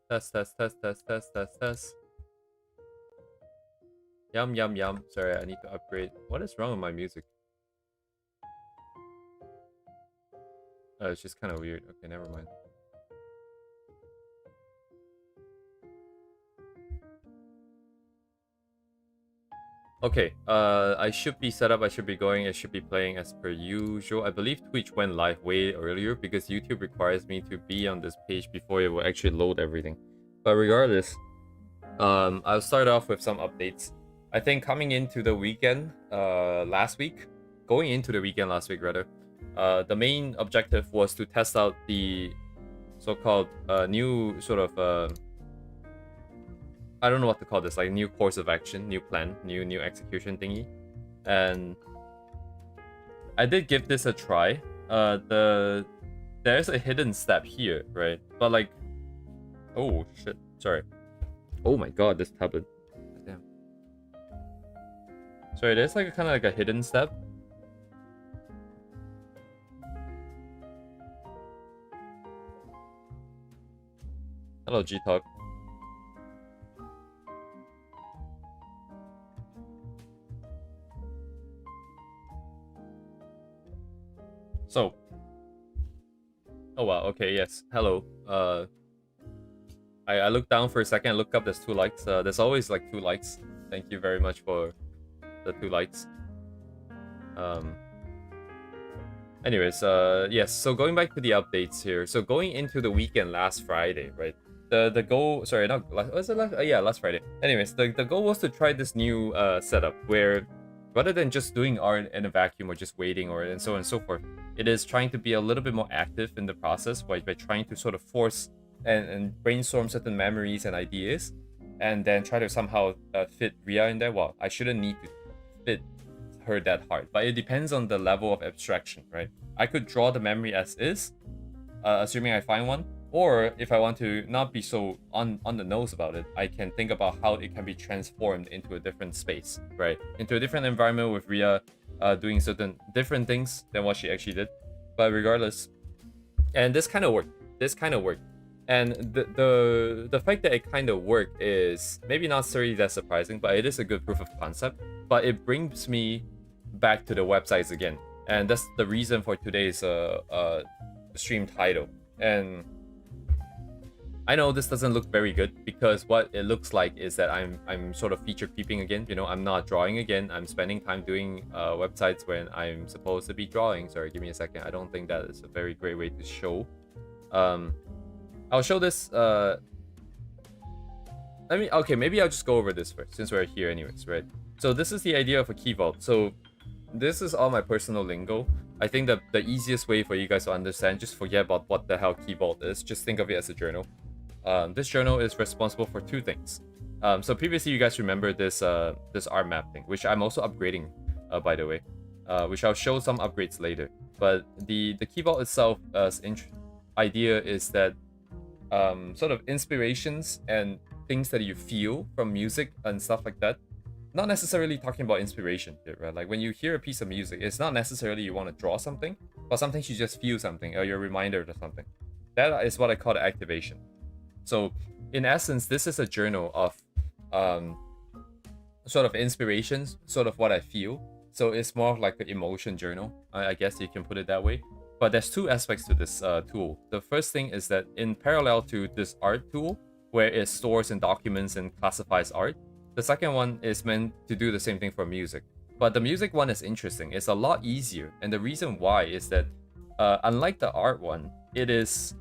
Test, test, test, test, test, test, test. Yum, yum, yum. Sorry, I need to upgrade. What is wrong with my music? Oh, it's just kind of weird. Okay, never mind. Okay, I should be set up, I should be going, I should be playing as per usual. I believe Twitch went live way earlier because YouTube requires me to be on this page before it will actually load everything. But regardless, I'll start off with some updates. I think coming into the weekend last week, going into the weekend last week rather, the main objective was to test out the so-called new sort of I don't know what to call this, like new course of action, new plan, new execution thingy. And I did give this a try. There's a hidden step here, right? But like, oh shit, sorry. Oh my god, this tablet. Damn. Sorry, there's like kind of like a hidden step. Hello, G-Talk. So, oh wow, okay, yes, hello. I looked down for a second, I looked up, there's 2 likes. There's always like 2 likes. Thank you very much for the 2 likes. Anyways, yes, so going back to the updates here. So going into the weekend last Friday, right? The goal, sorry, not last, was it last? Yeah, last Friday. Anyways, the goal was to try this new setup where rather than just doing art in a vacuum or just waiting or and so on and so forth, it is trying to be a little bit more active in the process by trying to sort of force and brainstorm certain memories and ideas and then try to somehow fit Ria in there. Well, I shouldn't need to fit her that hard, but it depends on the level of abstraction, right? I could draw the memory as is, assuming I find one, or if I want to not be so on the nose about it, I can think about how it can be transformed into a different space, right? Into a different environment with Ria doing certain different things than what she actually did. But regardless, and this kind of worked. This kind of worked. And the fact that it kind of worked is maybe not necessarily that surprising, but it is a good proof of concept. But it brings me back to the websites again, and that's the reason for today's stream title. And I know this doesn't look very good because what it looks like is that I'm sort of feature creeping again. You know, I'm not drawing again. I'm spending time doing websites when I'm supposed to be drawing. Sorry, give me a second. I don't think that is a very great way to show. I'll show this. Okay, maybe I'll just go over this first since we're here anyways, right? So this is the idea of a key vault. So this is all my personal lingo. I think that the easiest way for you guys to understand, just forget about what the hell key vault is. Just think of it as a journal. This journal is responsible for 2 things. So previously you guys remember this this art map thing, which I'm also upgrading, by the way, which I'll show some upgrades later. But the key vault itself idea is that sort of inspirations and things that you feel from music and stuff like that. Not necessarily talking about inspiration here, right? Like when you hear a piece of music, it's not necessarily you want to draw something, but sometimes you just feel something or you're reminded of something. That is what I call the activation. So in essence, this is a journal of sort of inspirations, sort of what I feel. So it's more of like an emotion journal, I guess you can put it that way. But there's 2 aspects to this tool. The first thing is that in parallel to this art tool, where it stores and documents and classifies art, the second one is meant to do the same thing for music. But the music one is interesting. It's a lot easier. And the reason why is that unlike the art one, it is,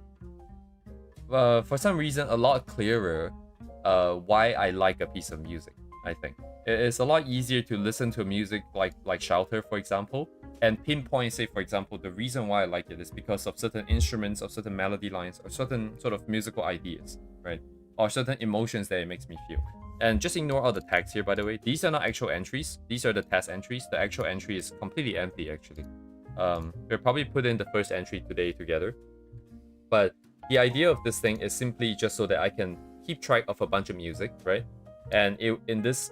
for some reason, a lot clearer why I like a piece of music, I think. It's a lot easier to listen to music like Shelter, for example, and pinpoint, say, for example, the reason why I like it is because of certain instruments, or certain melody lines, or certain sort of musical ideas, right? Or certain emotions that it makes me feel. And just ignore all the tags here, by the way. These are not actual entries. These are the test entries. The actual entry is completely empty, actually. We'll probably put in the first entry today together. But the idea of this thing is simply just so that I can keep track of a bunch of music, right? And in this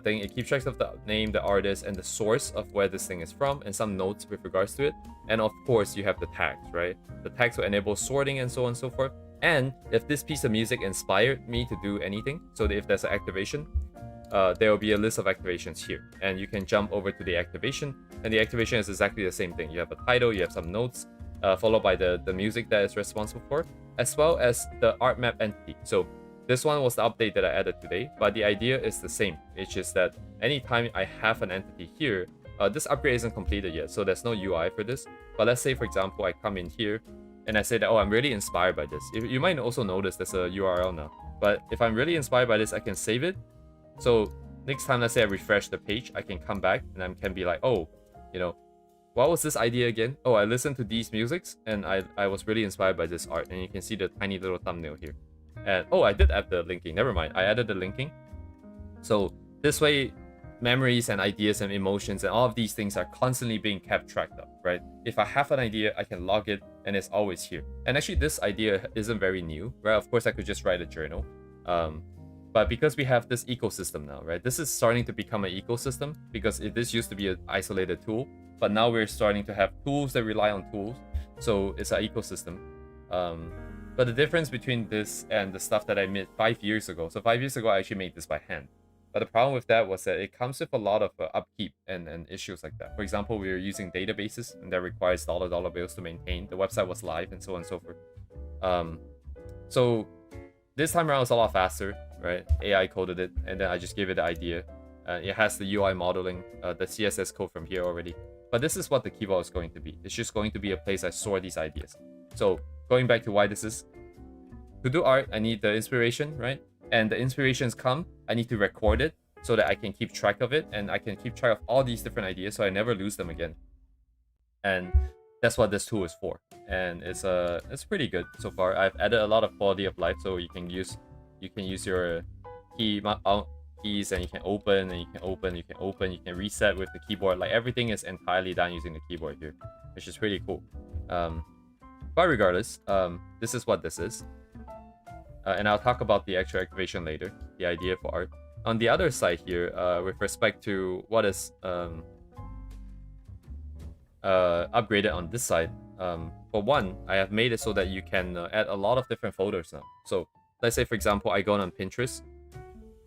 thing, it keeps track of the name, the artist, and the source of where this thing is from, and some notes with regards to it. And of course, you have the tags, right? The tags will enable sorting and so on and so forth. And if this piece of music inspired me to do anything, so that if there's an activation, there will be a list of activations here, and you can jump over to the activation, and the activation is exactly the same thing. You have a title, you have some notes, followed by the music that is responsible for, as well as the art map entity. So this one was the update that I added today, but the idea is the same. It's just that anytime I have an entity here, this upgrade isn't completed yet, so there's no UI for this. But let's say, for example, I come in here and I say that, oh, I'm really inspired by this. You might also notice there's a URL now, but if I'm really inspired by this, I can save it. So next time, let's say I refresh the page, I can come back and I can be like, oh, you know, what was this idea again? Oh, I listened to these musics and I was really inspired by this art. And you can see the tiny little thumbnail here. And oh, I did add the linking. Never mind, I added the linking. So this way, memories and ideas and emotions and all of these things are constantly being kept tracked of, right? If I have an idea, I can log it and it's always here. And actually, this idea isn't very new, right? Of course, I could just write a journal. But because we have this ecosystem now, right? This is starting to become an ecosystem because this used to be an isolated tool, but now we're starting to have tools that rely on tools. So it's an ecosystem. But the difference between this and the stuff that I made 5 years ago. So 5 years ago, I actually made this by hand. But the problem with that was that it comes with a lot of upkeep and issues like that. For example, we were using databases and that requires dollar bills to maintain. The website was live and so on and so forth. So this time around it's a lot faster, right? AI coded it and then I just gave it the idea. It has the UI modeling, the CSS code from here already. But this is what the key vault is going to be. It's just going to be a place I store these ideas. So going back to why this is, to do art, I need the inspiration, right? And the inspirations come, I need to record it so that I can keep track of it and I can keep track of all these different ideas so I never lose them again. And that's what this tool is for. And it's pretty good so far. I've added a lot of quality of life, so you can use your keys and you can open and you can reset with the keyboard. Like everything is entirely done using the keyboard here, which is pretty cool. But regardless, this is what this is. And I'll talk about the actual activation later, the idea for art. On the other side here, with respect to what is upgraded on this side, for one, I have made it so that you can add a lot of different folders now. So let's say, for example, I go on Pinterest,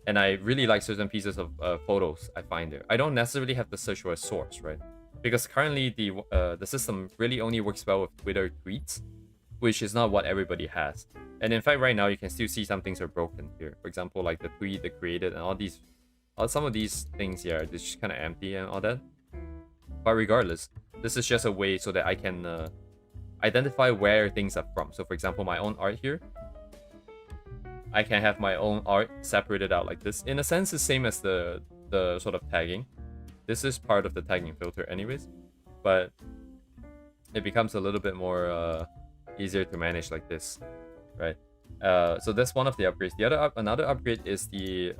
and I really like certain pieces of photos I find there. I don't necessarily have to search for a source, right? Because currently the system really only works well with Twitter tweets, which is not what everybody has. And in fact, right now, you can still see some things are broken here. For example, like the tweet, the created, and some of these things here are just kind of empty and all that. But regardless, this is just a way so that I can identify where things are from. So for example, my own art here, I can have my own art separated out like this. In a sense, the same as the sort of tagging. This is part of the tagging filter anyways, but it becomes a little bit more easier to manage like this, right? So that's one of the upgrades. Another upgrade is the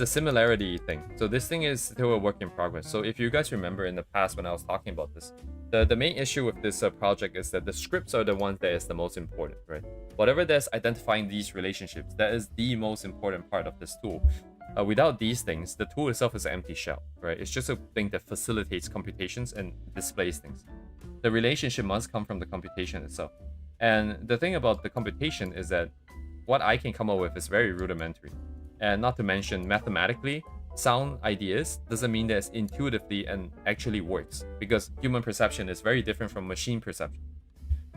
similarity thing. So this thing is still a work in progress. So if you guys remember in the past when I was talking about this, the main issue with this project is that the scripts are the ones that is the most important, right? Whatever that's identifying these relationships, that is the most important part of this tool. Without these things, the tool itself is an empty shell, right? It's just a thing that facilitates computations and displays things. The relationship must come from the computation itself. And the thing about the computation is that what I can come up with is very rudimentary. And not to mention, mathematically, sound ideas doesn't mean that it's intuitively and actually works, because human perception is very different from machine perception.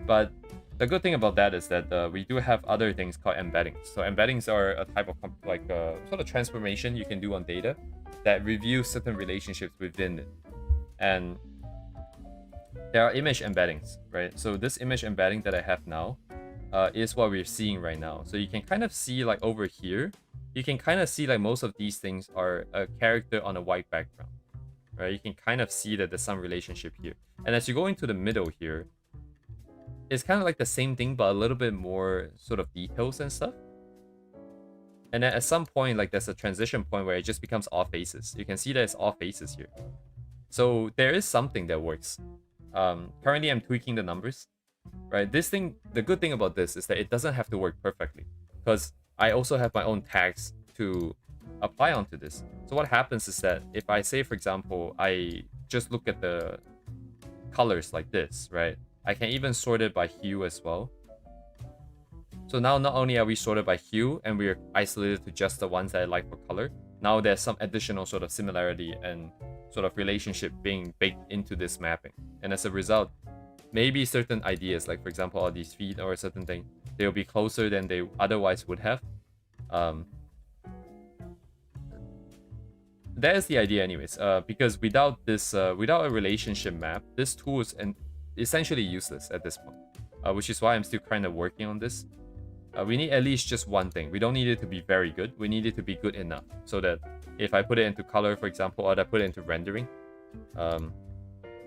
But the good thing about that is that we do have other things called embeddings. So embeddings are a type of sort of transformation you can do on data that reviews certain relationships within it. And there are image embeddings, right? So this image embedding that I have now is what we're seeing right now. So you can kind of see like over here, you can kind of see like most of these things are a character on a white background, right? You can kind of see that there's some relationship here. And as you go into the middle here, it's kind of like the same thing, but a little bit more sort of details and stuff. And then at some point, like there's a transition point where it just becomes all faces. You can see that it's all faces here. So there is something that works. Currently, I'm tweaking the numbers, right? This thing, the good thing about this is that it doesn't have to work perfectly, because I also have my own tags to apply onto this. So what happens is that if I say, for example, I just look at the colors like this, right? I can even sort it by hue as well. So now not only are we sorted by hue and we're isolated to just the ones that I like for color, now there's some additional sort of similarity and sort of relationship being baked into this mapping. And as a result, maybe certain ideas, like for example, all these feet or a certain thing, they'll be closer than they otherwise would have. That is the idea anyways, because without this, without a relationship map, this tool is essentially useless at this point, which is why I'm still kind of working on this. We need at least just one thing. We don't need it to be very good. We need it to be good enough so that if I put it into color, for example, or I put it into rendering,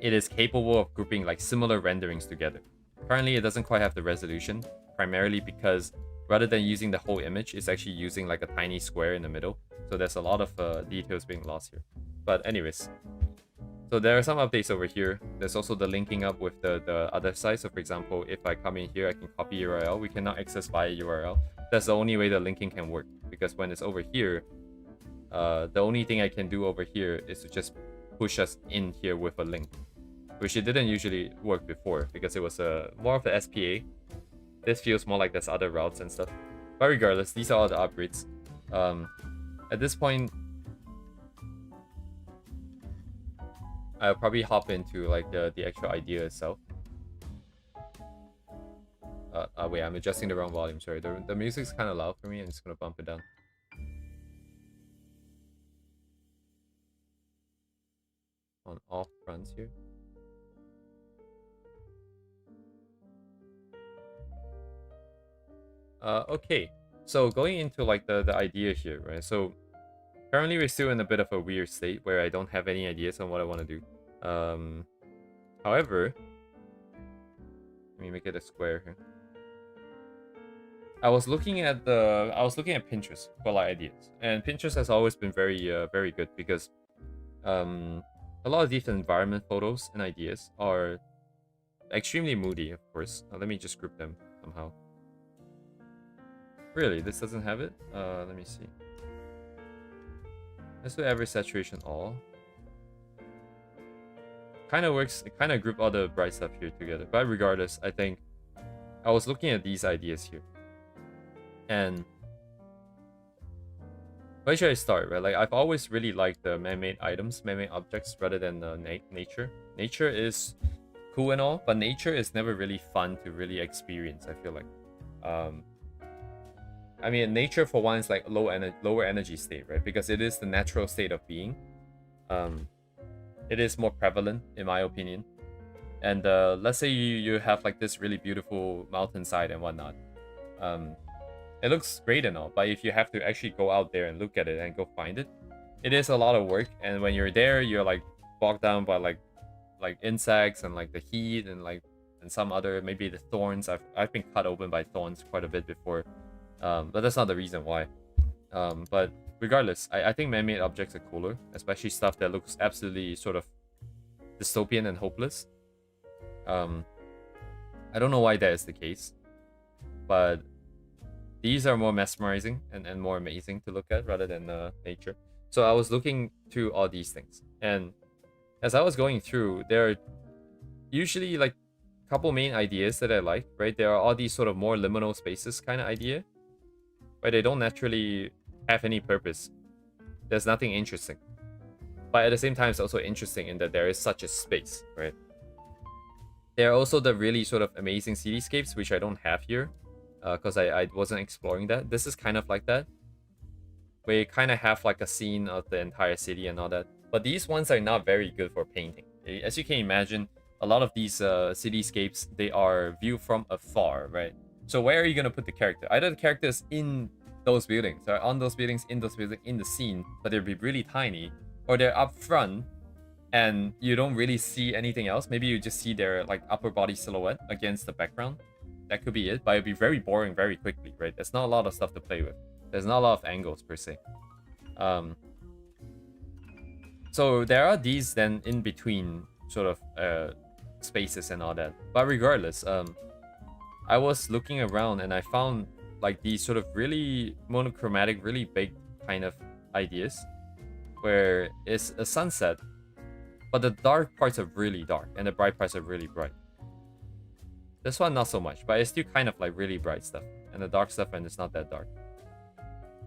it is capable of grouping like similar renderings together. Currently, it doesn't quite have the resolution, primarily because rather than using the whole image, it's actually using like a tiny square in the middle. So there's a lot of details being lost here. But anyways, so there are some updates over here. There's also the linking up with the other side. So for example, if I come in here, I can copy URL. We cannot access via URL. That's the only way the linking can work. Because when it's over here, the only thing I can do over here is to just push us in here with a link. Which it didn't usually work before because it was more of the SPA. This feels more like there's other routes and stuff. But regardless, these are all the upgrades. At this point, I'll probably hop into like the actual idea itself. Wait, I'm adjusting the wrong volume. Sorry, the music's kind of loud for me. I'm just gonna bump it down. On all fronts here. Okay, so going into like the idea here, right? So currently we're still in a bit of a weird state where I don't have any ideas on what I want to do. However, let me make it a square here. I was looking at Pinterest for like ideas, and Pinterest has always been very good because a lot of these environment photos and ideas are extremely moody, of course. Let me just group them somehow. Really, this doesn't have it? Let me see. Let's do average saturation all. Kind of works. It kind of group all the bright stuff here together. But regardless, I think I was looking at these ideas here. And where should I start, right? Like, I've always really liked the man-made items, man-made objects, rather than nature. Nature is cool and all, but nature is never really fun to really experience, I feel like. I mean, nature for one is like lower energy state, right? Because it is the natural state of being. It is more prevalent, in my opinion. And let's say you have like this really beautiful mountainside and whatnot. It looks great and all, but if you have to actually go out there and look at it and go find it, it is a lot of work. And when you're there, you're like bogged down by like insects and like the heat and some other, maybe the thorns. I've been cut open by thorns quite a bit before. But that's not the reason why. But regardless, I think man-made objects are cooler, especially stuff that looks absolutely sort of dystopian and hopeless. I don't know why that is the case, but these are more mesmerizing and more amazing to look at rather than nature. So I was looking through all these things, and as I was going through, there are usually like a couple main ideas that I like, right? There are all these sort of more liminal spaces kind of idea, right? They don't naturally have any purpose. There's nothing interesting. But at the same time, it's also interesting in that there is such a space, right? There are also the really sort of amazing cityscapes, which I don't have here, because I wasn't exploring that. This is kind of like that, where you kind of have like a scene of the entire city and all that. But these ones are not very good for painting. As you can imagine, a lot of these cityscapes, they are viewed from afar, right? So where are you going to put the character? Either the character is in those buildings, or on those buildings, in those buildings, in the scene, but they'll be really tiny, or they're up front, and you don't really see anything else. Maybe you just see their like upper body silhouette against the background. That could be it, but it'd be very boring very quickly, right? There's not a lot of stuff to play with. There's not a lot of angles per se. So there are these then in between sort of spaces and all that. But regardless, I was looking around and I found like these sort of really monochromatic, really big kind of ideas where it's a sunset, but the dark parts are really dark and the bright parts are really bright. This one not so much, but it's still kind of like really bright stuff, and the dark stuff, and it's not that dark.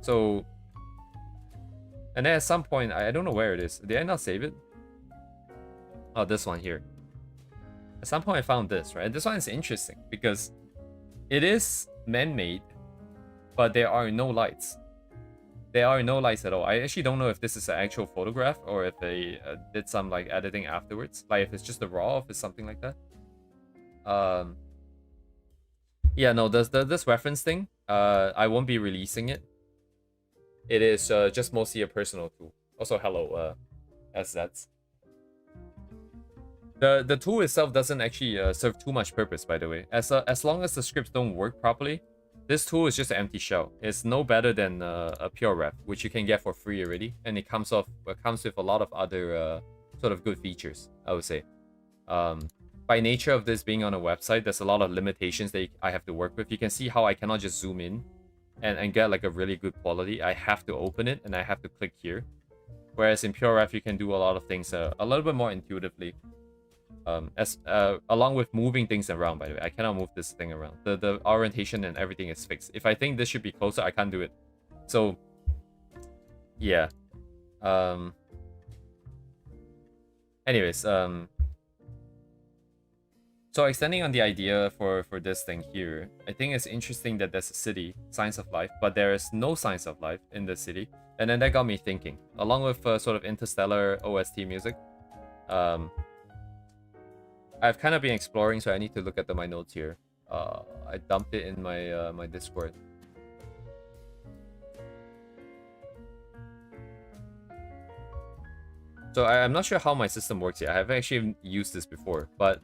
So, and then at some point, I don't know where it is. Did I not save it? Oh, this one here. At some point I found this, right? This one is interesting because it is man-made, but there are no lights. There are no lights at all. I actually don't know if this is an actual photograph or if they did some like editing afterwards. Like if it's just a raw, if it's something like that. Yeah, no, this reference thing, I won't be releasing it. It is just mostly a personal tool. Also, hello, SZs. The tool itself doesn't actually serve too much purpose, by the way. As long as the scripts don't work properly, this tool is just an empty shell. It's no better than a pure ref, which you can get for free already, and it comes with a lot of other sort of good features, I would say. By nature of this being on a website, there's a lot of limitations that I have to work with. You can see how I cannot just zoom in and get like a really good quality. I have to open it and I have to click here. Whereas in pure ref, you can do a lot of things a little bit more intuitively. Along with moving things around, by the way. I cannot move this thing around. The orientation and everything is fixed. If I think this should be closer, I can't do it. So, yeah. Anyways, so extending on the idea for this thing here, I think it's interesting that there's a city, signs of life, but there is no signs of life in the city. And then that got me thinking, along with sort of interstellar OST music. I've kind of been exploring, so I need to look at my notes here. I dumped it in my my Discord. So I'm not sure how my system works yet. I haven't actually used this before, but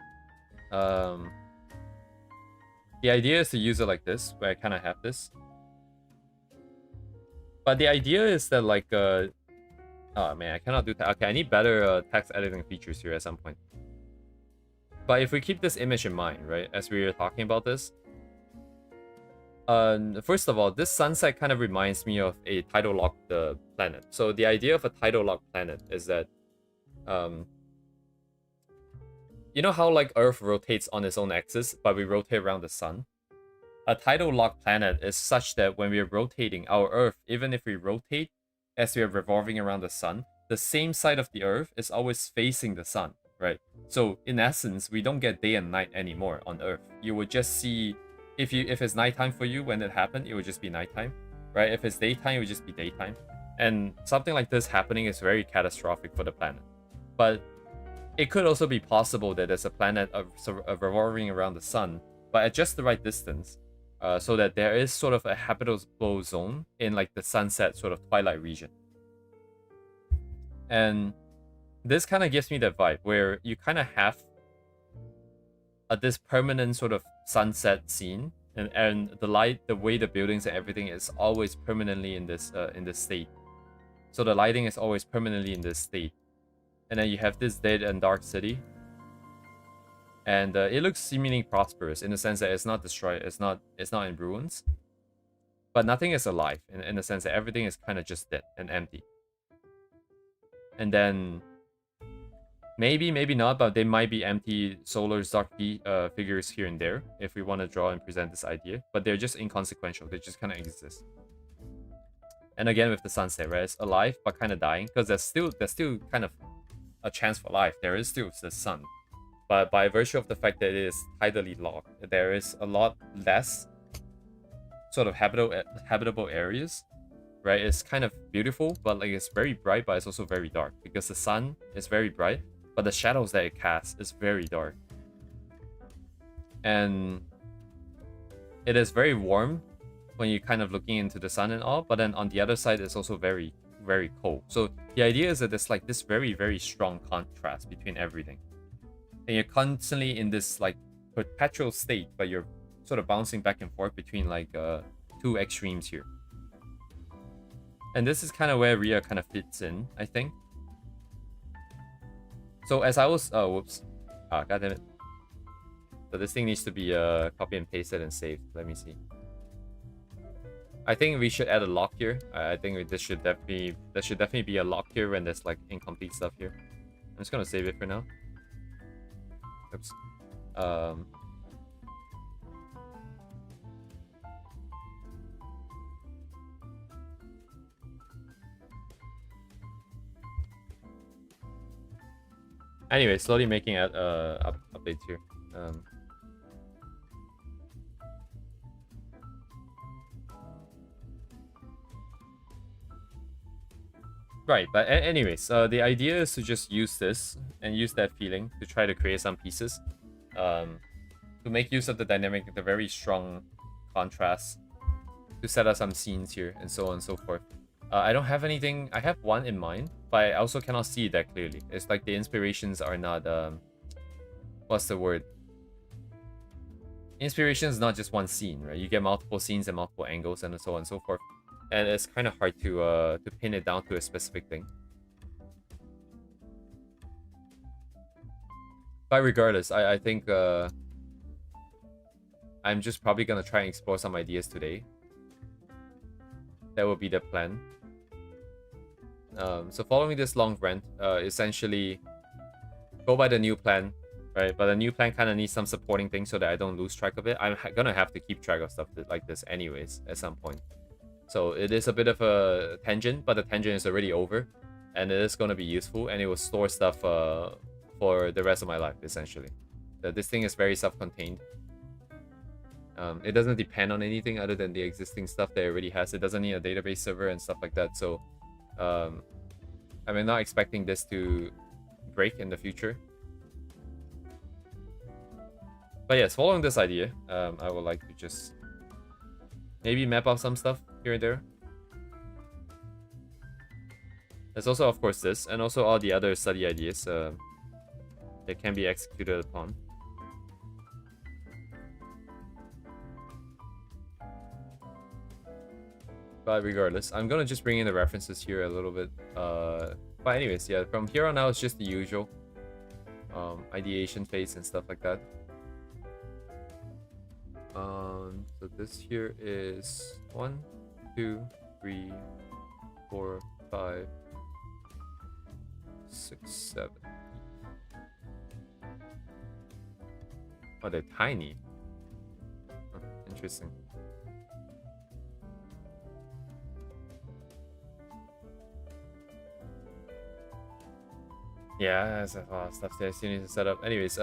the idea is to use it like this, where I kind of have this. But the idea is that like oh man, I cannot do that. Okay, I need better text editing features here at some point. But if we keep this image in mind, right, as we were talking about this, first of all, this sunset kind of reminds me of a tidal locked planet. So the idea of a tidal locked planet is that, you know how like Earth rotates on its own axis, but we rotate around the sun? A tidal locked planet is such that when we're rotating our Earth, even if we rotate as we are revolving around the sun, the same side of the Earth is always facing the sun. Right, so in essence, we don't get day and night anymore on Earth. You would just see, if it's nighttime for you when it happened, it would just be nighttime, right? If it's daytime, it would just be daytime. And something like this happening is very catastrophic for the planet. But it could also be possible that there's a planet revolving around the sun, but at just the right distance, so that there is sort of a habitable zone in like the sunset sort of twilight region. And this kind of gives me that vibe where you kind of have this permanent sort of sunset scene, and the light, the way the buildings and everything is always permanently in this state. So the lighting is always permanently in this state, and then you have this dead and dark city, and it looks seemingly prosperous in the sense that it's not destroyed, it's not in ruins, but nothing is alive in the sense that everything is kind of just dead and empty. And then maybe not, but they might be empty solar Zaki figures here and there if we want to draw and present this idea, but they're just inconsequential. They just kind of exist. And again with the sunset, right? It's alive but kind of dying because there's still kind of a chance for life. There is still the sun, but by virtue of the fact that it is tidally locked, there is a lot less sort of habitable areas, right? It's kind of beautiful, but like it's very bright, but it's also very dark because the sun is very bright, but the shadows that it casts is very dark. And it is very warm when you're kind of looking into the sun and all, but then on the other side, it's also very, very cold. So the idea is that there's like this very, very strong contrast between everything. And you're constantly in this like perpetual state, but you're sort of bouncing back and forth between like two extremes here. And this is kind of where Ria kind of fits in, I think. So as I was, whoops, god damn it. So this thing needs to be copy and pasted and saved. Let me see. I think we should add a lock here. I think there should definitely be a lock here when there's like incomplete stuff here. I'm just gonna save it for now. Oops. Anyway, slowly making updates here. Right, but anyways, the idea is to just use this and use that feeling to try to create some pieces, to make use of the dynamic, the very strong contrast, to set up some scenes here and so on and so forth. I don't have anything. I have one in mind, but I also cannot see that clearly. It's like the inspirations are not what's the word? Inspiration is not just one scene, right? You get multiple scenes and multiple angles and so on and so forth. And it's kind of hard to pin it down to a specific thing. But regardless, I think I'm just probably gonna try and explore some ideas today. That will be the plan. So following this long rant, essentially go by the new plan, right? But the new plan kind of needs some supporting things so that I don't lose track of it. I'm gonna have to keep track of stuff like this anyways at some point. So it is a bit of a tangent, but the tangent is already over, and it is going to be useful, and it will store stuff for the rest of my life, essentially. This thing is very self-contained. It doesn't depend on anything other than the existing stuff that it already has. It doesn't need a database server and stuff like that, so I'm not expecting this to break in the future. But yes, following this idea, I would like to just maybe map out some stuff here and there. There's also, of course, this, and also all the other study ideas that can be executed upon. But regardless, I'm gonna just bring in the references here a little bit. But anyways, yeah, from here on out, it's just the usual ideation phase and stuff like that. So this here is 1, 2, 3, 4, 5, 6, 7. Oh, they're tiny. Huh, interesting. Yeah, there's a lot of stuff there I still need to set up. Anyways,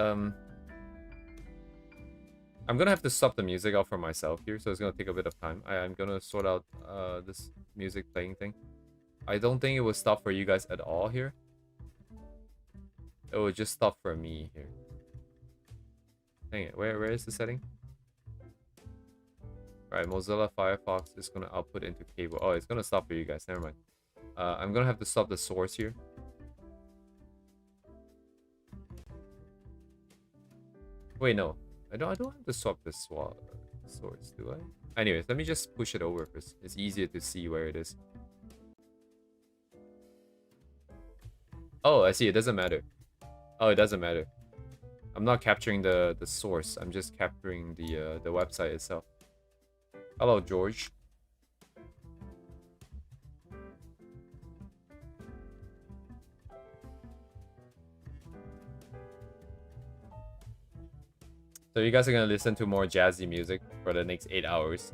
I'm gonna have to stop the music out for myself here, so it's gonna take a bit of time. I'm gonna sort out this music playing thing. I don't think it will stop for you guys at all here. It will just stop for me here. Dang it, where is the setting? Alright, Mozilla Firefox is gonna output into cable. Oh, it's gonna stop for you guys, never mind. I'm gonna have to stop the source here. Wait, no. I don't have to swap the source, do I? Anyways, let me just push it over first. It's easier to see where it is. Oh, I see. It doesn't matter. Oh, it doesn't matter. I'm not capturing the source. I'm just capturing the website itself. Hello, George. So you guys are gonna listen to more jazzy music for the next 8 hours.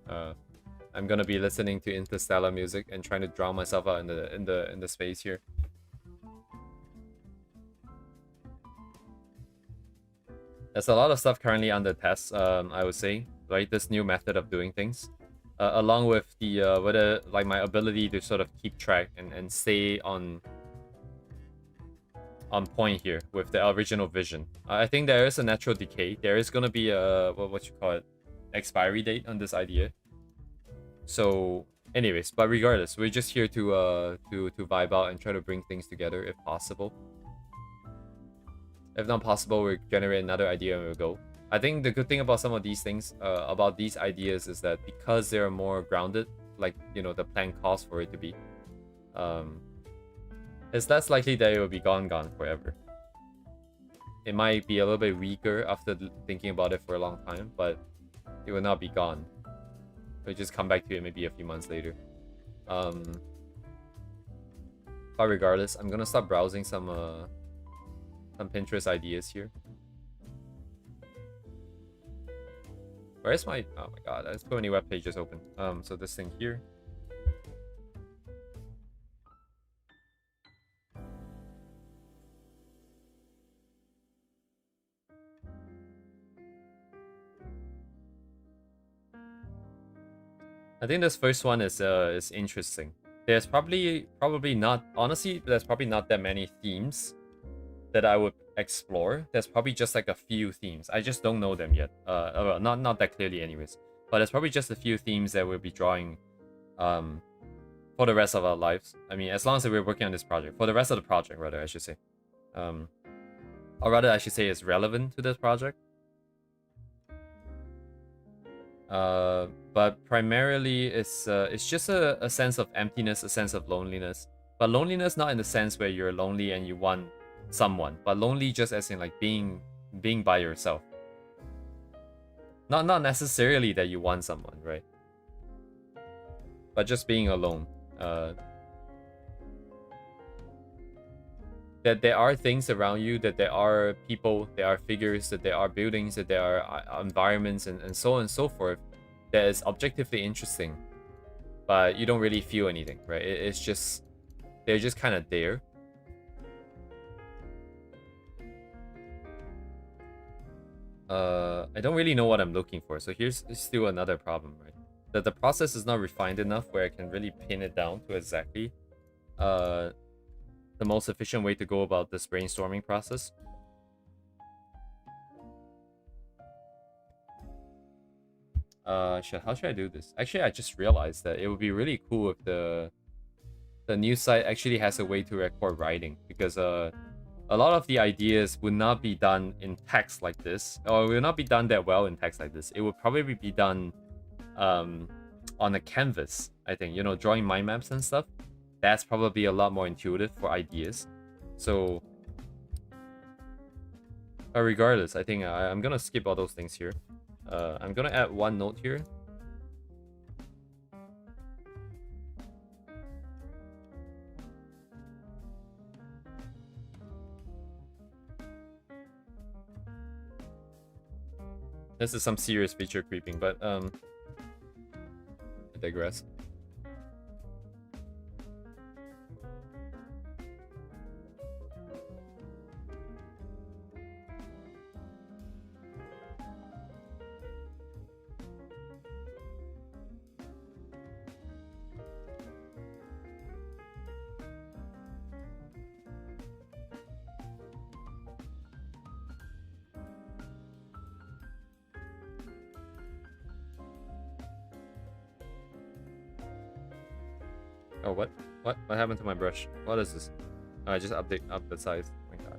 I'm gonna be listening to Interstellar music and trying to drown myself out in the space here. There's a lot of stuff currently under test. I would say, right? This new method of doing things, along with the whether like my ability to sort of keep track and stay on point here with the original vision. I think there is a natural decay. There is gonna be a what you call it, expiry date on this idea. So, anyways, but regardless, we're just here to vibe out and try to bring things together if possible. If not possible, we generate another idea and we'll go. I think the good thing about some of these things, about these ideas, is that because they're more grounded, like, you know, the plan calls for it to be, it's less likely that it will be gone forever. It might be a little bit weaker after thinking about it for a long time, but it will not be gone. We'll just come back to it maybe a few months later. But regardless, I'm gonna start browsing some Pinterest ideas here. Where's my... Oh my god, there's so many web pages open. So this thing here. I think this first one is interesting. There's probably not, honestly, there's probably not that many themes that I would explore. There's probably just like a few themes. I just don't know them yet. Well, not that clearly anyways. But there's probably just a few themes that we'll be drawing for the rest of our lives. I mean, as long as we're working on this project. For the rest of the project, rather, I should say. Or rather, I should say it's relevant to this project. But primarily, it's just a sense of emptiness, a sense of loneliness. But loneliness not in the sense where you're lonely and you want someone, but lonely just as in like being by yourself. Not necessarily that you want someone, right? But just being alone. That there are things around you, that there are people, there are figures, that there are buildings, that there are environments, and so on and so forth, that is objectively interesting, but you don't really feel anything, right? It's just, they're just kind of there. I don't really know what I'm looking for, so here's still another problem, right? That the process is not refined enough where I can really pin it down to exactly the most efficient way to go about this brainstorming process. How should I do this? Actually, I just realized that it would be really cool if the news site actually has a way to record writing, because a lot of the ideas would not be done in text like this, or will not be done that well in text like this. It would probably be done on a canvas, I think, you know, drawing mind maps and stuff. That's probably a lot more intuitive for ideas. So regardless, I think I'm gonna skip all those things here. I'm gonna add one note here. This is some serious feature creeping, but I digress. Oh, what happened to my brush? What is this? I just update up the size. Oh my god.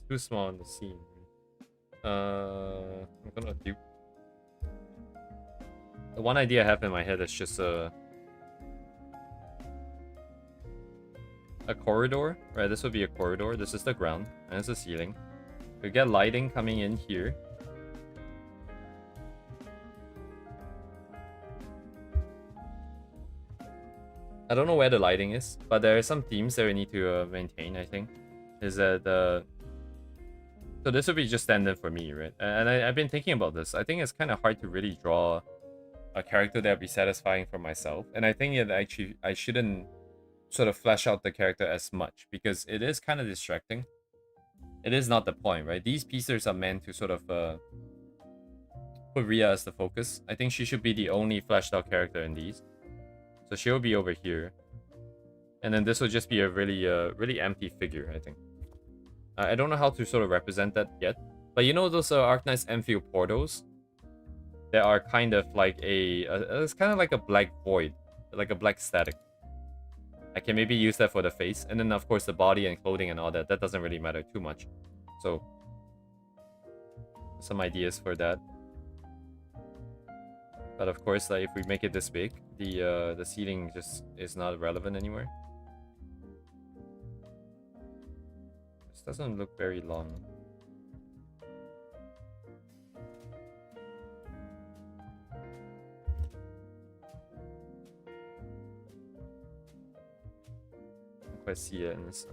Too small on the scene. I'm gonna do. The one idea I have in my head is just a corridor, right? This would be a corridor. This is the ground, and it's the ceiling. We get lighting coming in here. I don't know where the lighting is, but there are some themes that we need to maintain, I think. Is that so this would be just standard for me, right? And I've been thinking about this. I think it's kind of hard to really draw a character that would be satisfying for myself. And I think that actually I shouldn't sort of flesh out the character as much because it is kind of distracting. It is not the point, right? These pieces are meant to sort of put Ria as the focus. I think she should be the only fleshed out character in these. So she'll be over here. And then this will just be a really empty figure, I think. I don't know how to sort of represent that yet. But you know those Arknight's Enfield portals? They are kind of like it's kind of like a black void. Like a black static. I can maybe use that for the face. And then of course the body and clothing and all that. That doesn't really matter too much. So some ideas for that. But of course, if we make it this big, the ceiling just is not relevant anymore. This doesn't look very long. Can't quite see it in this.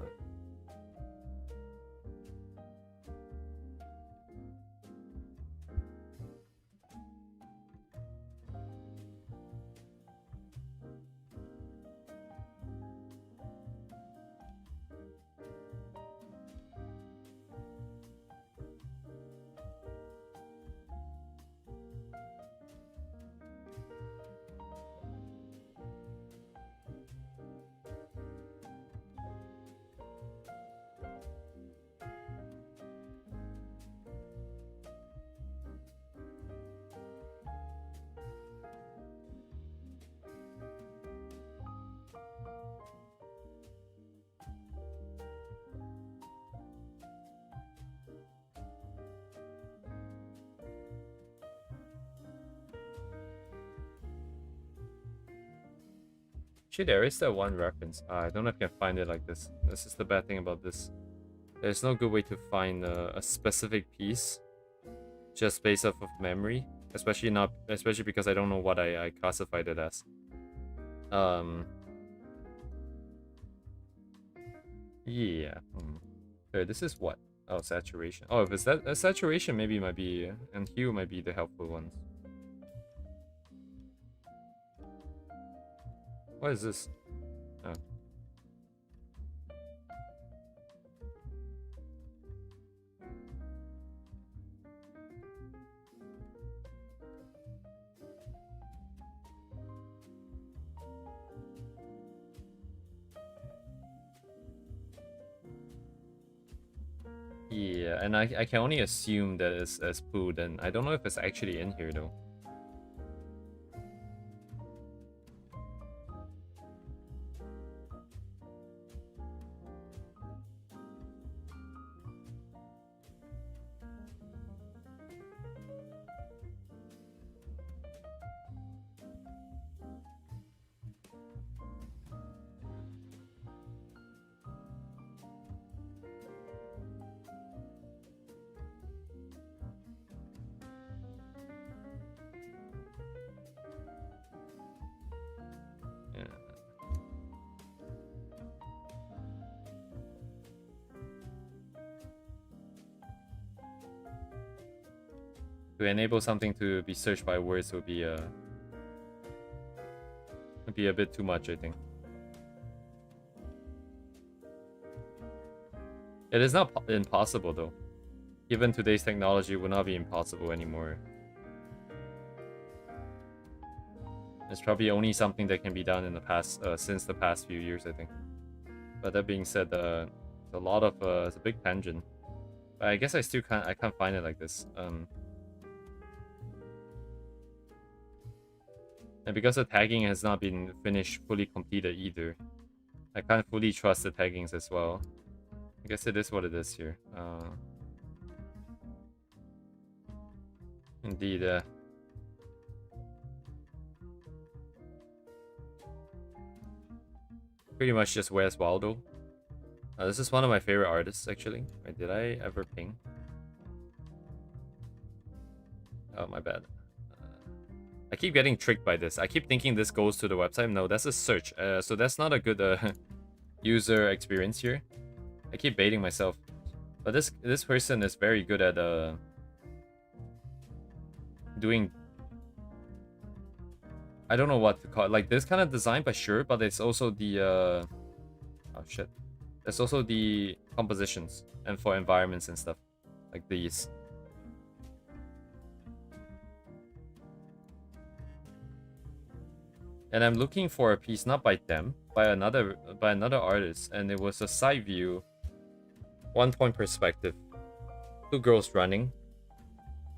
Actually, there is that one reference. I don't know if I can find it like this. This is the bad thing about this. There's no good way to find a specific piece just based off of memory. Especially because I don't know what I classified it as. Yeah. Okay, this is what? Oh, saturation. Oh, if it's that saturation, maybe might be, and hue might be the helpful ones. What is this? Oh. Yeah, and I can only assume that it's as food, and I don't know if it's actually in here though. To enable something to be searched by words would be a bit too much, I think. It is not impossible though. Given today's technology, it would not be impossible anymore. It's probably only something that can be done in the past, since the past few years, I think. But that being said, it's a lot of it's a big tangent. But I guess I can't find it like this. And because the tagging has not been fully completed either, I can't fully trust the taggings as well. I guess it is what it is here. Indeed. pretty much just Where's Waldo. This is one of my favorite artists, actually. Wait, did I ever ping? Oh, my bad. I keep getting tricked by this. I keep thinking this goes to the website. No, that's a search. So that's not a good user experience here. I keep baiting myself. But this person is very good at doing... I don't know what to call it. Like this kind of design, but sure. But it's also the... Oh, shit. There's also the compositions and for environments and stuff. Like these. And I'm looking for a piece not by them, by another artist, and it was a side view, 1 point perspective, 2 girls running.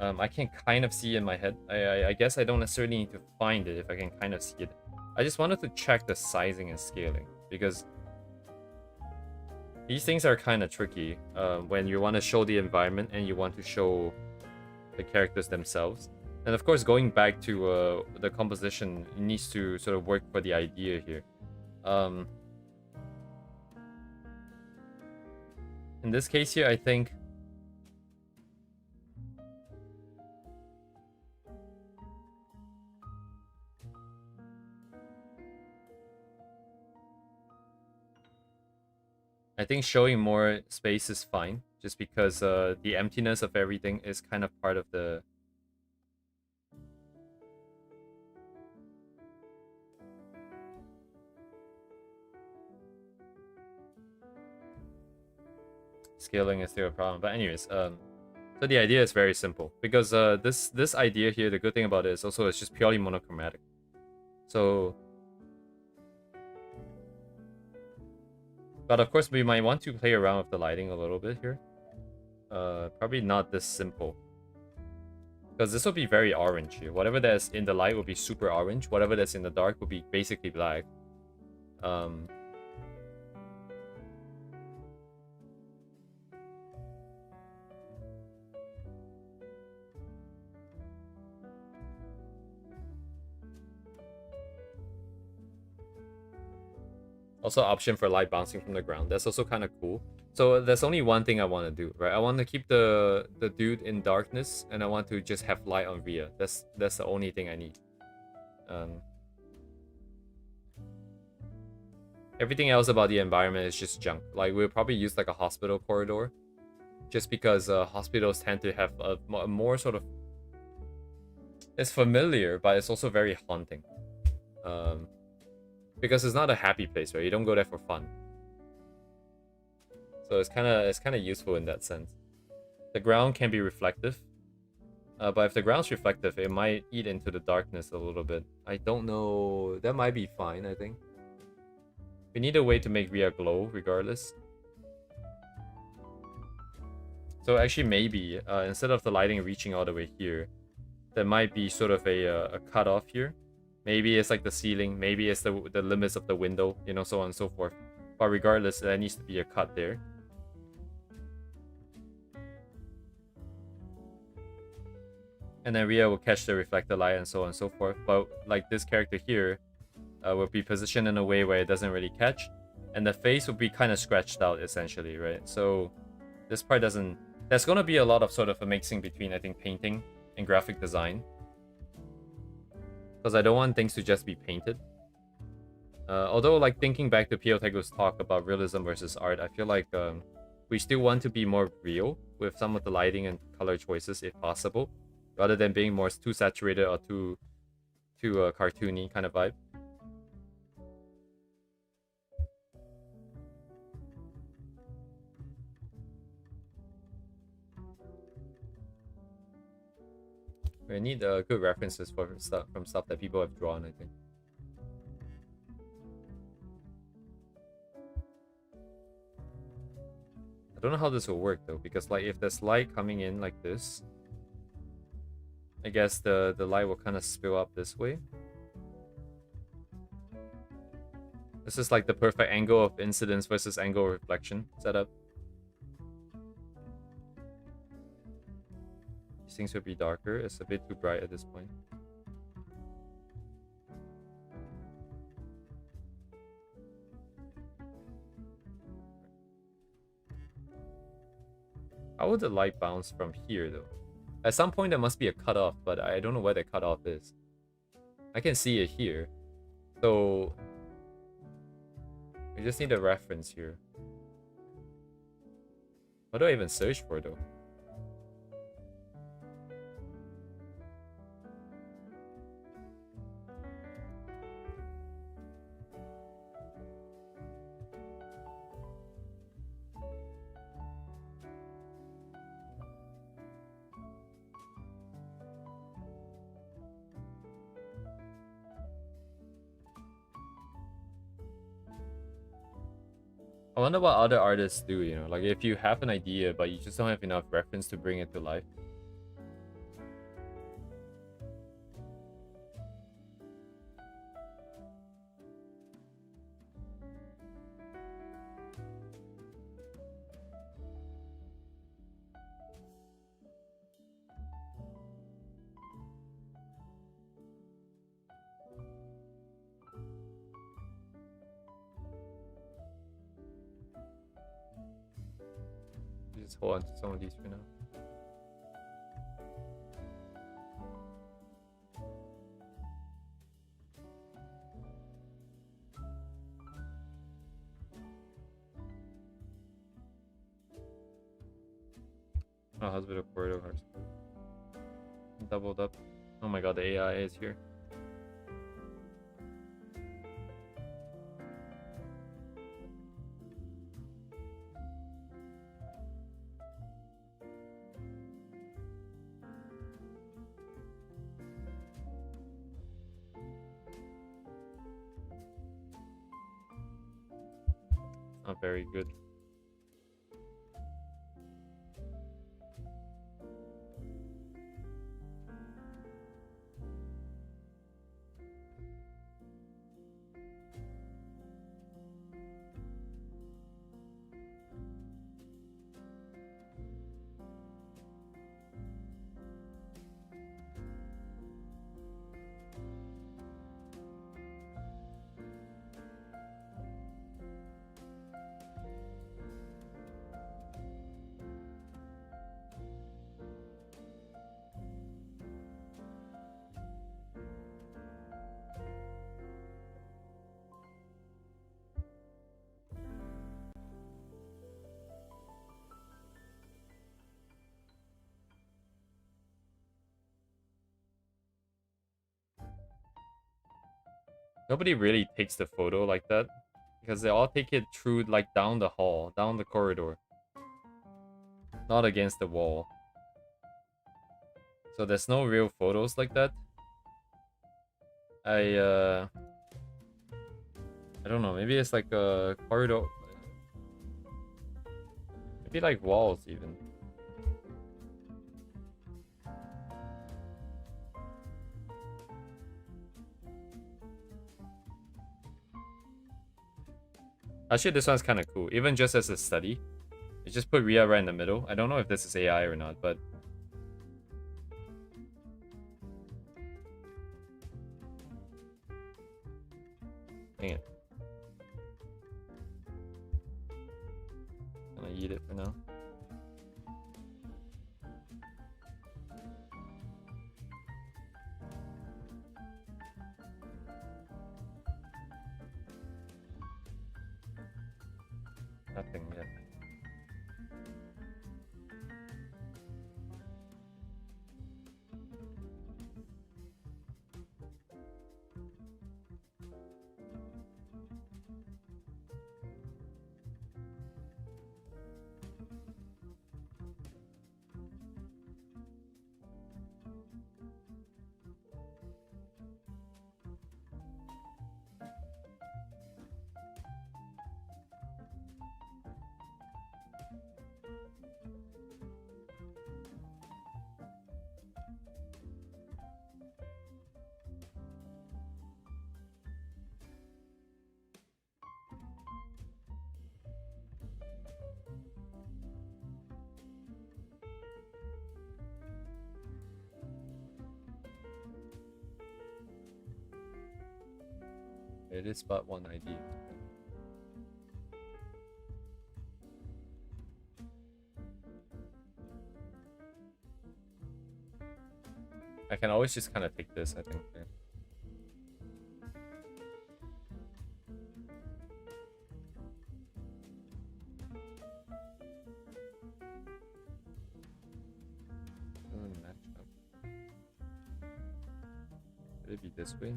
I can kind of see in my head. I guess I don't necessarily need to find it if I can kind of see it. I just wanted to check the sizing and scaling because these things are kind of tricky when you want to show the environment and you want to show the characters themselves. And of course, going back to the composition, it needs to sort of work for the idea here. In this case here, I think... I think showing more space is fine, just because the emptiness of everything is kind of part of the... Scaling is still a problem, but anyways, so the idea is very simple because this idea here, the good thing about it is also it's just purely monochromatic. So, but of course we might want to play around with the lighting a little bit here. Probably not this simple because this will be very orange here. Whatever that's in the light will be super orange. Whatever that's in the dark will be basically black. Also option for light bouncing from the ground. That's also kind of cool. So there's only one thing I want to do, right? I want to keep the dude in darkness, and I want to just have light on Ria. That's the only thing I need. Everything else about the environment is just junk. Like we'll probably use like a hospital corridor, just because hospitals tend to have a more sort of... It's familiar, but it's also very haunting. Because it's not a happy place, right? You don't go there for fun. So it's kind of useful in that sense. The ground can be reflective, but if the ground's reflective, it might eat into the darkness a little bit. I don't know. That might be fine, I think. We need a way to make Ria glow, regardless. So actually, maybe instead of the lighting reaching all the way here, there might be sort of a cutoff here. Maybe it's like the ceiling, maybe it's the limits of the window, you know, so on and so forth. But regardless, there needs to be a cut there. And then Ria will catch the reflected light and so on and so forth. But like this character here will be positioned in a way where it doesn't really catch. And the face will be kind of scratched out, essentially, right? So this part doesn't... There's going to be a lot of sort of a mixing between, I think, painting and graphic design. Because I don't want things to just be painted. Although, like, thinking back to Pio Tego's talk about realism versus art, I feel like we still want to be more real with some of the lighting and color choices, if possible, rather than being more too saturated or too cartoony kind of vibe. We need good references for from stuff that people have drawn, I think. I don't know how this will work though, because like if there's light coming in like this, I guess the light will kind of spill up this way. This is like the perfect angle of incidence versus angle of reflection setup. These things would be darker. It's a bit too bright at this point. How would the light bounce from here, though? At some point, there must be a cutoff, but I don't know where the cutoff is. I can see it here. So, we just need a reference here. What do I even search for, though? I wonder what other artists do, you know? Like, if you have an idea, but you just don't have enough reference to bring it to life. Just hold on to some of these for now. Oh, hospital corridor hearts. Doubled up. Oh my god, the AI is here. Not very good. Nobody really takes the photo like that, because they all take it through, like, down the hall, down the corridor. Not against the wall. So there's no real photos like that. I don't know, maybe it's like a corridor. Maybe like walls even. Actually, this one's kind of cool, even just as a study. You just put Ria right in the middle. I don't know if this is AI or not, but... Dang it. I'm gonna eat it for now. Nothing yet. It is but one idea. I can always just kind of take this, I think. Yeah. Matchup. Could it be this way?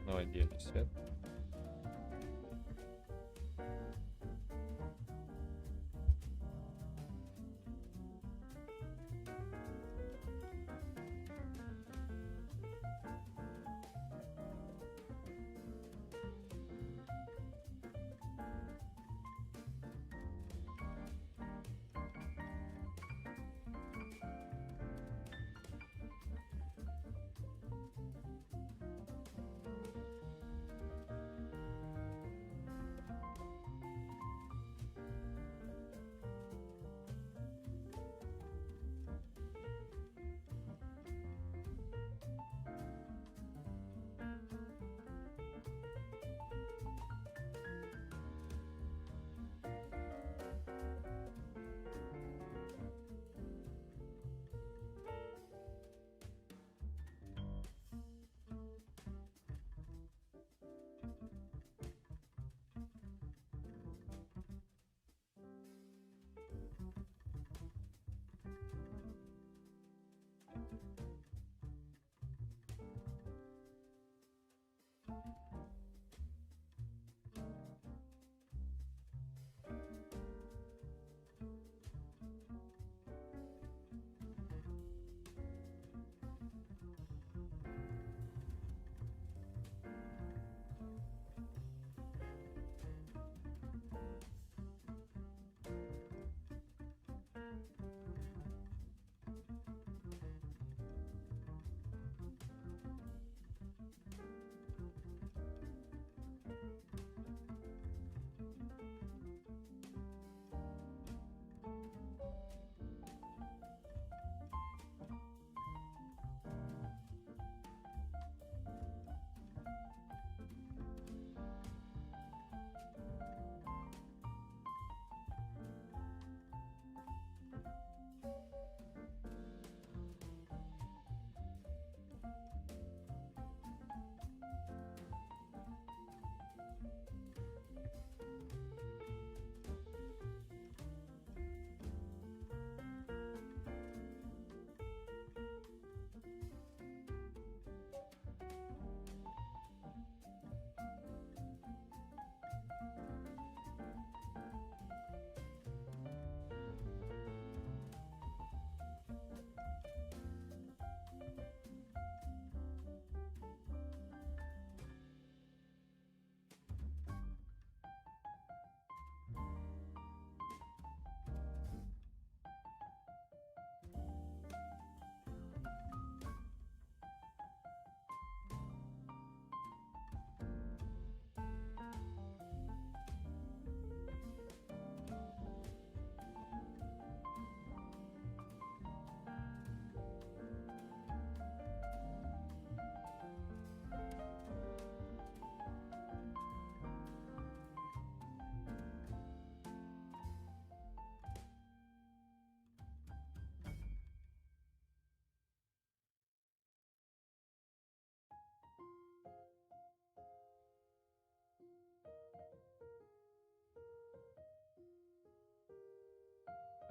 No idea just yet.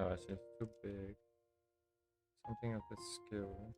Oh, it's just too big. Something of the skill.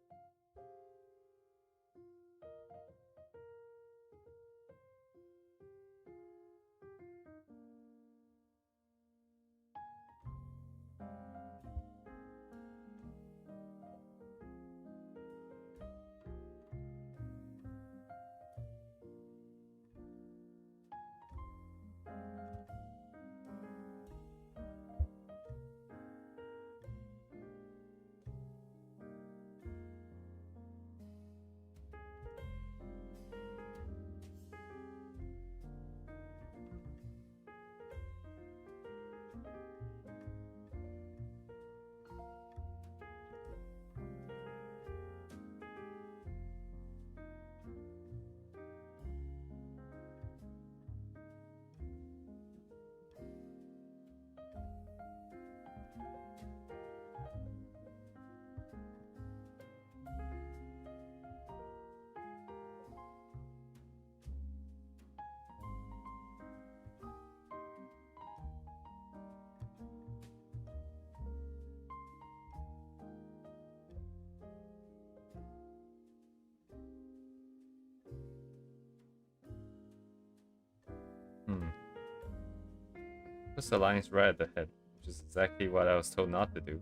Focus the lines right at the head, which is exactly what I was told not to do.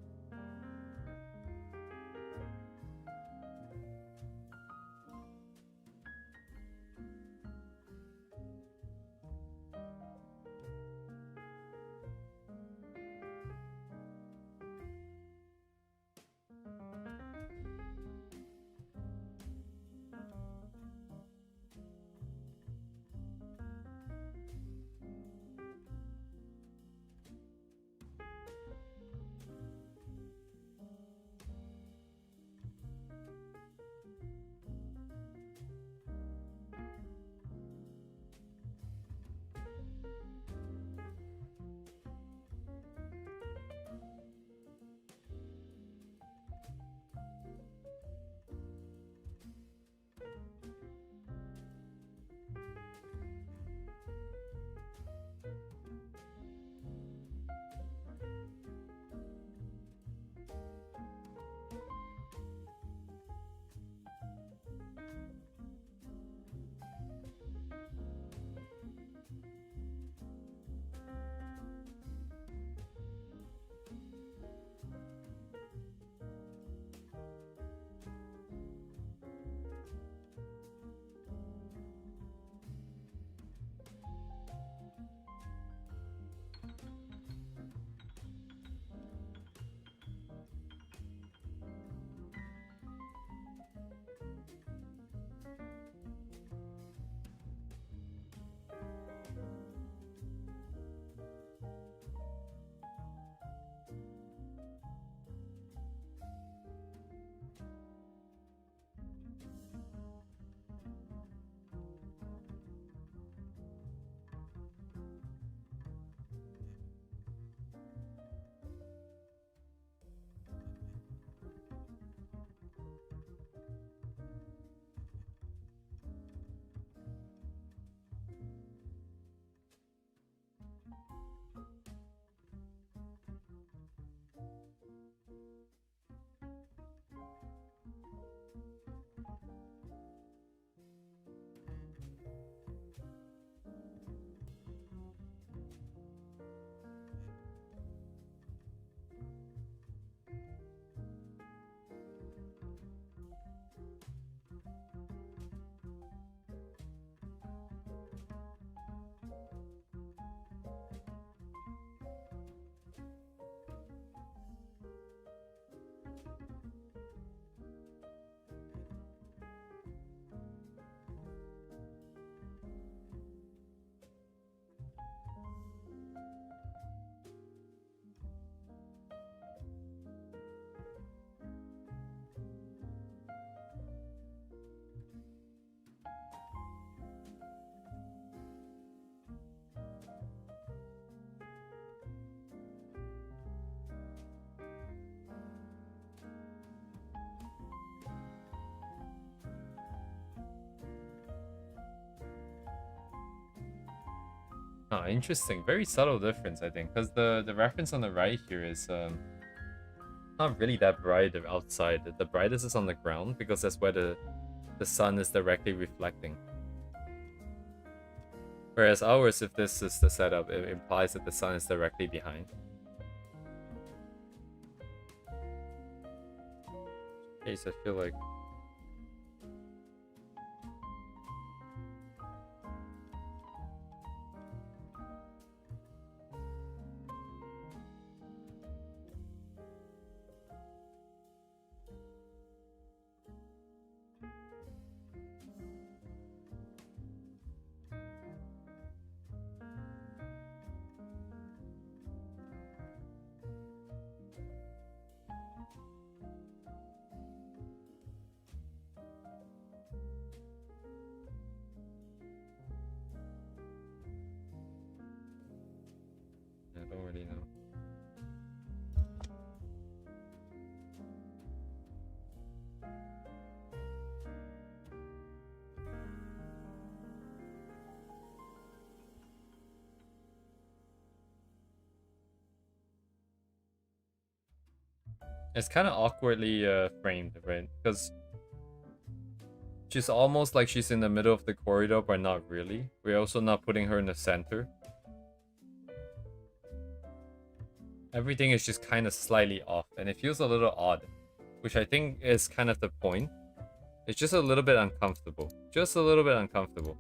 Ah, interesting. Very subtle difference, I think, because the reference on the right here is not really that bright outside. The brightest is on the ground because that's where the sun is directly reflecting. Whereas ours, if this is the setup, it implies that the sun is directly behind. Case, I feel like I don't really know. It's kind of awkwardly framed, right? Because she's almost like she's in the middle of the corridor, but not really. We're also not putting her in the center. everything is just kind of slightly off, and it feels a little odd, which I think is kind of the point. It's just a little bit uncomfortable. Just a little bit uncomfortable.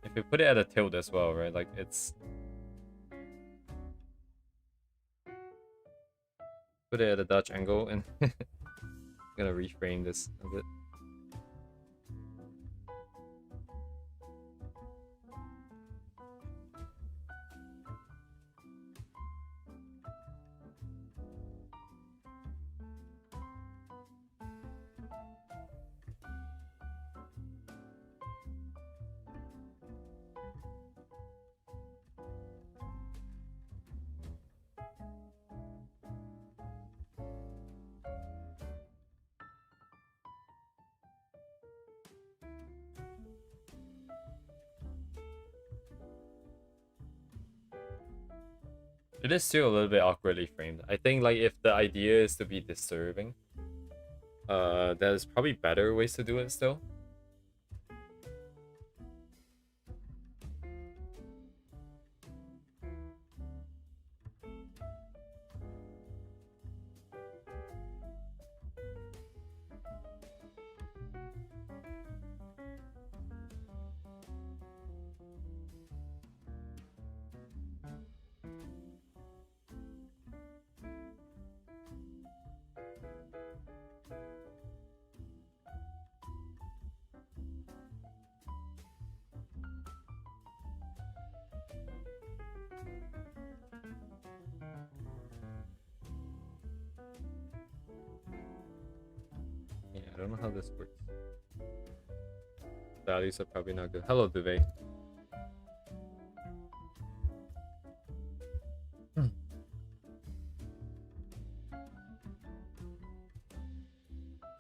If you put it at a tilt as well, right? Like, it's... Put it at a Dutch angle, and... I'm gonna reframe this a bit. It is still a little bit awkwardly framed. I think, like, if the idea is to be disturbing, there's probably better ways to do it still. Yeah, I don't know how this works. Values are probably not good. Hello, Duvet.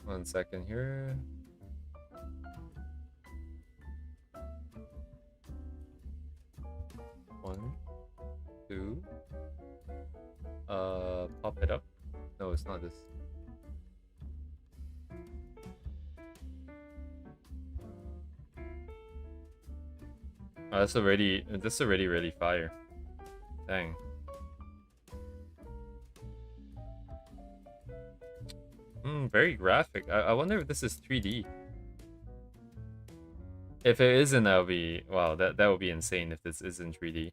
One second here. One, two. Pop it up. No, it's not this. Oh, this is already really fire. Dang. Very graphic. I wonder if this is 3D. If it isn't, that would be... Wow, that would be insane if this isn't 3D.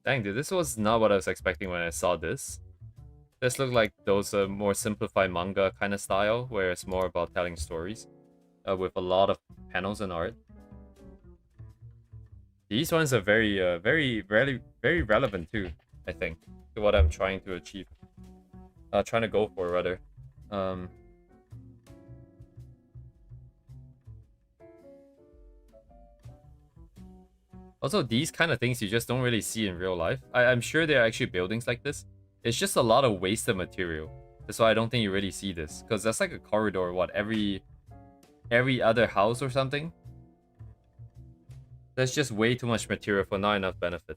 Dang, dude, this was not what I was expecting when I saw this. This looked like those more simplified manga kind of style, where it's more about telling stories with a lot of panels and art. These ones are very relevant too, I think, to what I'm trying to achieve. Trying to go for, rather. Also, these kind of things you just don't really see in real life. I'm sure there are actually buildings like this. It's just a lot of wasted material. That's why I don't think you really see this. Because that's like a corridor, what, every other house or something? That's just way too much material for not enough benefit.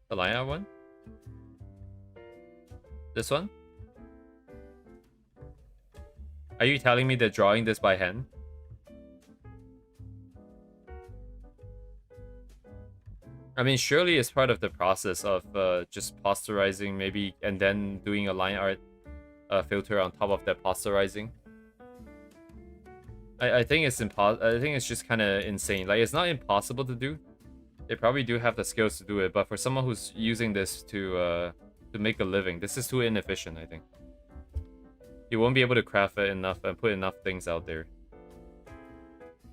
The line art one? This one? Are you telling me they're drawing this by hand? I mean, surely it's part of the process of just posterizing, maybe, and then doing a line art filter on top of that posterizing. I think it's I think it's just kind of insane. Like, it's not impossible to do. They probably do have the skills to do it, but for someone who's using this to make a living, this is too inefficient, I think. You won't be able to craft it enough and put enough things out there.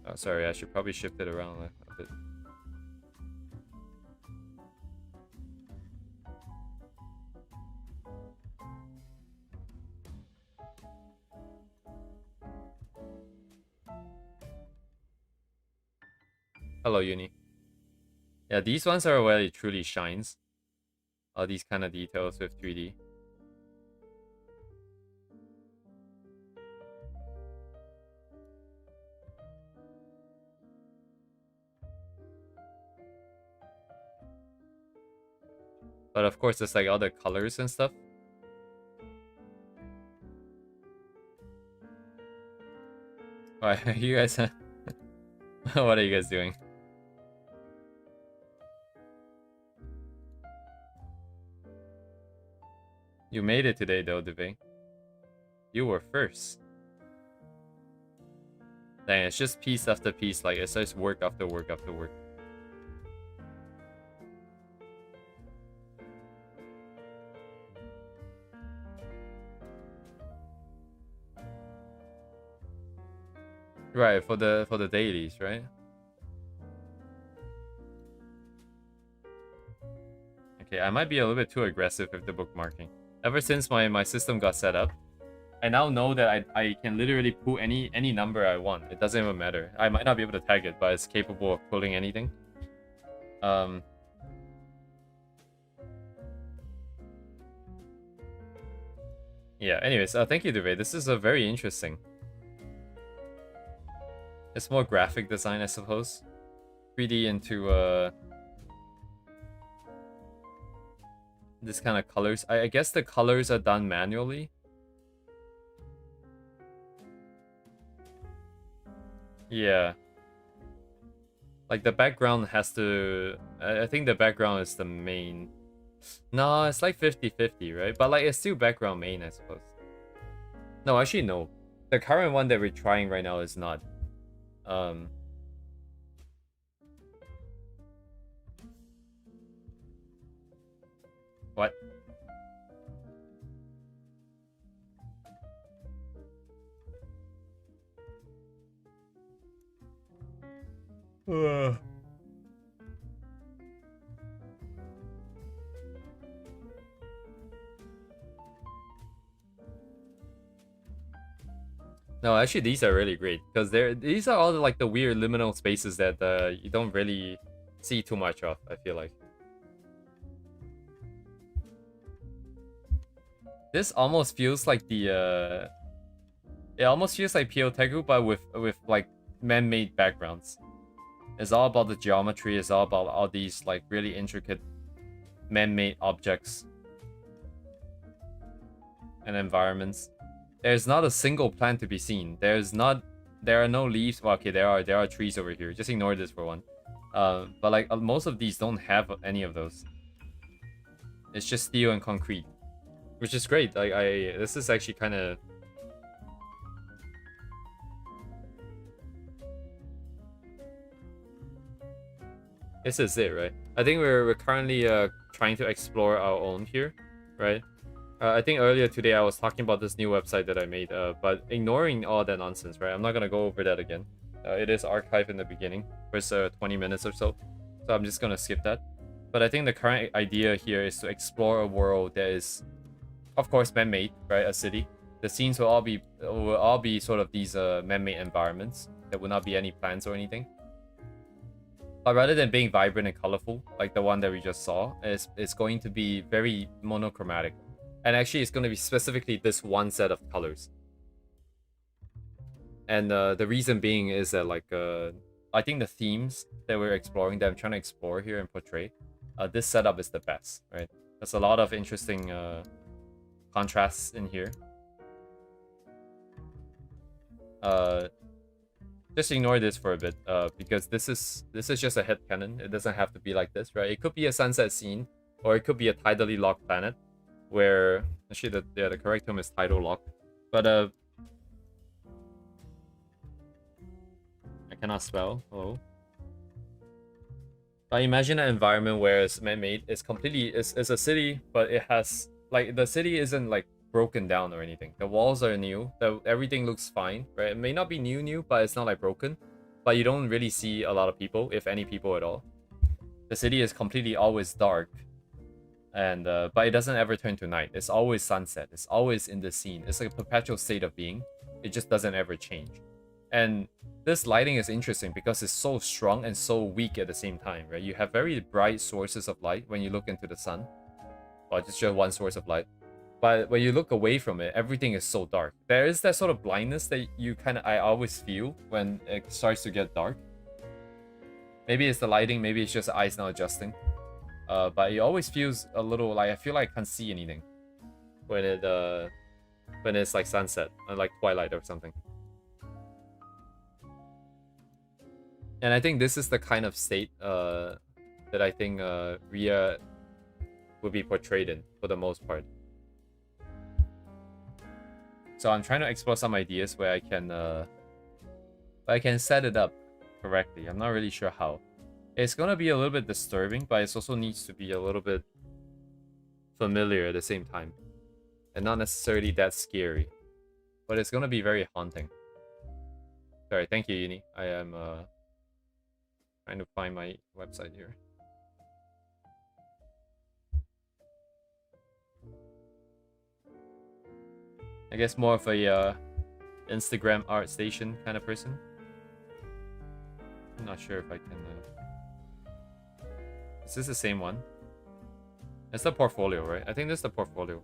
Oh, sorry, I should probably shift it around a bit. Hello, Uni. Yeah, these ones are where it truly shines. All these kind of details with 3D. But of course, there's like other colors and stuff. Alright, you guys... what are you guys doing? You made it today though, Deving. You were first. Dang, it's just piece after piece, like it's just work after work after work. Right, for the dailies, right? Okay, I might be a little bit too aggressive with the bookmarking. Ever since my system got set up, I now know that I can literally pull any number I want. It doesn't even matter. I might not be able to tag it, but it's capable of pulling anything. Yeah, anyways, thank you, Duvet. This is very interesting. It's more graphic design, I suppose. 3D into this kind of colors. I guess the colors are done manually. Yeah. Like the background has to... I think the background is the main. No, it's like 50-50, right? But like it's still background main, I suppose. No, actually no. The current one that we're trying right now is not. What? No, actually, these are really great because these are all like the weird liminal spaces that you don't really see too much of. I feel like this almost feels like the it almost feels like Pyoteku, but with like man-made backgrounds. It's all about the geometry. It's all about all these like really intricate man-made objects and environments. There's not a single plant to be seen. There are no leaves. Well, okay, there are trees over here. Just ignore this for one. But like most of these don't have any of those. It's just steel and concrete, which is great. Like this is actually kind of... This is it, right? I think we're currently trying to explore our own here, right? I think earlier today I was talking about this new website that I made, but ignoring all that nonsense, right? I'm not gonna go over that again. It is archived in the beginning, first 20 minutes or so, so I'm just gonna skip that. But I think the current idea here is to explore a world that is, of course, man-made, right? A city. The scenes will all be sort of these man-made environments. There will not be any plants or anything. But rather than being vibrant and colorful, like the one that we just saw, it's going to be very monochromatic. And actually, it's going to be specifically this one set of colors. And the reason being is that, like, I think the themes that we're exploring, that I'm trying to explore here and portray, this setup is the best, right? There's a lot of interesting contrasts in here. Just ignore this for a bit, because this is just a headcanon. It doesn't have to be like this, right? It could be a sunset scene, or it could be a tidally locked planet, where actually the correct term is tidal lock. But I cannot spell. Oh. I imagine an environment where it's man-made. It's completely it's a city, but it has like the city isn't like broken down or anything. The walls are new. Everything looks fine, right? It may not be new, but it's not like broken. But you don't really see a lot of people, if any people at all. The city is completely always dark, and but it doesn't ever turn to night. It's always sunset. It's always in the scene. It's like a perpetual state of being. It just doesn't ever change. And this lighting is interesting because it's so strong and so weak at the same time, right? You have very bright sources of light when you look into the sun. Well, it's just one source of light. But when you look away from it, everything is so dark. There is that sort of blindness that I always feel when it starts to get dark. Maybe it's the lighting, maybe it's just the eyes not adjusting. But it always feels a little like I feel like I can't see anything when it's like sunset or like twilight or something. And I think this is the kind of state that I think Ria would be portrayed in for the most part. So I'm trying to explore some ideas where I can set it up correctly. I'm not really sure how. It's gonna be a little bit disturbing, but it also needs to be a little bit familiar at the same time. And not necessarily that scary. But it's gonna be very haunting. Sorry, thank you, Uni. I am trying to find my website here. I guess more of a Instagram art station kind of person. I'm not sure if I can... Is this the same one? It's the portfolio, right? I think this is the portfolio.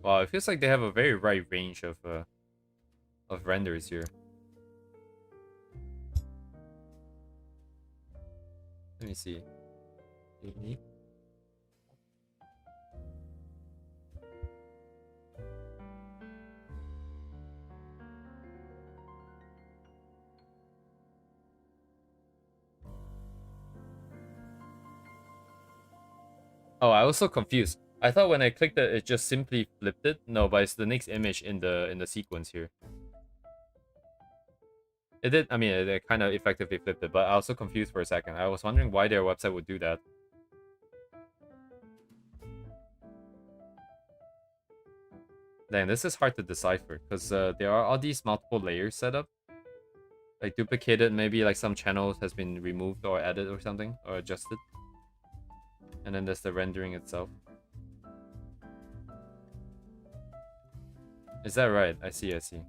Wow, it feels like they have a very wide range of renders here. Let me see. Oh, I was so confused. I thought when I clicked it, it just simply flipped it. No, but it's the next image in the sequence here. It did. I mean, it kind of effectively flipped it, but I was so confused for a second. I was wondering why their website would do that. Dang, this is hard to decipher because there are all these multiple layers set up, like duplicated. Maybe like some channels has been removed or added or something or adjusted. And then there's the rendering itself. Is that right? I see, I see.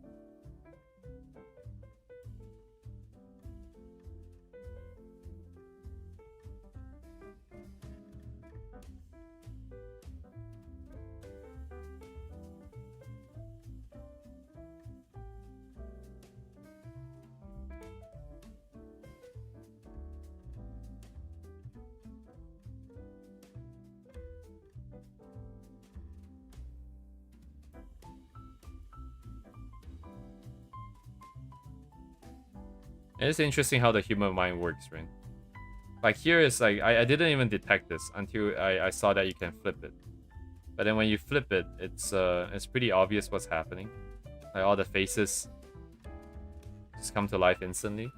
It's interesting how the human mind works, right? Like here is like I didn't even detect this until I saw that you can flip it. But then when you flip it, it's pretty obvious what's happening. Like all the faces just come to life instantly.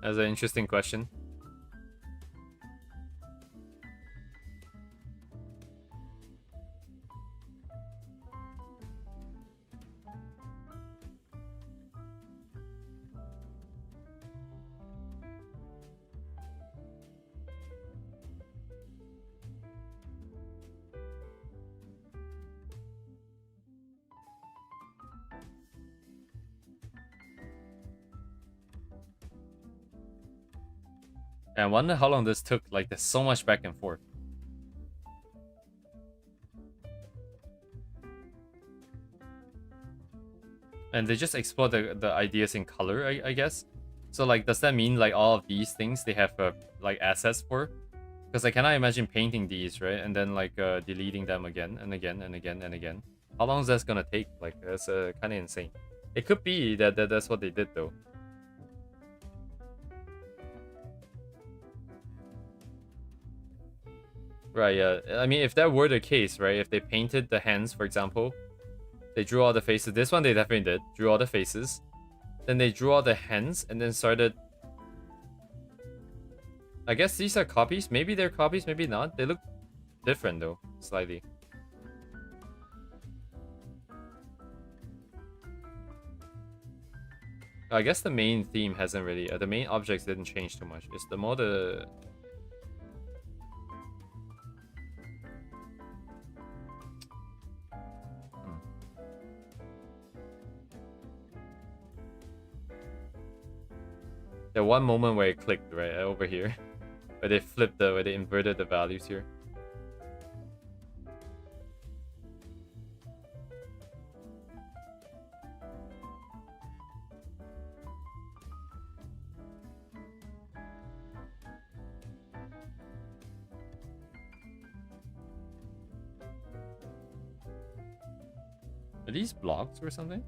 That's an interesting question. And I wonder how long this took. Like, there's so much back and forth. And they just explore the ideas in color, I guess. So, like, does that mean, like, all of these things they have, like, assets for? Because I cannot imagine painting these, right? And then, like, deleting them again and again and again and again. How long is that gonna take? Like, that's kind of insane. It could be that's what they did, though. Right, yeah. I mean, if that were the case, right? If they painted the hands, for example, They drew all the faces. This one they definitely did. Drew all the faces. Then they drew all the hands and then started... I guess these are copies. Maybe they're copies, maybe not. They look different though, slightly. I guess the main theme hasn't really... the main objects didn't change too much. It's the more the... The one moment where it clicked, right, over here. Where they flipped where they inverted the values here. Are these blocks or something?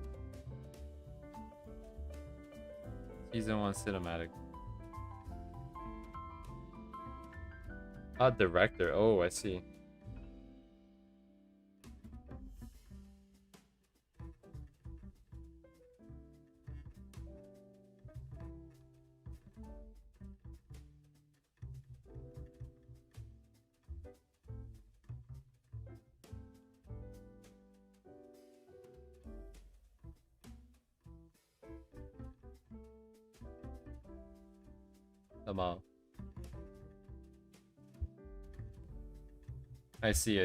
Season 1 cinematic. Ah, director. Oh, I see. I see.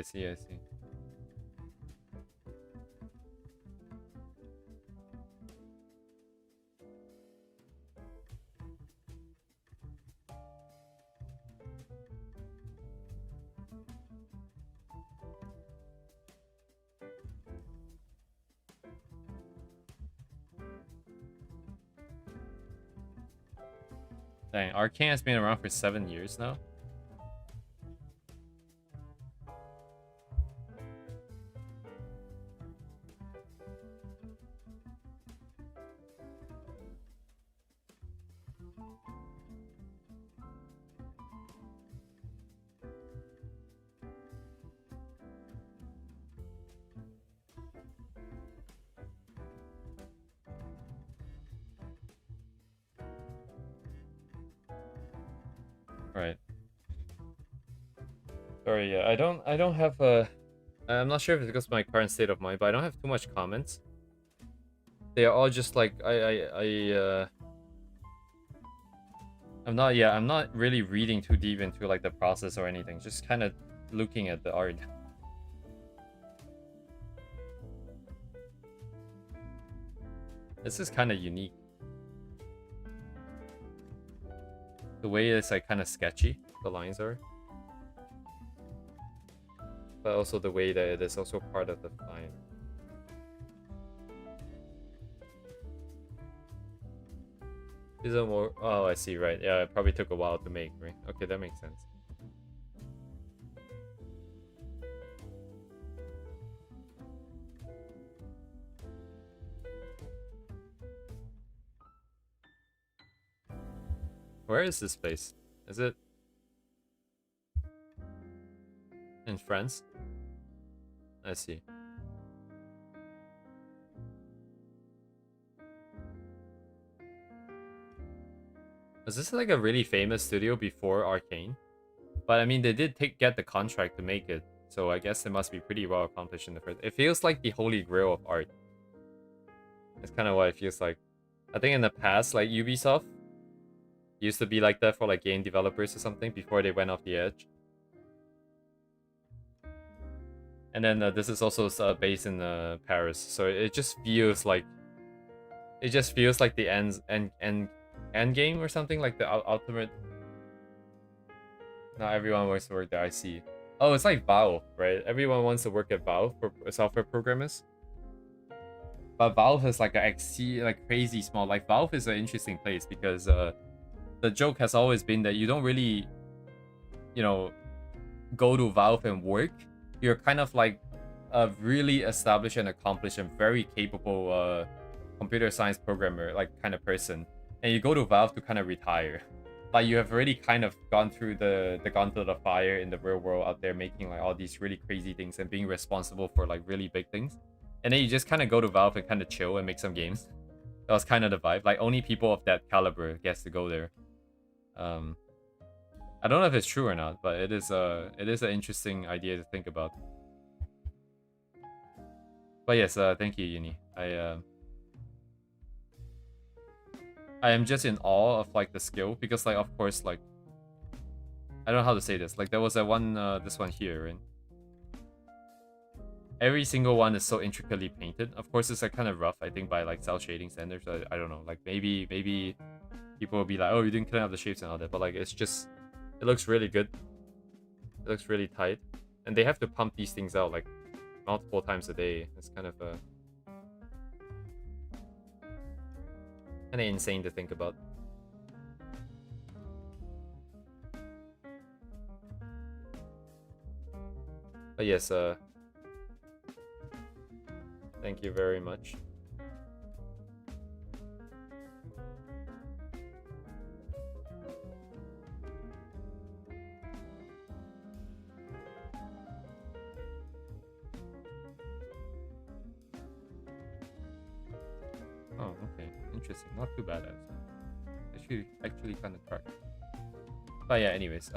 Dang, Arcane has been around for 7 years now. Right. Sorry, yeah, I don't have a... I'm not sure if it's because of my current state of mind, but I don't have too much comments. They are all just like I'm not really reading too deep into like the process or anything. Just kind of looking at the art. This is kind of unique. The way it's like kind of sketchy, the lines are. But also the way that it is also part of the line. Season more. Oh, I see, right. Yeah, it probably took a while to make, right? Okay, that makes sense. Where is this place? Is it in France? I see. Was this like a really famous studio before Arcane? But I mean, they did get the contract to make it, so I guess it must be pretty well accomplished in the first. It feels like the holy grail of art. That's kind of what it feels like. I think in the past, like Ubisoft used to be like that for like game developers or something before they went off the edge. And then this is also based in Paris, so it just feels like the end game or something, like the ultimate. Not everyone wants to work there. I see. Oh, it's like Valve, right? Everyone wants to work at Valve for software programmers. But Valve is like crazy small. Like Valve is an interesting place because the joke has always been that you don't really, go to Valve and work. You're kind of like a really established and accomplished and very capable computer science programmer, like kind of person. And you go to Valve to kind of retire. Like you have already kind of gone through the gauntlet of fire in the real world out there, making like all these really crazy things and being responsible for like really big things. And then you just kind of go to Valve and kind of chill and make some games. That was kind of the vibe. Like, only people of that caliber gets to go there. I don't know if it's true or not, but it is an interesting idea to think about. But yes, thank you, Uni. I am just in awe of like the skill, because like, of course, like, I don't know how to say this. Like, there was a one, this one here, right? Every single one is so intricately painted. Of course, it's like kind of rough, I think, by like cell shading standards. I don't know. Like, maybe people will be like, oh, you didn't clean up the shapes and all that. But like, it's just, it looks really good. It looks really tight. And they have to pump these things out like multiple times a day. It's kind of insane to think about. But yes, thank you very much. Oh, okay. Interesting. Not too bad, actually kind of dark. But yeah, anyways,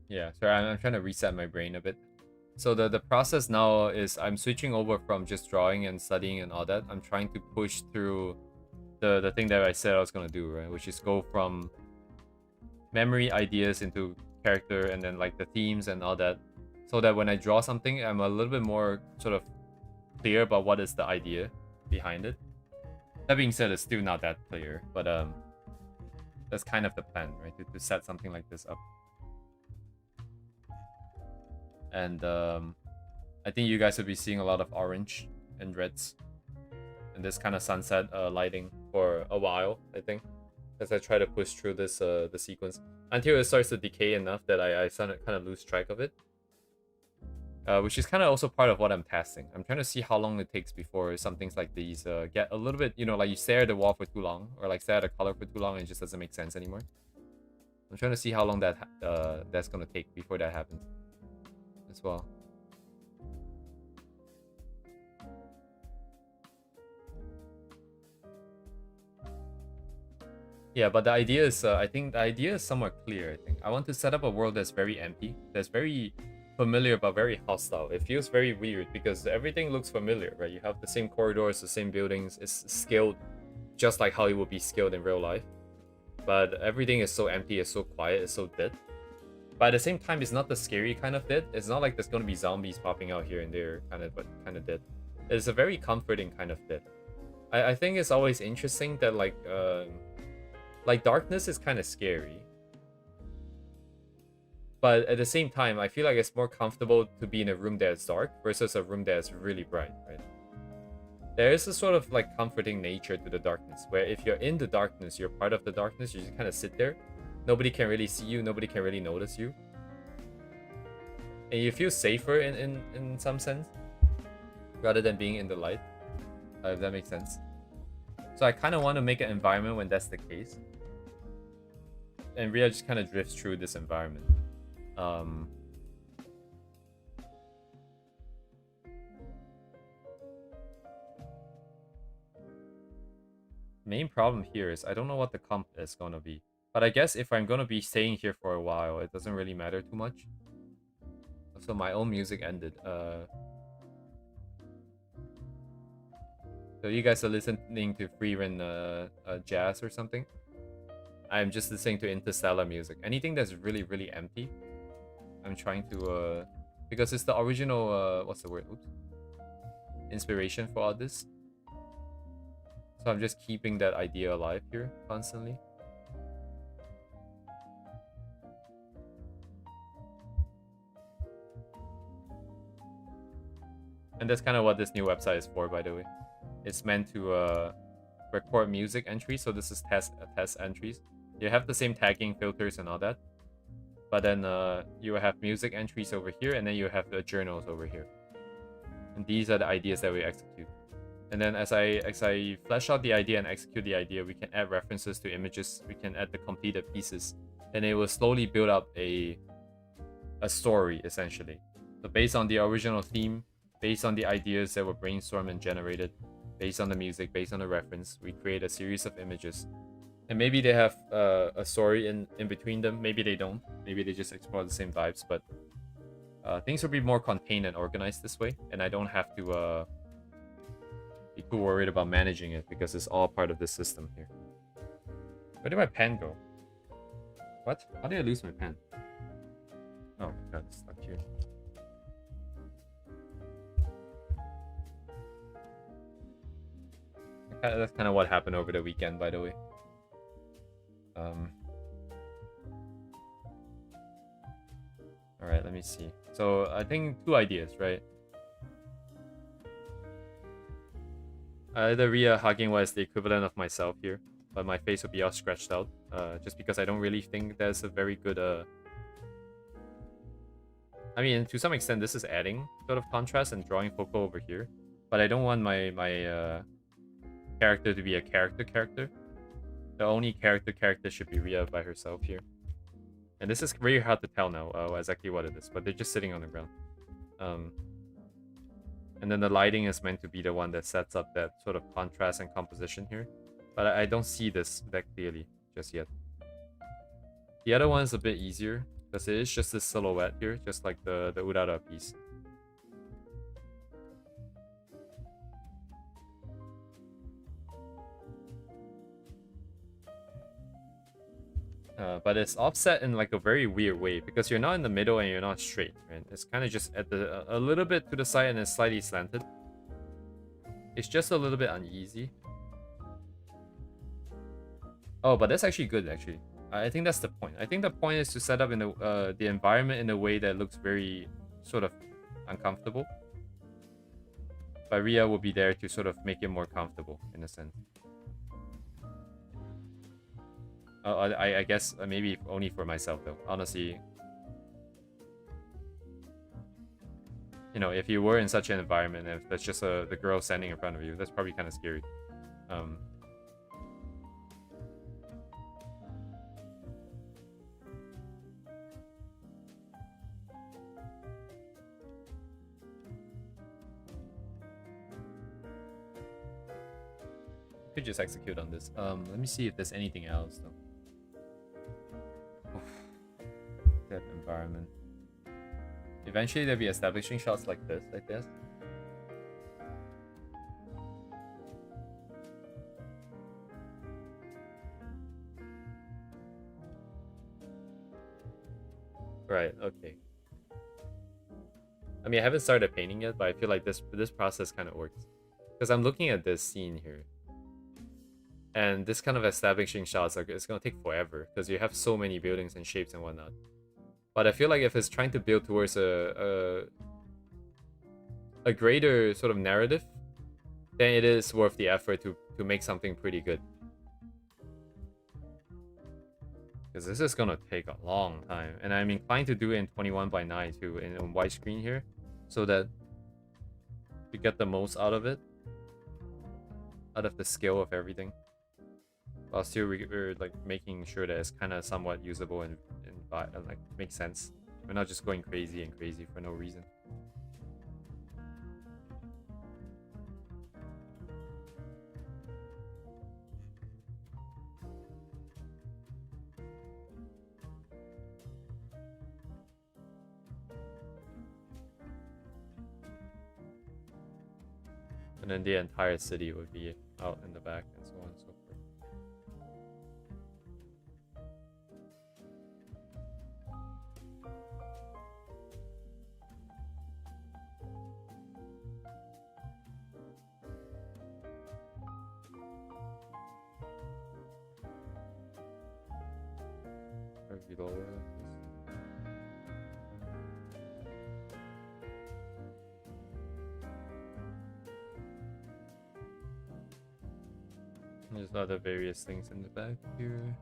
yeah, sorry, I'm trying to reset my brain a bit. So the process now is I'm switching over from just drawing and studying and all that. I'm trying to push through the thing that I said I was gonna do, right? Which is go from memory ideas into character and then like the themes and all that. So that when I draw something, I'm a little bit more sort of clear about what is the idea behind it. That being said, it's still not that clear, but that's kind of the plan, right? To set something like this up. And I think you guys will be seeing a lot of orange and reds and this kind of sunset lighting for a while, I think, as I try to push through this the sequence until it starts to decay enough that I kind of lose track of it. Which is kind of also part of what I'm testing. I'm trying to see how long it takes before some things like these get a little bit, you know, like you stare at the wall for too long, or like stare at a color for too long and it just doesn't make sense anymore. I'm trying to see how long that's gonna take before that happens as well. Yeah, but the idea is, I think the idea is somewhat clear. I think I want to set up a world that's very empty, that's very familiar but very hostile. It feels very weird because everything looks familiar, right? You have the same corridors, the same buildings. It's scaled just like how it would be scaled in real life. But everything is so empty, it's so quiet, it's so dead. But at the same time, it's not the scary kind of dead. It's not like there's gonna be zombies popping out here and there, but kind of dead. It's a very comforting kind of dead. I think it's always interesting that like darkness is kind of scary. But at the same time, I feel like it's more comfortable to be in a room that's dark versus a room that's really bright, right? There is a sort of like comforting nature to the darkness, where if you're in the darkness, you're part of the darkness, you just kind of sit there. Nobody can really see you, nobody can really notice you. And you feel safer in some sense, rather than being in the light, if that makes sense. So I kind of want to make an environment when that's the case. And Ria just kind of drifts through this environment. Main problem here is I don't know what the comp is gonna be. But I guess if I'm gonna be staying here for a while, it doesn't really matter too much. So my own music ended. So you guys are listening to Freerun jazz or something? I'm just listening to Interstellar music. Anything that's really, really empty, I'm trying to because it's the original what's the word? Oops. Inspiration for all this. So I'm just keeping that idea alive here constantly. And that's kind of what this new website is for, by the way. It's meant to record music entries. So this is test entries. You have the same tagging filters and all that, but then you have music entries over here, and then you have the journals over here. And these are the ideas that we execute. And then as I flesh out the idea and execute the idea, we can add references to images. We can add the completed pieces, and it will slowly build up a story essentially. So based on the original theme, based on the ideas that were brainstormed and generated, based on the music, based on the reference, we create a series of images. And maybe they have a story in between them. Maybe they don't. Maybe they just explore the same vibes. But things will be more contained and organized this way, and I don't have to be too worried about managing it because it's all part of the system here. Where did my pen go? What? How did I lose my pen? Oh my god, it's stuck here. That's kind of what happened over the weekend, by the way. Alright, let me see. So I think 2 ideas, right? Either Ria hugging was the equivalent of myself here, but my face will be all scratched out. Just because I don't really think there's a very good I mean, to some extent, this is adding sort of contrast and drawing focal over here, but I don't want my character to be a character. The only character should be Ria by herself here. And this is really hard to tell now exactly what it is, but they're just sitting on the ground. And then the lighting is meant to be the one that sets up that sort of contrast and composition here. But I don't see this that clearly just yet. The other one is a bit easier, because it is just this silhouette here, just like the Urara piece. But it's offset in like a very weird way, because you're not in the middle and you're not straight, right? It's kind of just at a little bit to the side and it's slightly slanted. It's just a little bit uneasy. Oh, but that's actually good, actually. I think that's the point. I think the point is to set up in the environment in a way that looks very sort of uncomfortable. But Ria will be there to sort of make it more comfortable, in a sense. I guess maybe only for myself, though. Honestly, you know, if you were in such an environment, if that's just the girl standing in front of you, that's probably kind of scary. Could just execute on this. Let me see if there's anything else though. That environment. Eventually there'll be establishing shots like this, I guess. Right, okay. I mean, I haven't started painting yet, but I feel like this process kind of works. Because I'm looking at this scene here. And this kind of establishing shots, like, it's going to take forever. Because you have so many buildings and shapes and whatnot. But I feel like if it's trying to build towards a greater sort of narrative, then it is worth the effort to make something pretty good. Because this is gonna take a long time, and I'm inclined to do it in 21:9 too, in widescreen here, so that you get the most out of it, out of the scale of everything, while still we're like making sure that it's kind of somewhat usable and like makes sense. We're not just going crazy for no reason. And then the entire city would be out in the back and so on and so forth. Below it. There's other various things in the back here.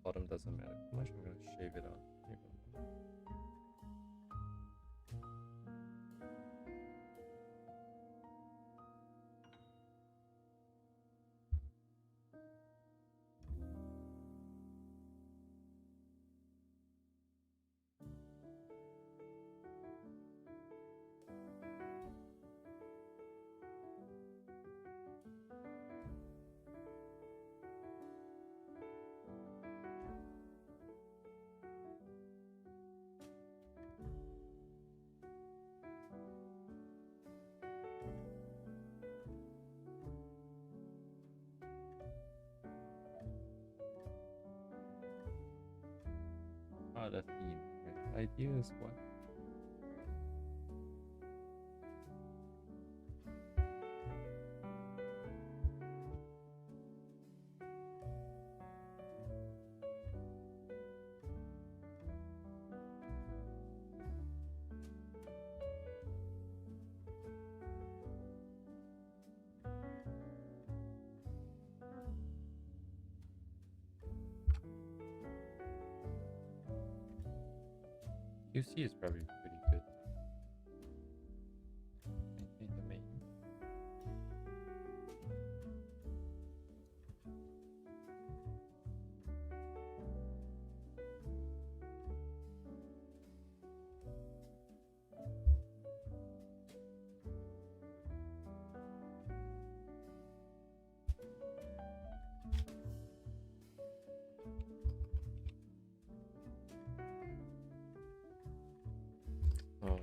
Bottom doesn't matter too much. I'm gonna shave it off. Here we go. Ah, the theme. Right. Idea is what? QC is probably pretty good. Maintain the main. Oh.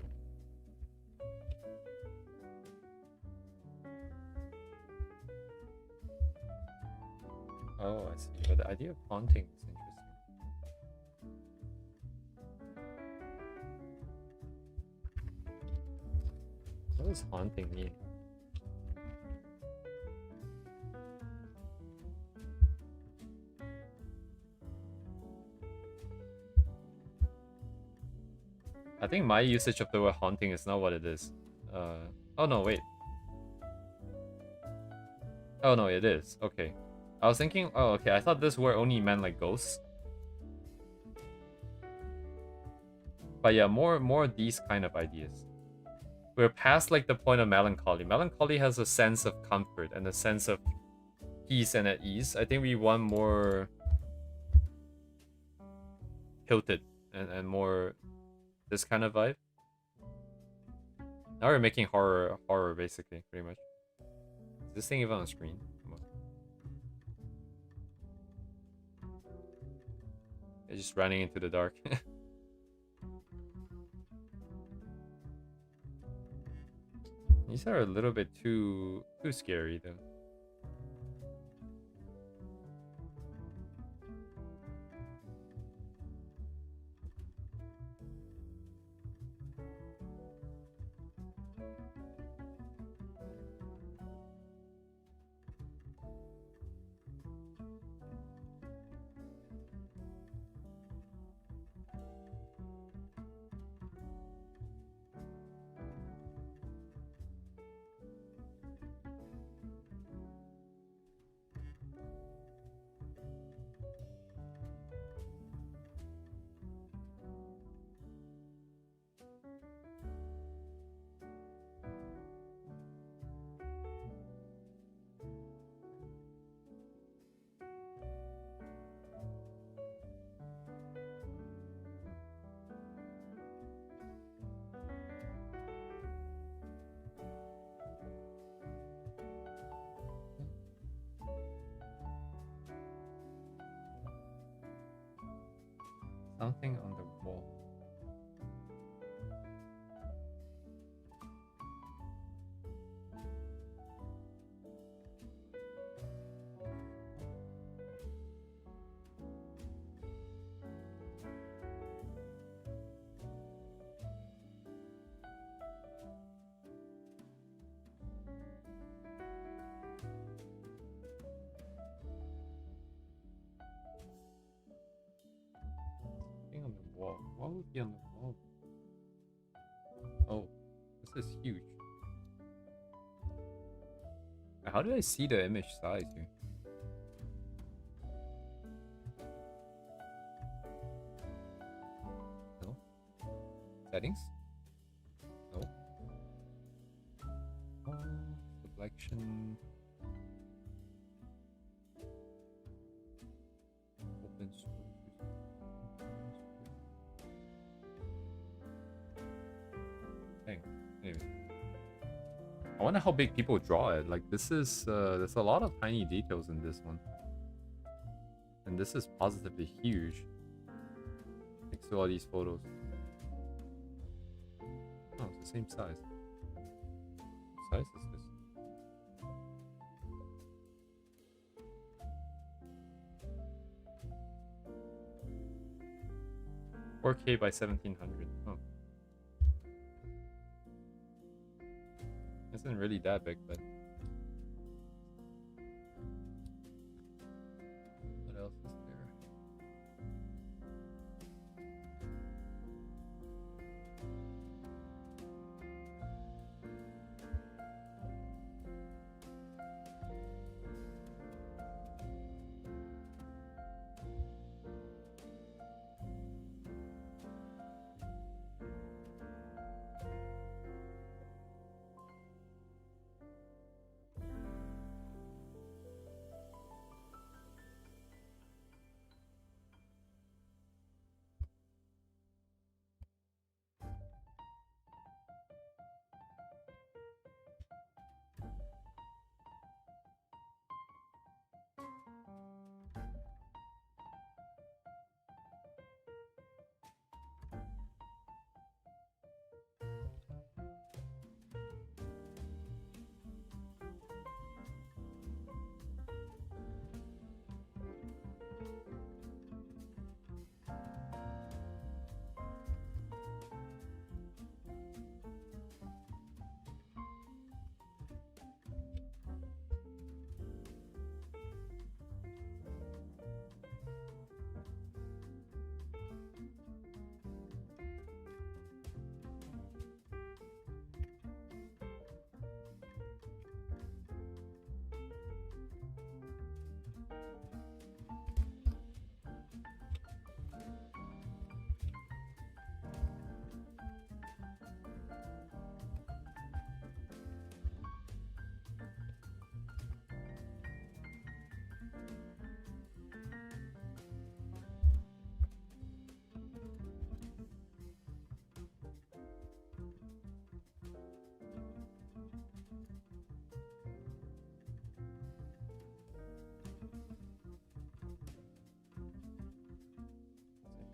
Oh, I see. But the idea of haunting is interesting. What does haunting mean? I think my usage of the word haunting is not what it is. Oh no, wait. Oh no, it is. Okay. I was thinking, oh okay, I thought this word only meant like ghosts. But yeah, more these kind of ideas. We're past like the point of melancholy. Melancholy has a sense of comfort and a sense of peace and at ease. I think we want more tilted and more this kind of vibe. Now we're making horror basically, pretty much. Is this thing even on screen? Come on. It's just running into the dark. These are a little bit too scary though. Something on the wall. Something on the wall. What would be on the wall? Oh, this is huge. How do I see the image size here? No. Settings? No. Selection. Open source. Dang. Anyway. I wonder how big people draw it. Like this is there's a lot of tiny details in this one. And this is positively huge. Next to all these photos. Oh, it's the same size. What size is this? 4K by 1700. Oh. Isn't really that big, but what else is there?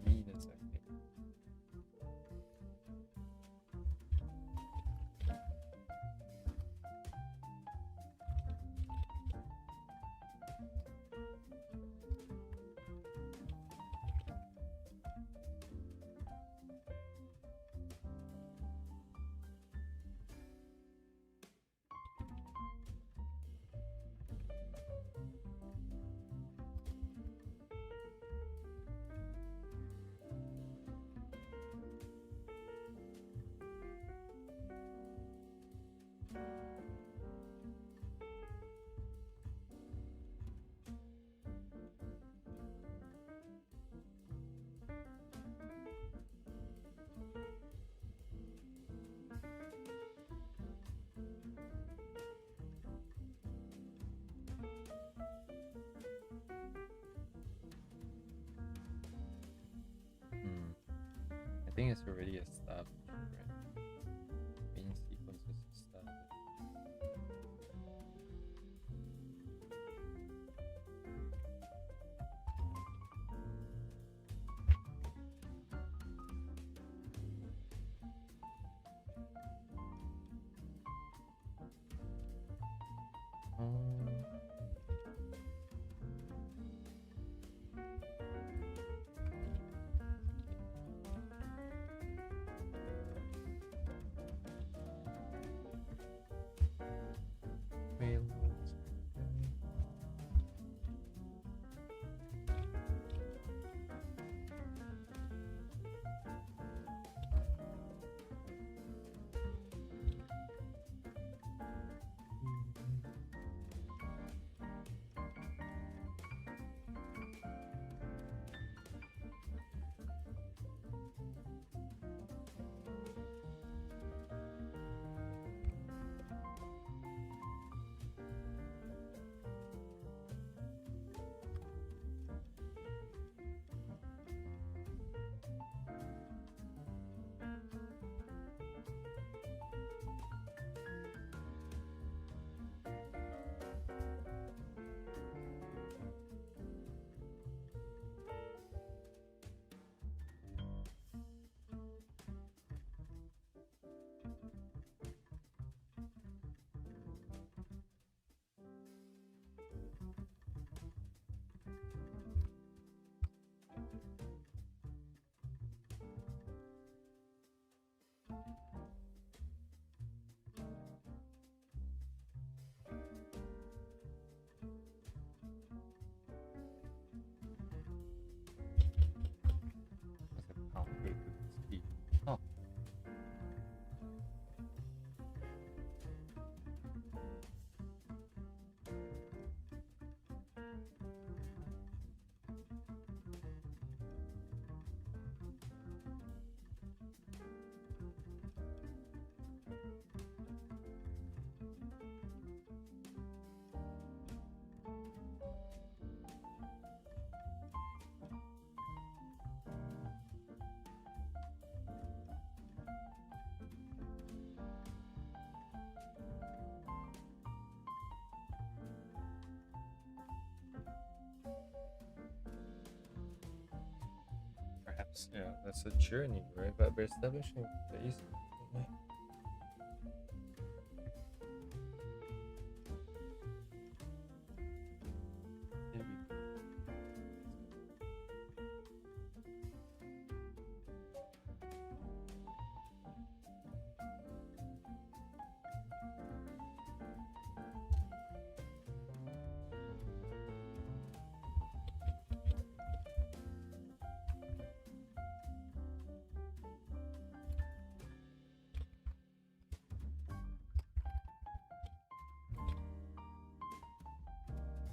Mean exactly. I think it's already established, right? Main sequence is established. Yeah, that's a journey, right? But we're establishing base.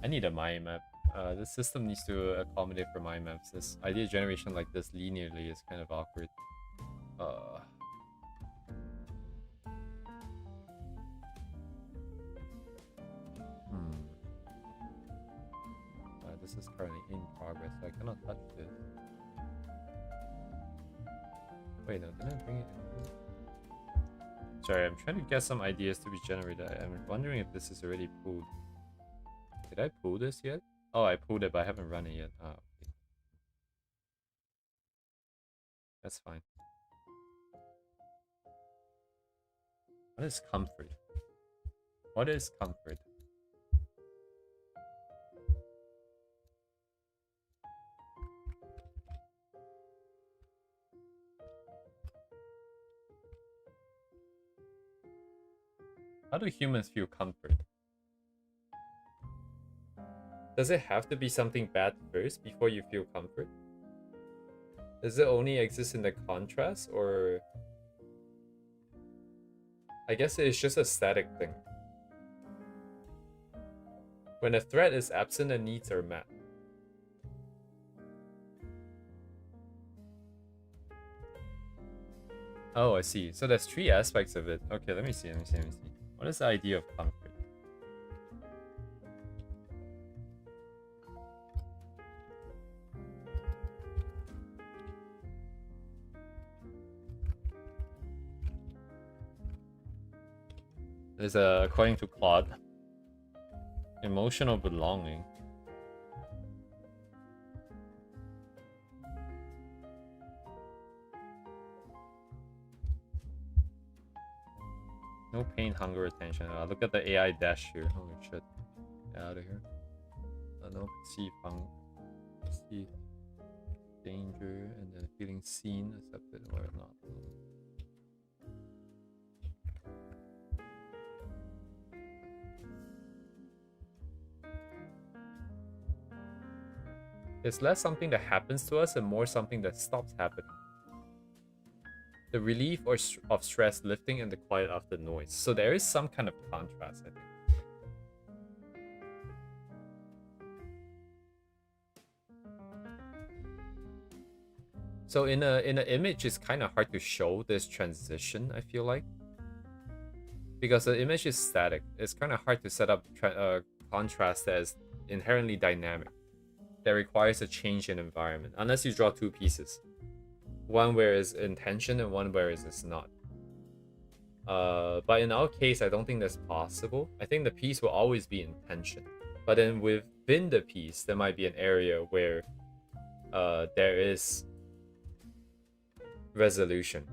I need a mind map. This system needs to accommodate for mind maps. This idea generation like this linearly is kind of awkward. This is currently in progress, so I cannot touch this. Wait, no, didn't I bring it in? Sorry, I'm trying to get some ideas to be generated. I'm wondering if this is already pulled. Did I pull this yet? Oh, I pulled it, but I haven't run it yet. Ah, okay. That's fine. What is comfort? What is comfort? How do humans feel comfort? Does it have to be something bad first before you feel comfort? Does it only exist in the contrast, or... I guess it's just a static thing. When a threat is absent, the needs are met. Oh, I see. So there's 3 aspects of it. Okay, let me see. What is the idea of comfort? There's according to Claude, emotional belonging. No pain, hunger, attention. Look at the AI dash here. Holy shit. Get out of here. No perceived hunger. Perceived danger, and then feeling seen, accepted, or not. It's less something that happens to us and more something that stops happening. The relief of stress lifting and the quiet of the noise. So there is some kind of contrast, I think. So in an image, it's kind of hard to show this transition, I feel like. Because the image is static. It's kind of hard to set up contrast that is inherently dynamic. That requires a change in environment. Unless you draw 2 pieces. One where it's in tension and one where it's not. But in our case, I don't think that's possible. I think the piece will always be in tension. But then within the piece, there might be an area where there is resolution.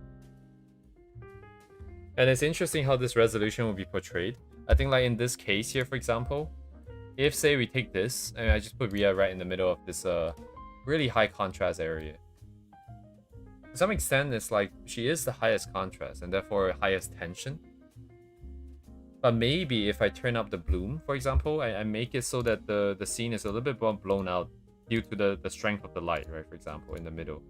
And it's interesting how this resolution will be portrayed. I think like in this case here, for example, if say we take this, and I just put Ria right in the middle of this really high contrast area. To some extent, it's like she is the highest contrast and therefore highest tension. But maybe if I turn up the bloom, for example, I make it so that the scene is a little bit more blown out due to the strength of the light, right? For example, in the middle.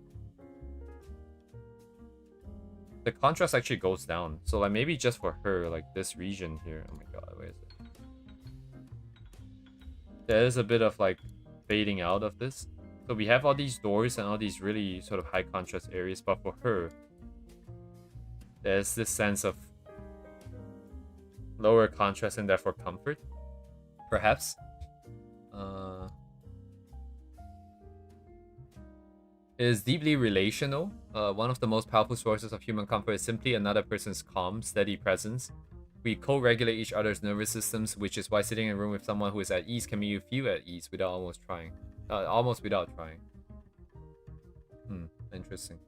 The contrast actually goes down. So like maybe just for her, like this region here. Oh my god, where is it? There is a bit of like fading out of this. So we have all these doors and all these really sort of high contrast areas, but for her, there's this sense of lower contrast and therefore comfort, perhaps. It is deeply relational. One of the most powerful sources of human comfort is simply another person's calm, steady presence. We co-regulate each other's nervous systems, which is why sitting in a room with someone who is at ease can make you feel at ease without almost without trying. Interesting.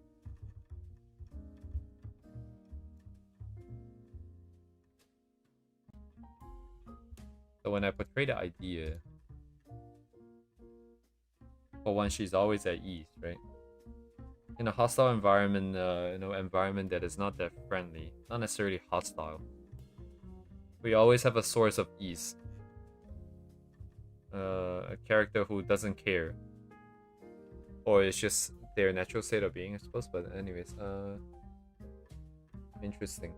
So when I portray the idea, for one, she's always at ease, right? In a hostile environment, environment that is not that friendly, not necessarily hostile, we always have a source of ease. A character who doesn't care, or it's just their natural state of being, I suppose. But anyways, interesting.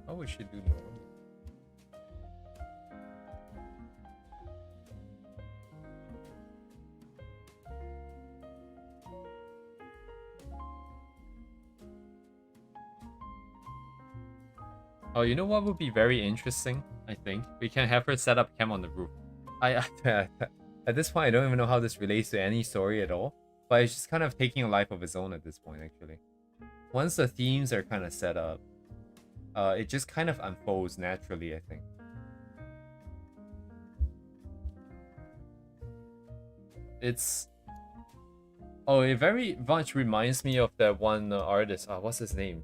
How would she do normal? Oh, you know what would be very interesting? I think we can have her set up cam on the roof. At this point, I don't even know how this relates to any story at all. But it's just kind of taking a life of its own at this point, actually. Once the themes are kind of set up, it just kind of unfolds naturally, I think. It's... Oh, it very much reminds me of that one artist. What's his name?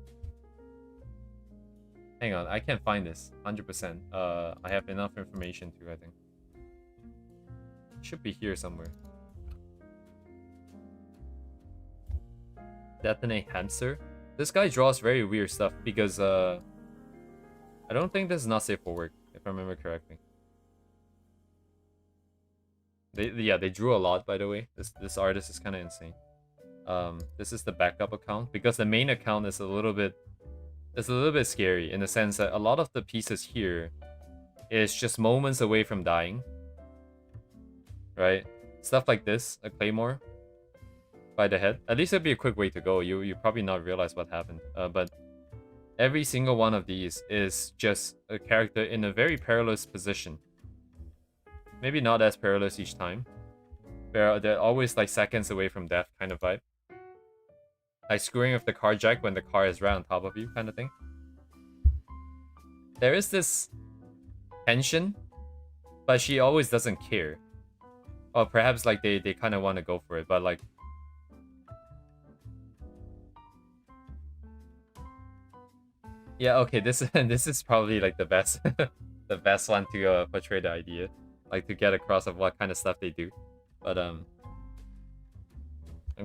Hang on, I can't find this. 100%. I have enough information to, I think. It should be here somewhere. Detonate Hamster. This guy draws very weird stuff because I don't think this is not safe for work, if I remember correctly. They drew a lot, by the way. This artist is kind of insane. This is the backup account because the main account is a little bit scary in the sense that a lot of the pieces here is just moments away from dying. Right? Stuff like this, a claymore by the head. At least it'd be a quick way to go. You probably not realize what happened. But every single one of these is just a character in a very perilous position. Maybe not as perilous each time. They're always like seconds away from death kind of vibe. Like screwing with the car jack when the car is right on top of you kind of thing. There is this tension, but she always doesn't care. Or perhaps like they kind of want to go for it, but like... Yeah, okay, this is probably like the best the best one to portray the idea. Like to get across of what kind of stuff they do. But I'm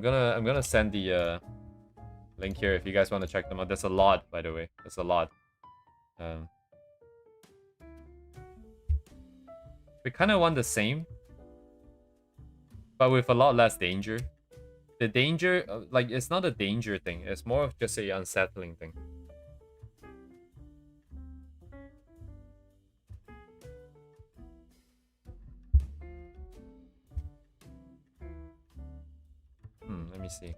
gonna send the link here if you guys want to check them out. There's a lot, by the way. There's a lot. We kind of want the same, but with a lot less danger. The danger, like, it's not a danger thing. It's more of just a unsettling thing. Let me see.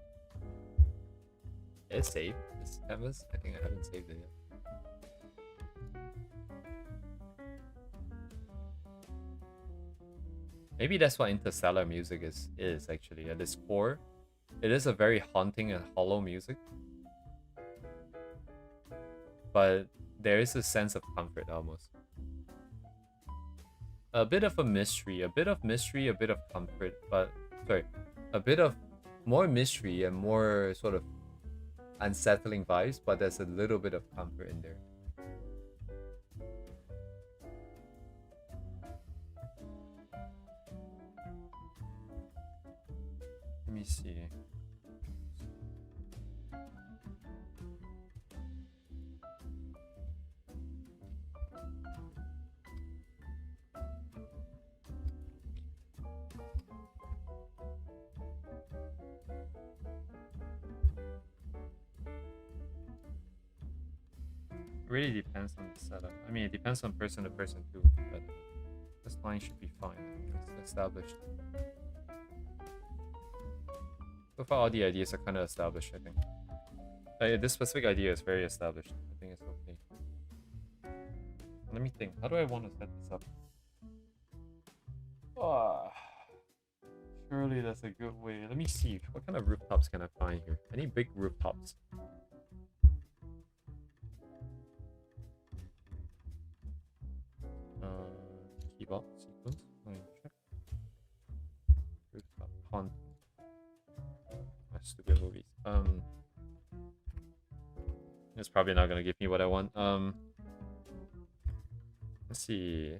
It's saved, this canvas. I think I haven't saved it yet. Maybe that's what Interstellar music is actually. At its core, it is a very haunting and hollow music. But there is a sense of comfort almost. A bit of a mystery, a bit of comfort, but sorry, a bit of more mystery and more sort of unsettling vibes, but there's a little bit of comfort in there. Let me see. really depends on the setup. I mean, it depends on person to person too, but this line should be fine. It's established. So far, all the ideas are kind of established, I think. This specific idea is very established. I think it's okay. Let me think. How do I want to set this up? Surely that's a good way. Let me see. What kind of rooftops can I find here? Any big rooftops? Keyboard sequence. Let me check. Rooftop content. My stupid movies. It's probably not gonna give me what I want. Let's see.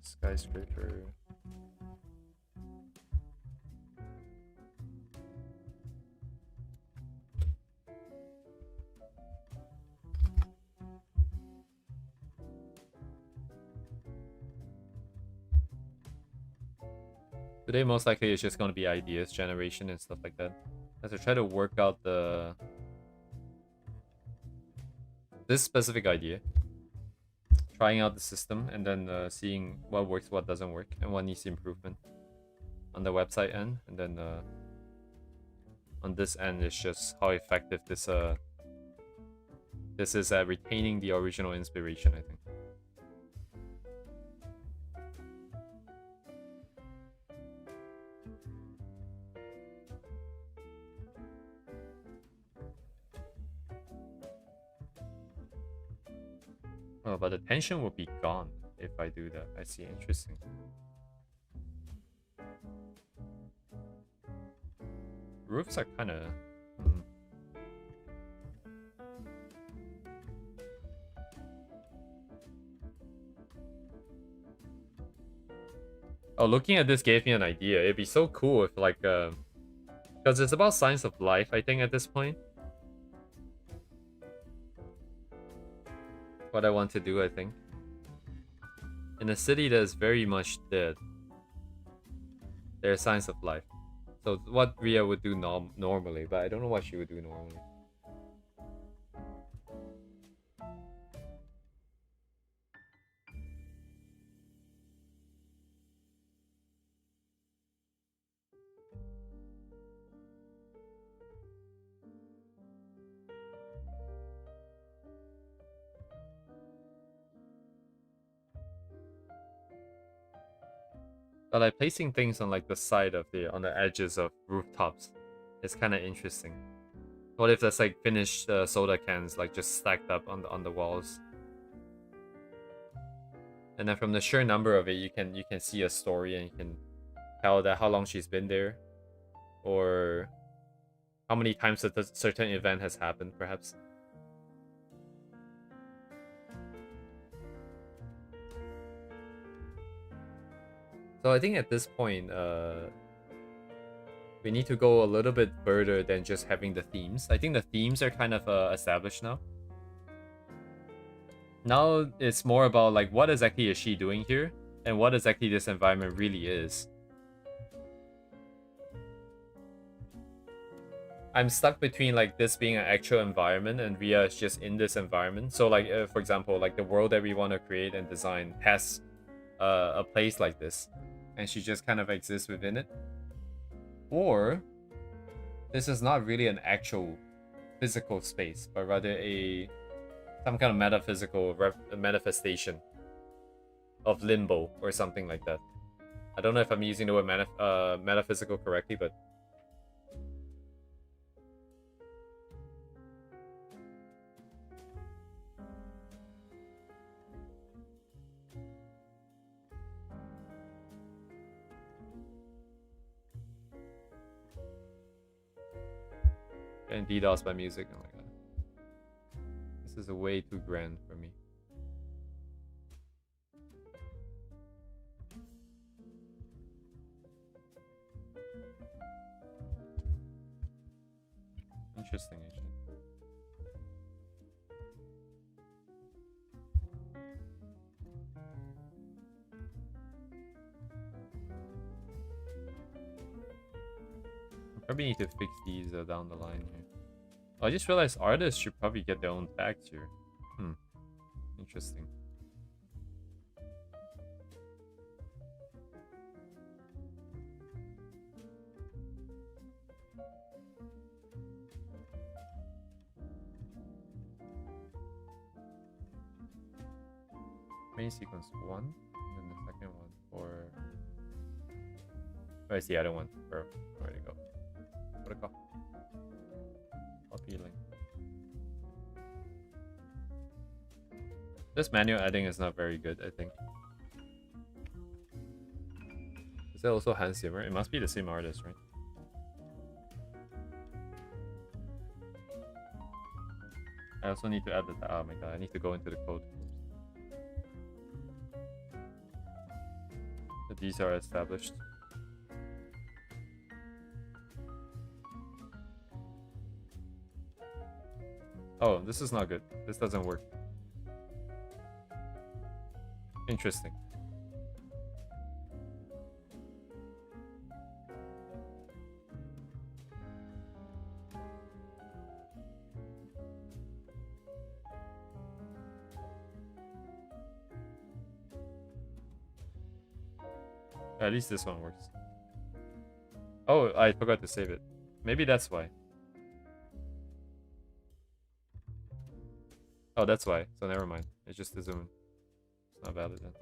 Skyscraper. Today most likely it's just going to be ideas generation and stuff like that. I have to try to work out this specific idea, trying out the system, and then seeing what works, what doesn't work, and what needs improvement on the website end. And then on this end, it's just how effective this is at retaining the original inspiration, I think. Oh, but the tension will be gone if I do that. I see. Interesting. Roofs are kind of... Oh, looking at this gave me an idea. It'd be so cool if, like, because it's about science of life, I think, at this point. What I want to do, I think. In a city that is very much dead, there's signs of life. So what Ria would do normally, but I don't know what she would do normally. But like placing things on like the side of on the edges of rooftops is kind of interesting. What if that's like finished soda cans like just stacked up on the walls? And then from the sheer number of it, you can see a story and you can tell that how long she's been there, or how many times a certain event has happened, perhaps. So I think at this point, we need to go a little bit further than just having the themes. I think the themes are kind of established now. Now it's more about like what exactly is she doing here, and what exactly this environment really is. I'm stuck between like this being an actual environment and Ria is just in this environment. So like for example, like the world that we want to create and design has a place like this, and she just kind of exists within it. Or this is not really an actual physical space, but rather some kind of metaphysical manifestation of limbo or something like that. I don't know if I'm using the word metaphysical correctly, but and DDoS by music. Oh my god. This is way too grand for me. Interesting, actually. Probably need to fix these down the line here. I just realized artists should probably get their own tags here. Hmm. Interesting. Main sequence 1, and the second one for... Where's the other one? Where'd it go? Where'd it go? Copy link. This manual adding is not very good, I think. Is that also Hans Zimmer? It must be the same artist, right? I also need to add the... Oh my god, I need to go into the code. But these are established. Oh, this is not good. This doesn't work. Interesting. At least this one works. Oh, I forgot to save it. Maybe that's why. Oh, that's why. So never mind. It's just the zoom. It's not valid then.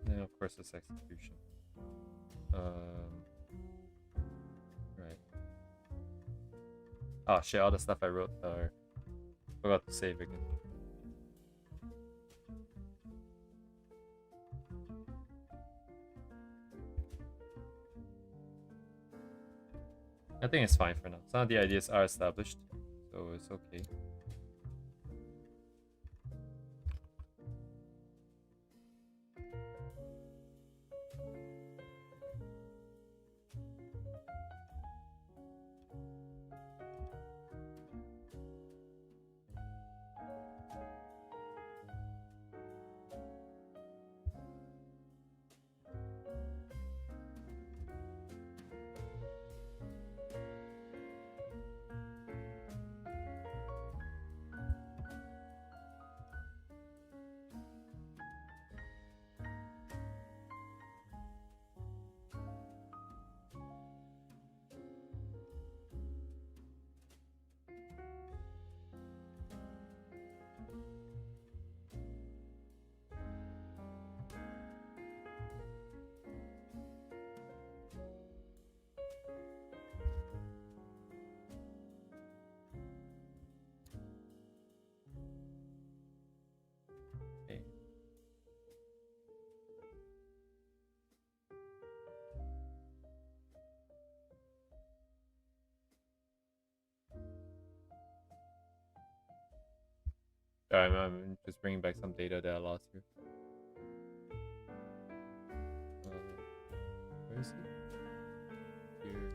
And of course, it's execution. Right. Oh shit! All the stuff I wrote forgot to save again. I think it's fine for now. Some of the ideas are established, so it's okay. I'm just bringing back some data that I lost here. Where is it? Here.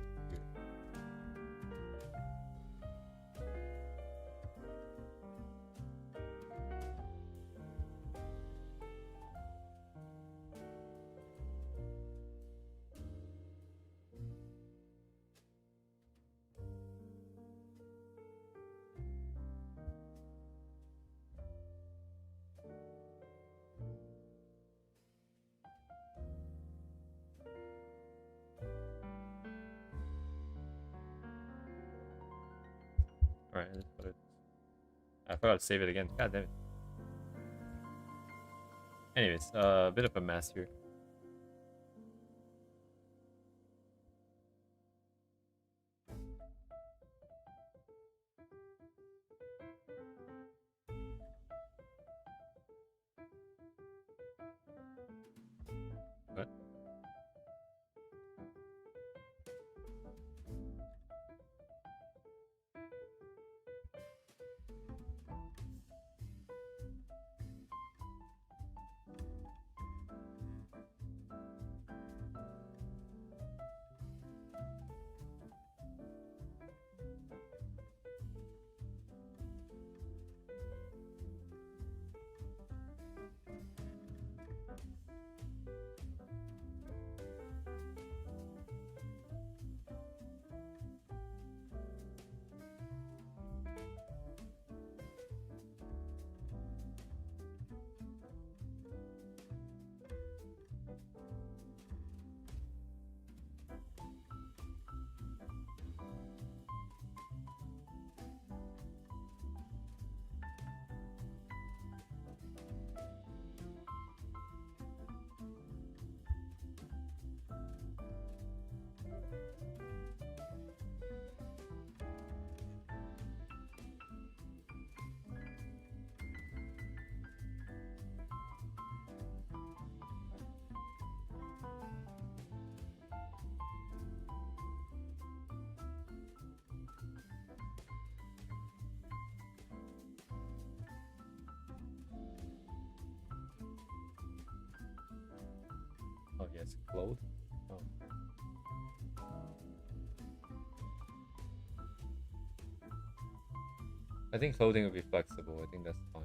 Alright, let's put it. I forgot to save it again. God damn it. Anyways, a bit of a mess here. What? Oh yes, clothes. Oh. I think clothing will be flexible. I think that's fine.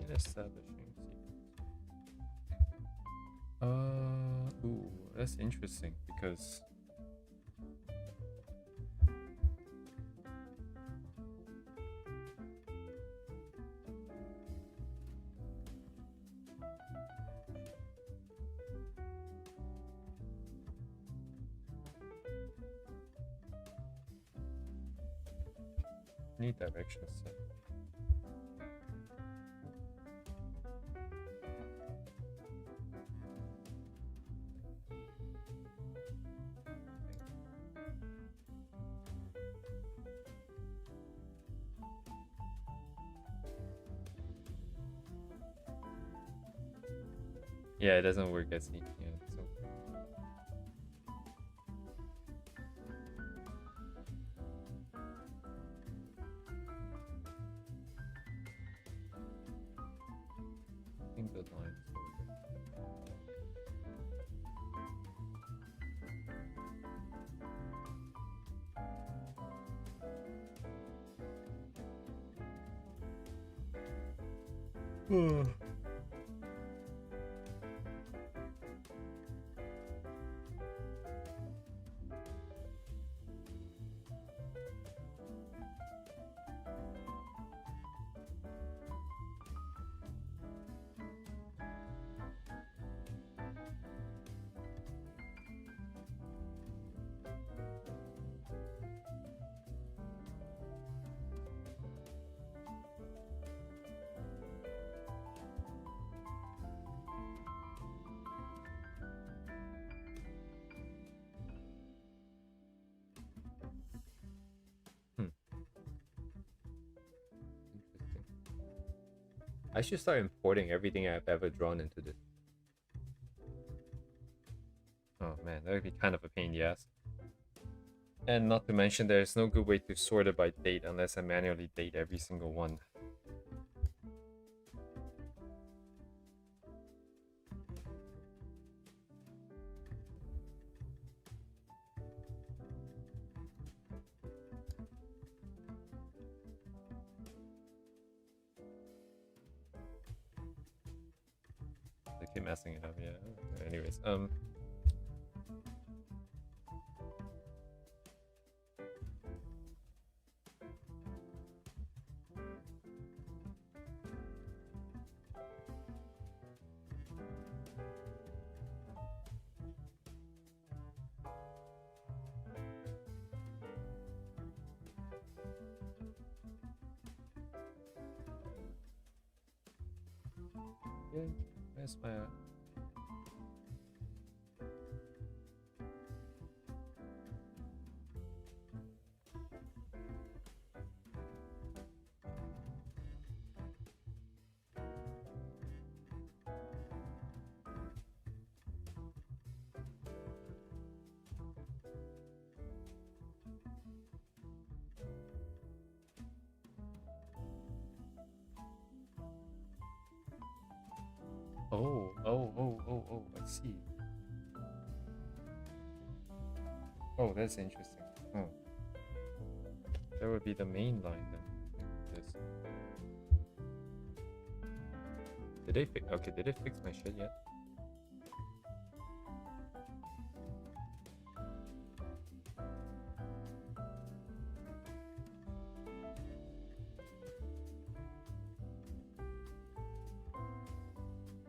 In establishing sequence. Ooh, that's interesting because need direction set. Yeah, it doesn't work as neat. Yeah, so I think the lines. Interesting. I should start importing everything I've ever drawn into this. Oh man, that would be kind of a pain in the ass. And not to mention, there's no good way to sort it by date unless I manually date every single one. I keep messing it up, yeah. Anyways, yeah, where's my oh, I see. Oh, that's interesting. Oh. That would be the main line then. This. Did they fix? Okay, did they fix my shit yet?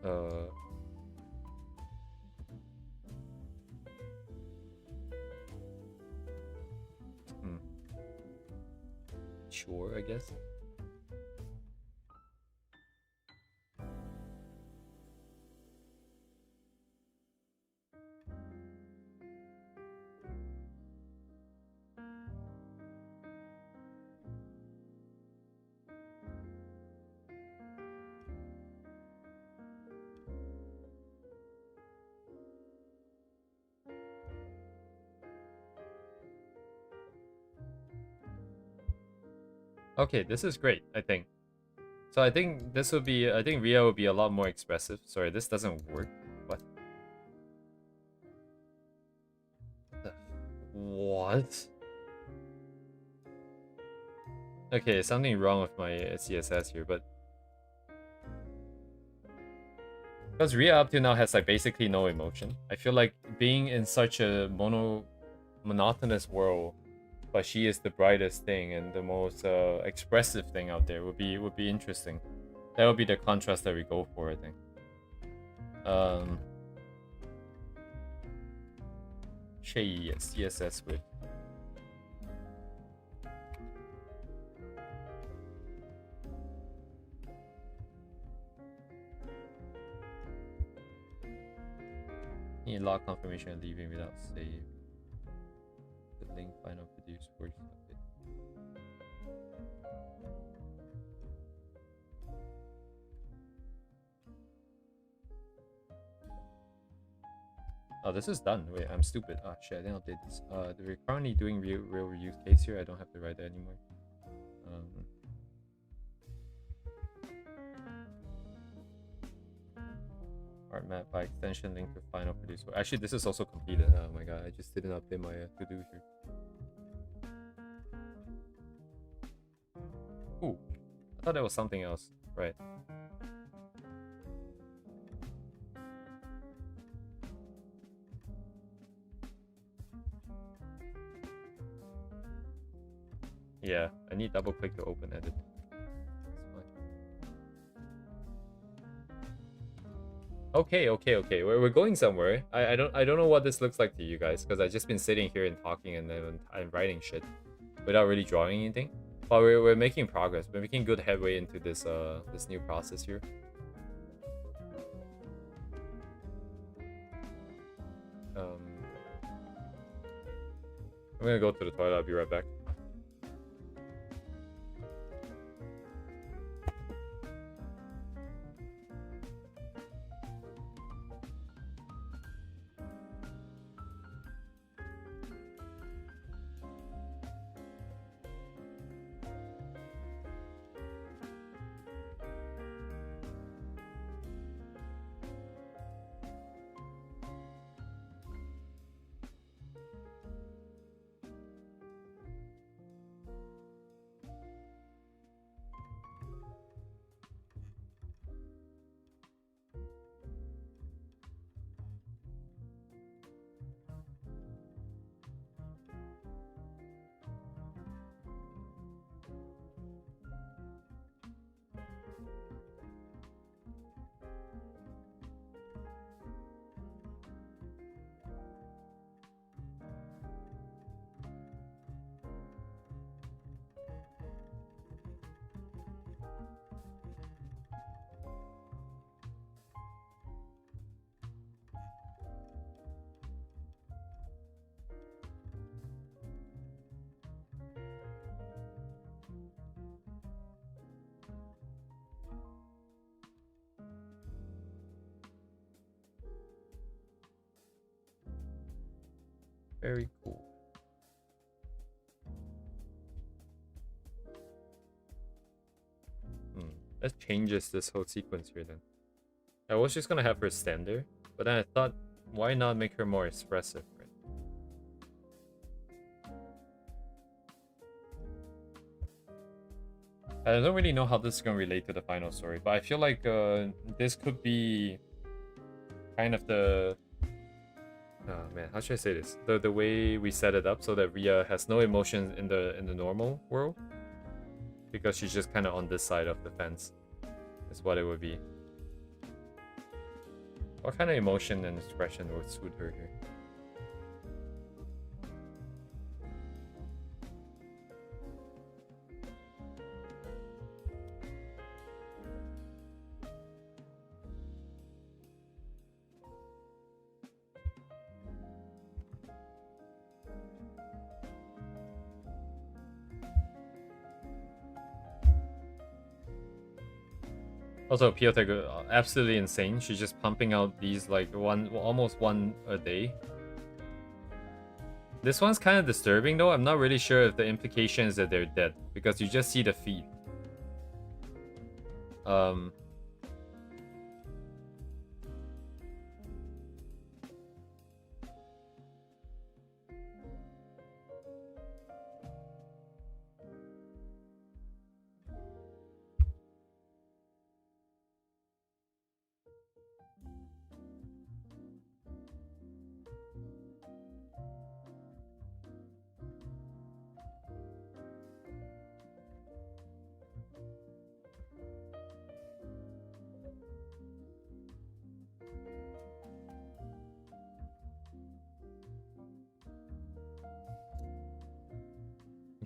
Uh. Hmm. Sure, I guess. Okay, this is great, I think. So I think this would be, I think Ria would be a lot more expressive. Sorry, this doesn't work. What? What? Okay, something wrong with my CSS here, but because Ria up to now has like basically no emotion. I feel like being in such a monotonous world, but she is the brightest thing and the most expressive thing out there would be interesting. That would be the contrast that we go for, I think. Shay, CSS with. Need log confirmation and leaving without save. The link final produce works. Okay. Oh, this is done. Wait, I'm stupid. Ah, shit, I didn't update this. We're currently doing real use case here. I don't have to write that anymore. Art map by extension link to final produce. Actually, this is also completed. Oh my god, I just didn't update my to-do here. Ooh, I thought that was something else. Right. Yeah, I need double click to open edit. Okay. We're going somewhere. I don't know what this looks like to you guys because I've just been sitting here and talking and then I'm writing shit without really drawing anything. But we're making progress. We're making good headway into this this new process here. I'm gonna go to the toilet. I'll be right back. Very cool. That changes this whole sequence here then. I was just gonna have her stand there, but then I thought, why not make her more expressive, right? I don't really know how this is gonna relate to the final story, but I feel like this could be kind of the oh man, how should I say this? The way we set it up so that Ria has no emotions in the normal world, because she's just kind of on this side of the fence, is what it would be. What kind of emotion and expression would suit her here? Also, Piotr, absolutely insane. She's just pumping out these like almost one a day. This one's kind of disturbing though. I'm not really sure if the implication is that they're dead because you just see the feet.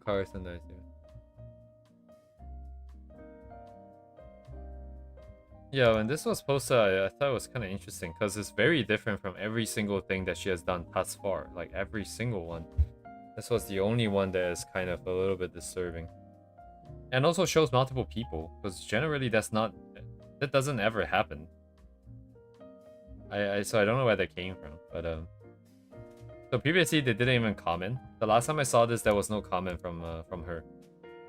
Cars and those, yeah, and this was supposed to, I thought it was kind of interesting because it's very different from every single thing that she has done thus far. Like every single one. This was the only one that is kind of a little bit disturbing. And also shows multiple people because generally that doesn't ever happen. So I don't know where that came from, but so previously they didn't even comment. The last time I saw this, there was no comment from her.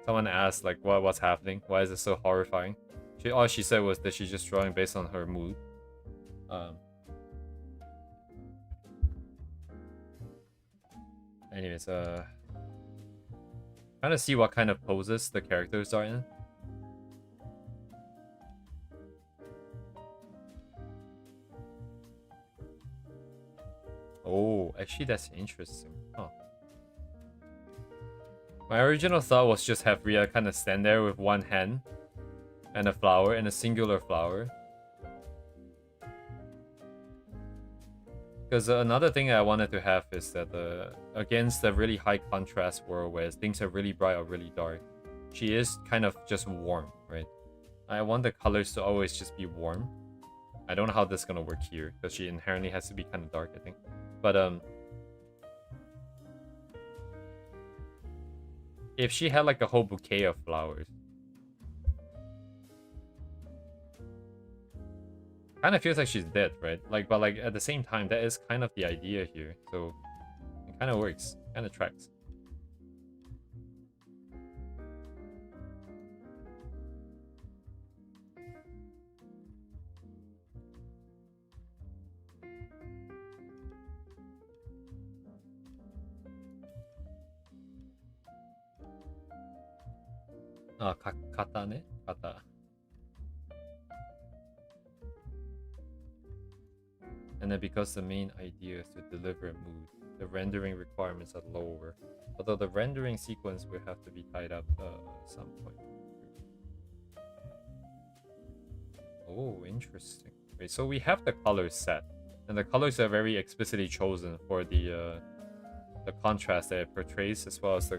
Someone asked like, what's happening? Why is it so horrifying? All she said was that she's just drawing based on her mood. Anyways, trying to see what kind of poses the characters are in. Oh, actually that's interesting. Huh. My original thought was just have Ria kind of stand there with one hand and a flower, and a singular flower. Because another thing I wanted to have is that against the really high contrast world where things are really bright or really dark, she is kind of just warm, right? I want the colors to always just be warm. I don't know how this is gonna work here because she inherently has to be kind of dark, I think. But if she had like a whole bouquet of flowers, kind of feels like she's dead, right? Like, but like at the same time, that is kind of the idea here, so it kind of works, kind of tracks. Kata ne? Kata. And then because the main idea is to deliver a mood, the rendering requirements are lower. Although the rendering sequence will have to be tied up at some point. Oh, interesting. Wait, so we have the colors set, and the colors are very explicitly chosen for the contrast that it portrays, as well as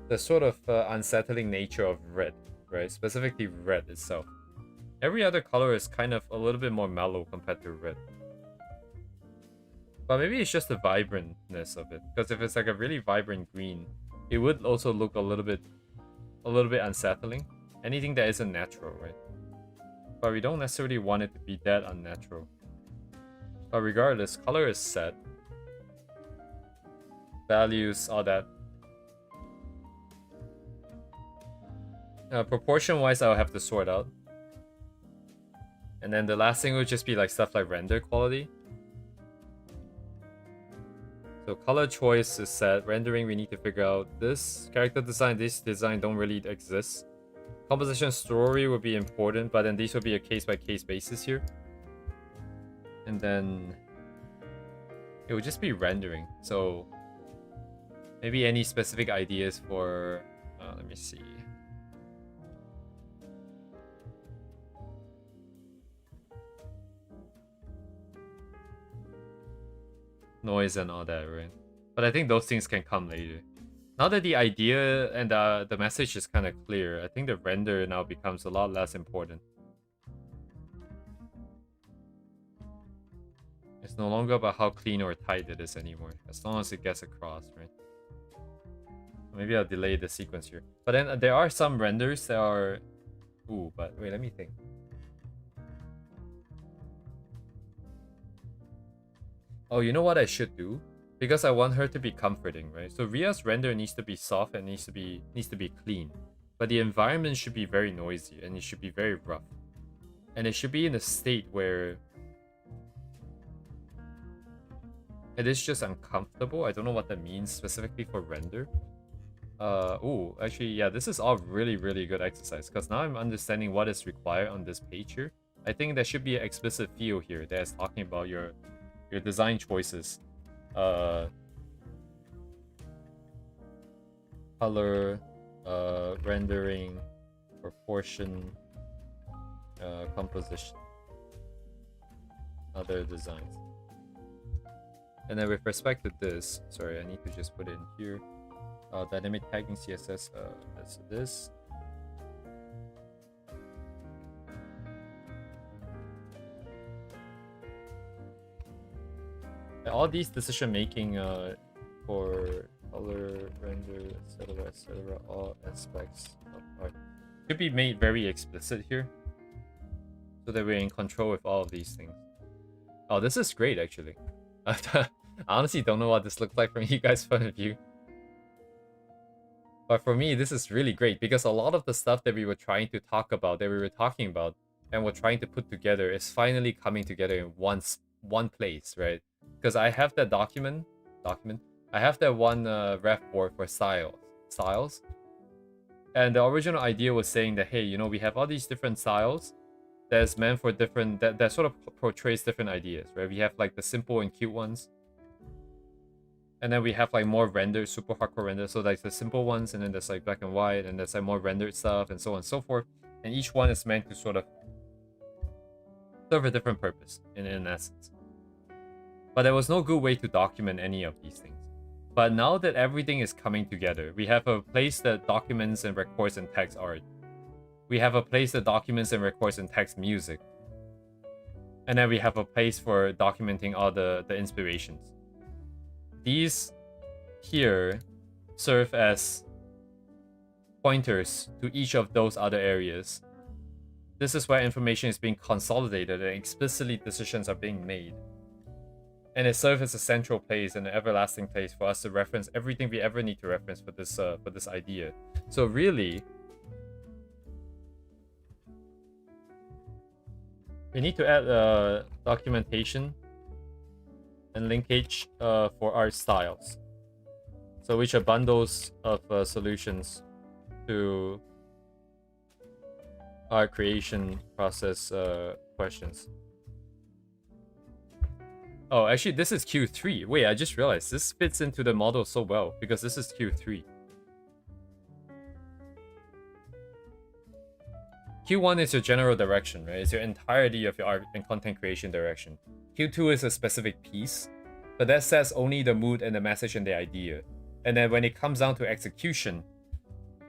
the sort of unsettling nature of red, right? Specifically red itself. Every other color is kind of a little bit more mellow compared to red. But maybe it's just the vibrantness of it. Because if it's like a really vibrant green, it would also look a little bit unsettling. Anything that isn't natural, right? But we don't necessarily want it to be that unnatural. But regardless, color is set. Values, all that. Proportion-wise, I'll have to sort out. And then the last thing would just be like stuff like render quality. So color choice is set. Rendering, we need to figure out this character design, this design don't really exist. Composition story would be important, but then these would be a case-by-case basis here. And then it would just be rendering. So maybe any specific ideas for, let me see. Noise and all that, right? But I think those things can come later. Now that the idea and the message is kind of clear, I think the render now becomes a lot less important. It's no longer about how clean or tight it is anymore, as long as it gets across, right? Maybe I'll delay the sequence here. But then there are some renders that are... Ooh, but wait, let me think. Oh, you know what I should do? Because I want her to be comforting, right? So Ria's render needs to be soft and needs to be clean. But the environment should be very noisy and it should be very rough. And it should be in a state where it is just uncomfortable. I don't know what that means specifically for render. Oh, actually, yeah, this is all really, really good exercise because now I'm understanding what is required on this page here. I think there should be an explicit field here that is talking about your design choices. Color, rendering, proportion, composition, other designs. And then with respect to this, sorry, I need to just put it in here. Dynamic tagging CSS, that's this. All these decision making for color, render, etc., all aspects of art should be made very explicit here, so that we're in control with all of these things. Oh, this is great actually. I honestly don't know what this looks like from you guys' point of view. But for me, this is really great because a lot of the stuff that we were trying to talk about, that we were talking about, and we're trying to put together is finally coming together in one place, right? Because I have that document. I have that one ref board for styles. And the original idea was saying that, hey, you know, we have all these different styles that's meant for different, that sort of portrays different ideas, right? We have like the simple and cute ones. And then we have like more rendered, super hardcore rendered. So like the simple ones, and then there's like black and white, and there's like more rendered stuff, and so on and so forth. And each one is meant to sort of serve a different purpose in essence. But there was no good way to document any of these things. But now that everything is coming together, we have a place that documents and records and text art. We have a place that documents and records and text music. And then we have a place for documenting all the inspirations. These here serve as pointers to each of those other areas. This is where information is being consolidated and explicitly decisions are being made. And it serves as a central place and an everlasting place for us to reference everything we ever need to reference for this idea. So really, we need to add documentation and linkage for our styles. So which are bundles of solutions to our creation process questions. Oh, actually, this is Q3. Wait, I just realized this fits into the model so well because this is Q3. Q1 is your general direction, right? It's your entirety of your art and content creation direction. Q2 is a specific piece, but that sets only the mood and the message and the idea. And then when it comes down to execution,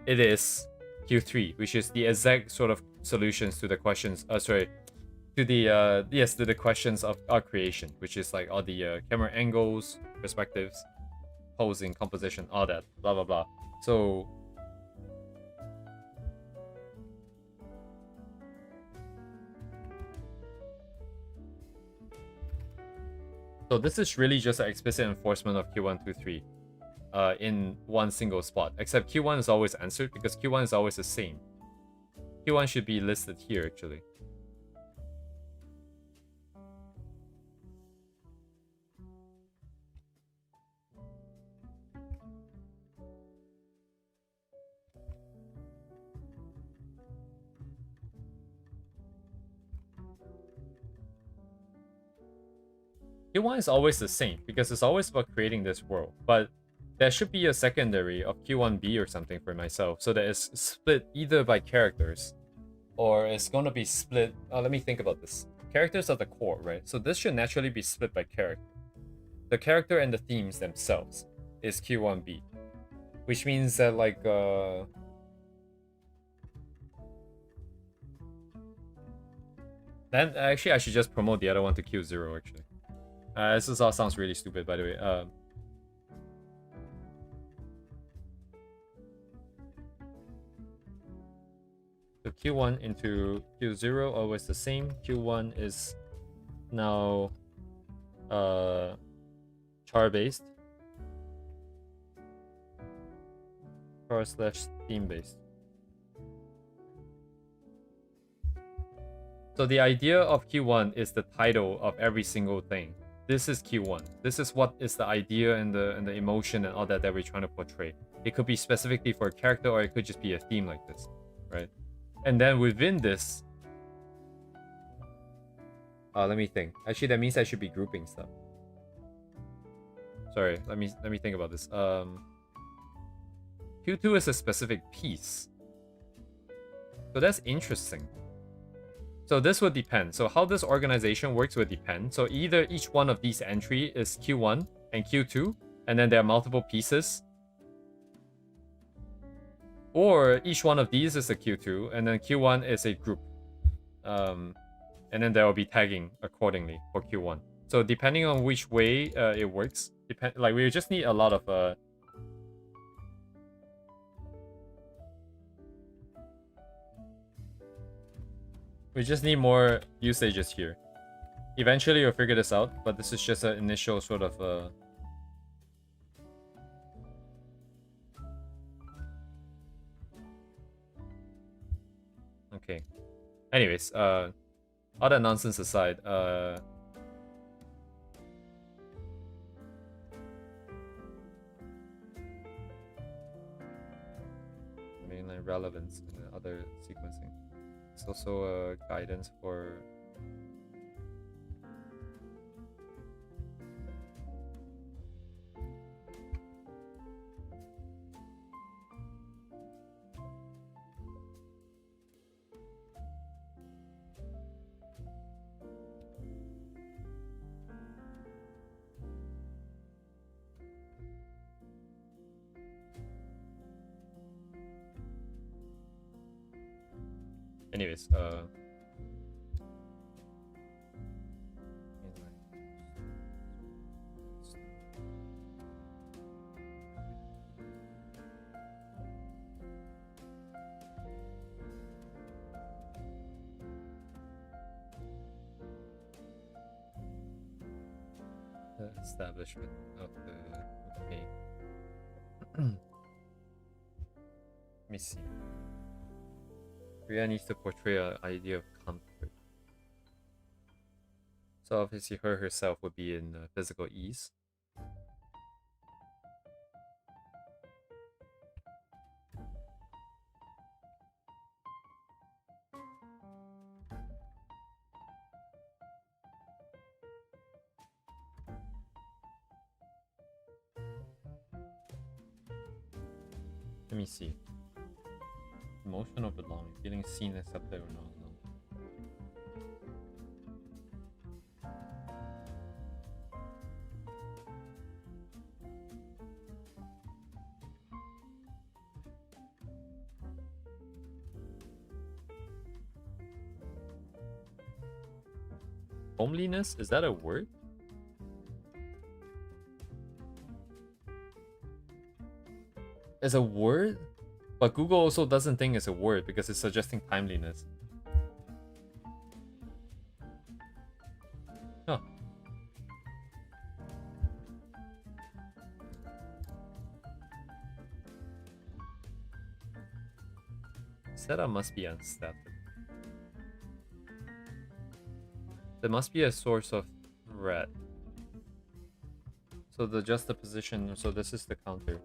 it is Q3, which is the exact sort of solutions to the questions. To the questions of art creation, which is like all the camera angles, perspectives, posing, composition, all that, blah blah blah. So this is really just an explicit enforcement of Q1, 2, 3 in one single spot. Except Q1 is always answered because Q1 is always the same. Q1 should be listed here actually. Q1 is always the same because it's always about creating this world, but there should be a secondary of Q1B or something for myself so that it's split either by characters or it's going to be split. Let me think about this. Characters are the core, right? So this should naturally be split by character. The character and the themes themselves is Q1B, which means that like then actually I should just promote the other one to Q0 actually. This all sounds really stupid, by the way. So Q1 into Q0 always the same. Q1 is now char based. Char slash theme based. So the idea of Q1 is the title of every single thing. This is Q1. This is what is the idea and the emotion and all that we're trying to portray. It could be specifically for a character, or it could just be a theme like this, right? And then within this, let me think. Actually, that means I should be grouping stuff. Sorry, let me think about this. Q2 is a specific piece, so that's interesting. So this would depend. So how this organization works would depend. So either each one of these entry is Q1 and Q2, and then there are multiple pieces, or each one of these is a Q2, and then Q1 is a group. And then there will be tagging accordingly for Q1. So depending on which way it works, like we just need a lot of we just need more usages here. Eventually you'll figure this out, but this is just an initial sort of okay. Anyways, all that nonsense aside, mainline relevance and other sequencing. It's also a guidance for anyways, the establishment of the okay. Let me see. Rhea needs to portray an idea of comfort. So obviously her herself would be in physical ease. Let me see. Emotional belonging, feeling seen, accepted, or not alone. Homeliness? Is that a word? Is a word? But Google also doesn't think it's a word because it's suggesting timeliness. Huh. Setup must be unstatic. There must be a source of threat. So the juxtaposition, so this is the counter.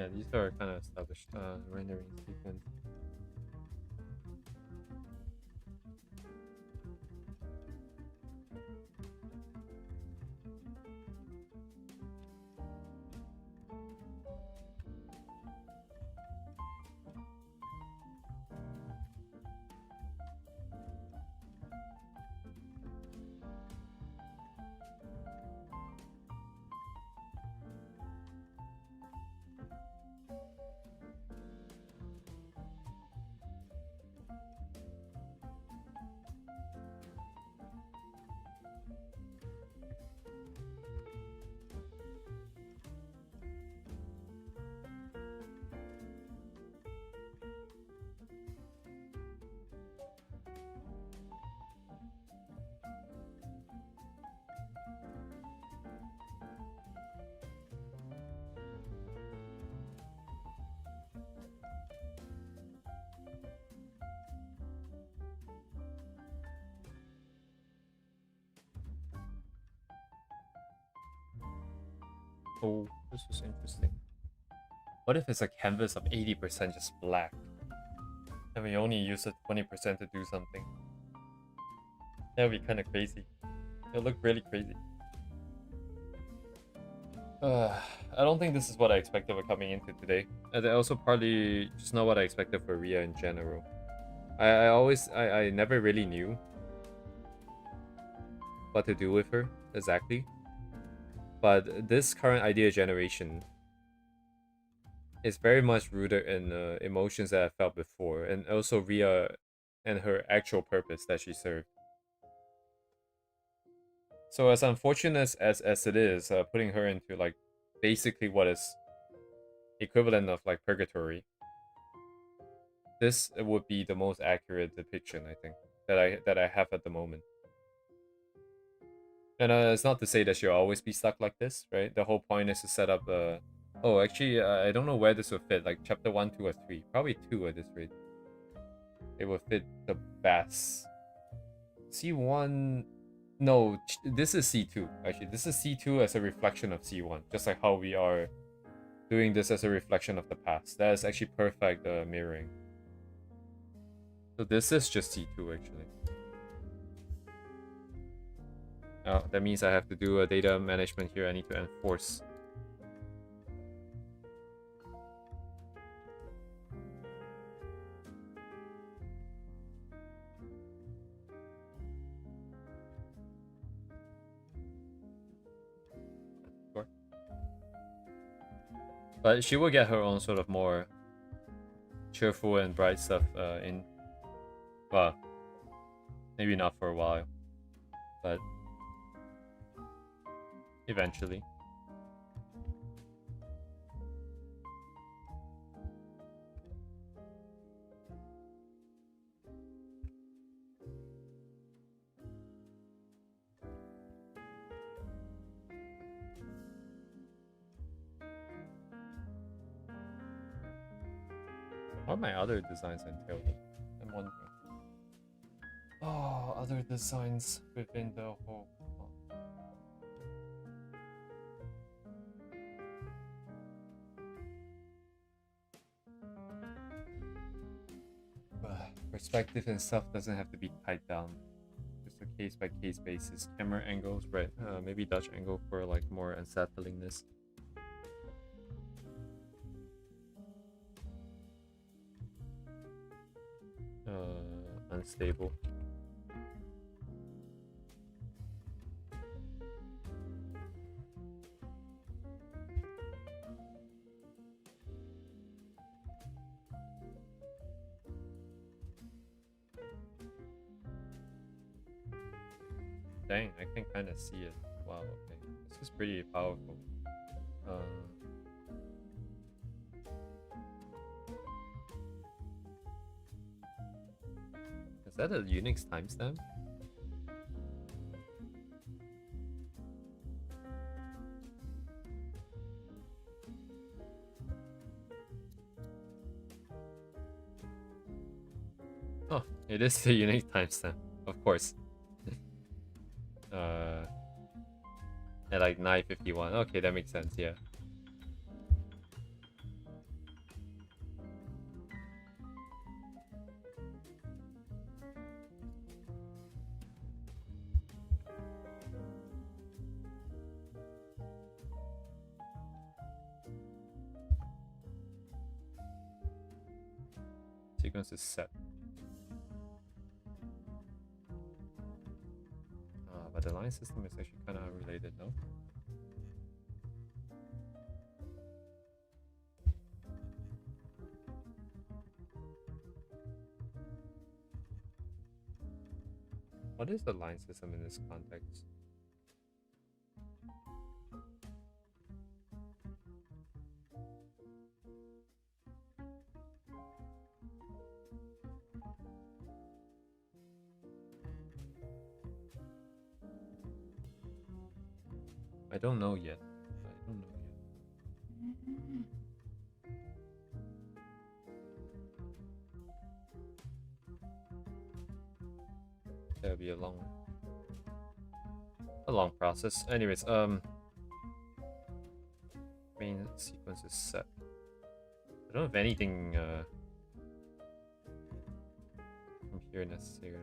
Yeah, these are kind of established rendering sequence. Oh, this is interesting. What if it's a canvas of 80% just black? And we only use it 20% to do something? That would be kind of crazy. It would look really crazy. I don't think this is what I expected for coming into today. And also partly just not what I expected for Ria in general. I never really knew what to do with her exactly. But this current idea generation is very much rooted in emotions that I felt before, and also Ria and her actual purpose that she served. So as unfortunate as it is, putting her into like basically what is equivalent of like purgatory, this would be the most accurate depiction I think that I have at the moment. And it's not to say that she'll always be stuck like this, right? The whole point is to set up oh, actually, I don't know where this will fit. Like chapter 1, 2, or 3. Probably 2 at this rate. It will fit the best. C1... No, this is C2. Actually, this is C2 as a reflection of C1. Just like how we are doing this as a reflection of the past. That is actually perfect mirroring. So this is just C2, actually. Oh, that means I have to do a data management here. I need to enforce. Sure. But she will get her own sort of more cheerful and bright stuff in... Well, maybe not for a while. But eventually. What are my other designs entail? I'm wondering. Oh, other designs within the whole... Perspective and stuff doesn't have to be tied down. Just a case-by-case basis. Camera angles, right? Maybe Dutch angle for like more unsettlingness. Unstable. Dang, I can kind of see it. Wow, okay. This is pretty powerful. Is that a Unix timestamp? Oh, it is the Unix timestamp, of course. At like 9:51. Okay, that makes sense, yeah. Sequence is set. But the line system is actually kind of unrelated, no? What is the line system in this context? I don't know yet. I don't know yet. That'll be a long process. Anyways, main sequence is set. I don't have anything from here necessarily.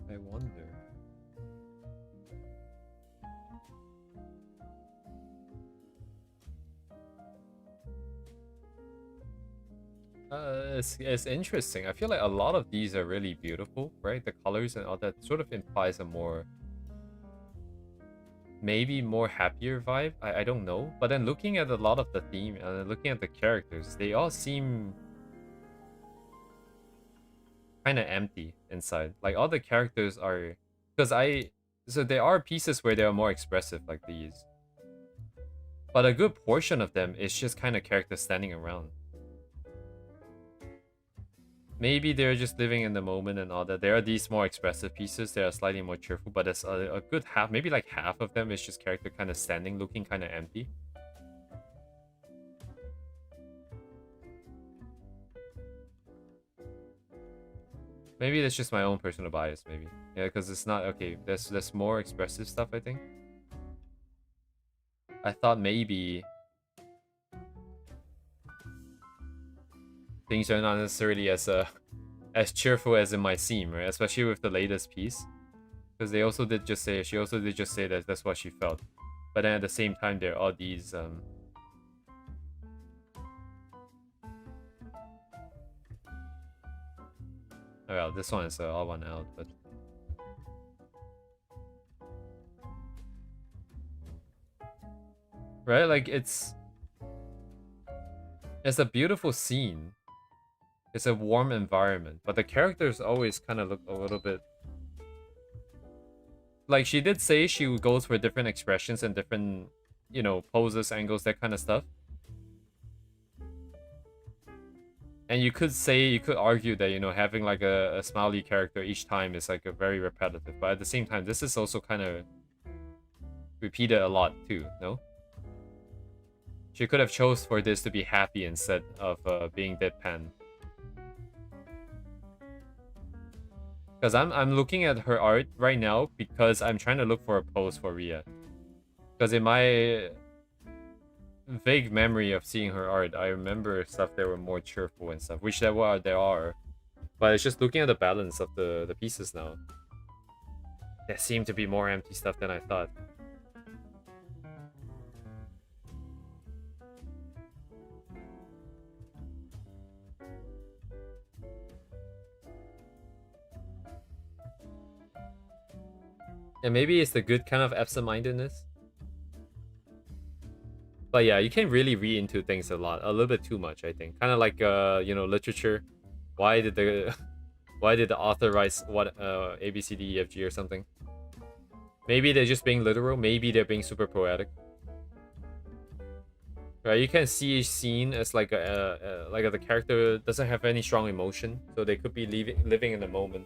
I wonder. It's interesting. I feel like a lot of these are really beautiful, right? The colors and all that sort of implies a more, maybe more happier vibe. I don't know. But then looking at a lot of the theme and looking at the characters, they all seem kind of empty inside. Like all the characters are, so there are pieces where they are more expressive like these, but a good portion of them is just kind of characters standing around. Maybe they're just living in the moment and all that. There are these more expressive pieces that are slightly more cheerful, but there's a good half, maybe like half of them is just character kind of standing, looking kind of empty. Maybe that's just my own personal bias, maybe. Yeah, because it's not... Okay, there's more expressive stuff, I think. I thought maybe things are not necessarily as cheerful as it might seem, right? Especially with the latest piece. Because they also did just say... She also did just say that that's what she felt. But then at the same time, there are these... Oh, well, this one is all one out, but... Right? Like, it's a beautiful scene. It's a warm environment, but the characters always kind of look a little bit... Like, she did say she goes for different expressions and different, you know, poses, angles, that kind of stuff. And you could argue that, you know, having like a smiley character each time is like a very repetitive. But at the same time, this is also kind of repeated a lot too, no? She could have chose for this to be happy instead of being deadpan. Because I'm looking at her art right now because I'm trying to look for a pose for Ria. Because in my vague memory of seeing her art, I remember stuff that were more cheerful and stuff, which there are. But it's just looking at the balance of the pieces now. There seemed to be more empty stuff than I thought. And maybe it's the good kind of absent-mindedness. But yeah, you can really read into things a little bit too much, I think. Kind of like you know, literature. Why did the why did the author write what A B C D E F G or something? Maybe they're just being literal. Maybe they're being super poetic. Right? You can see a scene as like like the character doesn't have any strong emotion, so they could be living in the moment,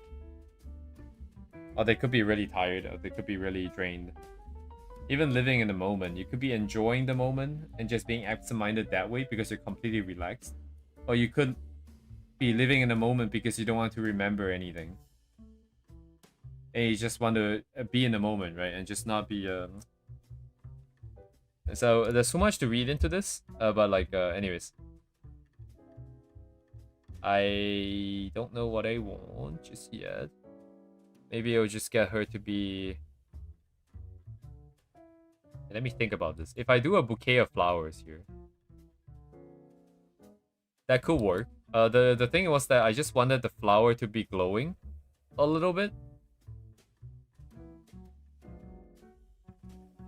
or they could be really tired, or they could be really drained. Even living in the moment, you could be enjoying the moment and just being absent-minded that way because you're completely relaxed, or you could be living in the moment because you don't want to remember anything, and you just want to be in the moment, right, and just not be So there's so much to read into this, but like, anyways, I don't know what I want just yet. Maybe I'll just get her to be. Let me think about this. If I do a bouquet of flowers here, that could work. The thing was that I just wanted the flower to be glowing a little bit.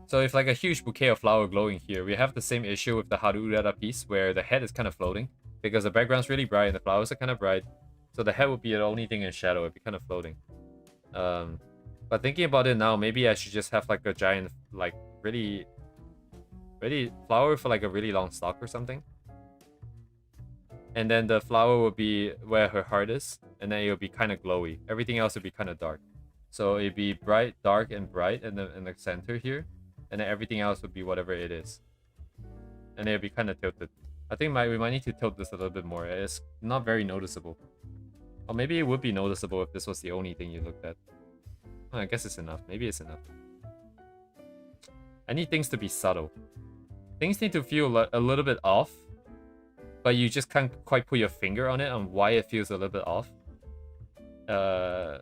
So if like a huge bouquet of flower glowing here, we have the same issue with the Harurara piece where the head is kind of floating because the background's really bright and the flowers are kind of bright. So the head would be the only thing in shadow. It'd be kind of floating. But thinking about it now, maybe I should just have like a giant, like really flower for like a really long stalk or something. And then the flower will be where her heart is, and then it'll be kind of glowy. Everything else will be kind of dark. So it'd be bright, dark, and bright in the center here, and then everything else would be whatever it is. And it'll be kind of tilted. I think we might need to tilt this a little bit more. It's not very noticeable. Or maybe it would be noticeable if this was the only thing you looked at. I guess it's enough. Maybe it's enough. I need things to be subtle. Things need to feel a little bit off, but you just can't quite put your finger on it on why it feels a little bit off. I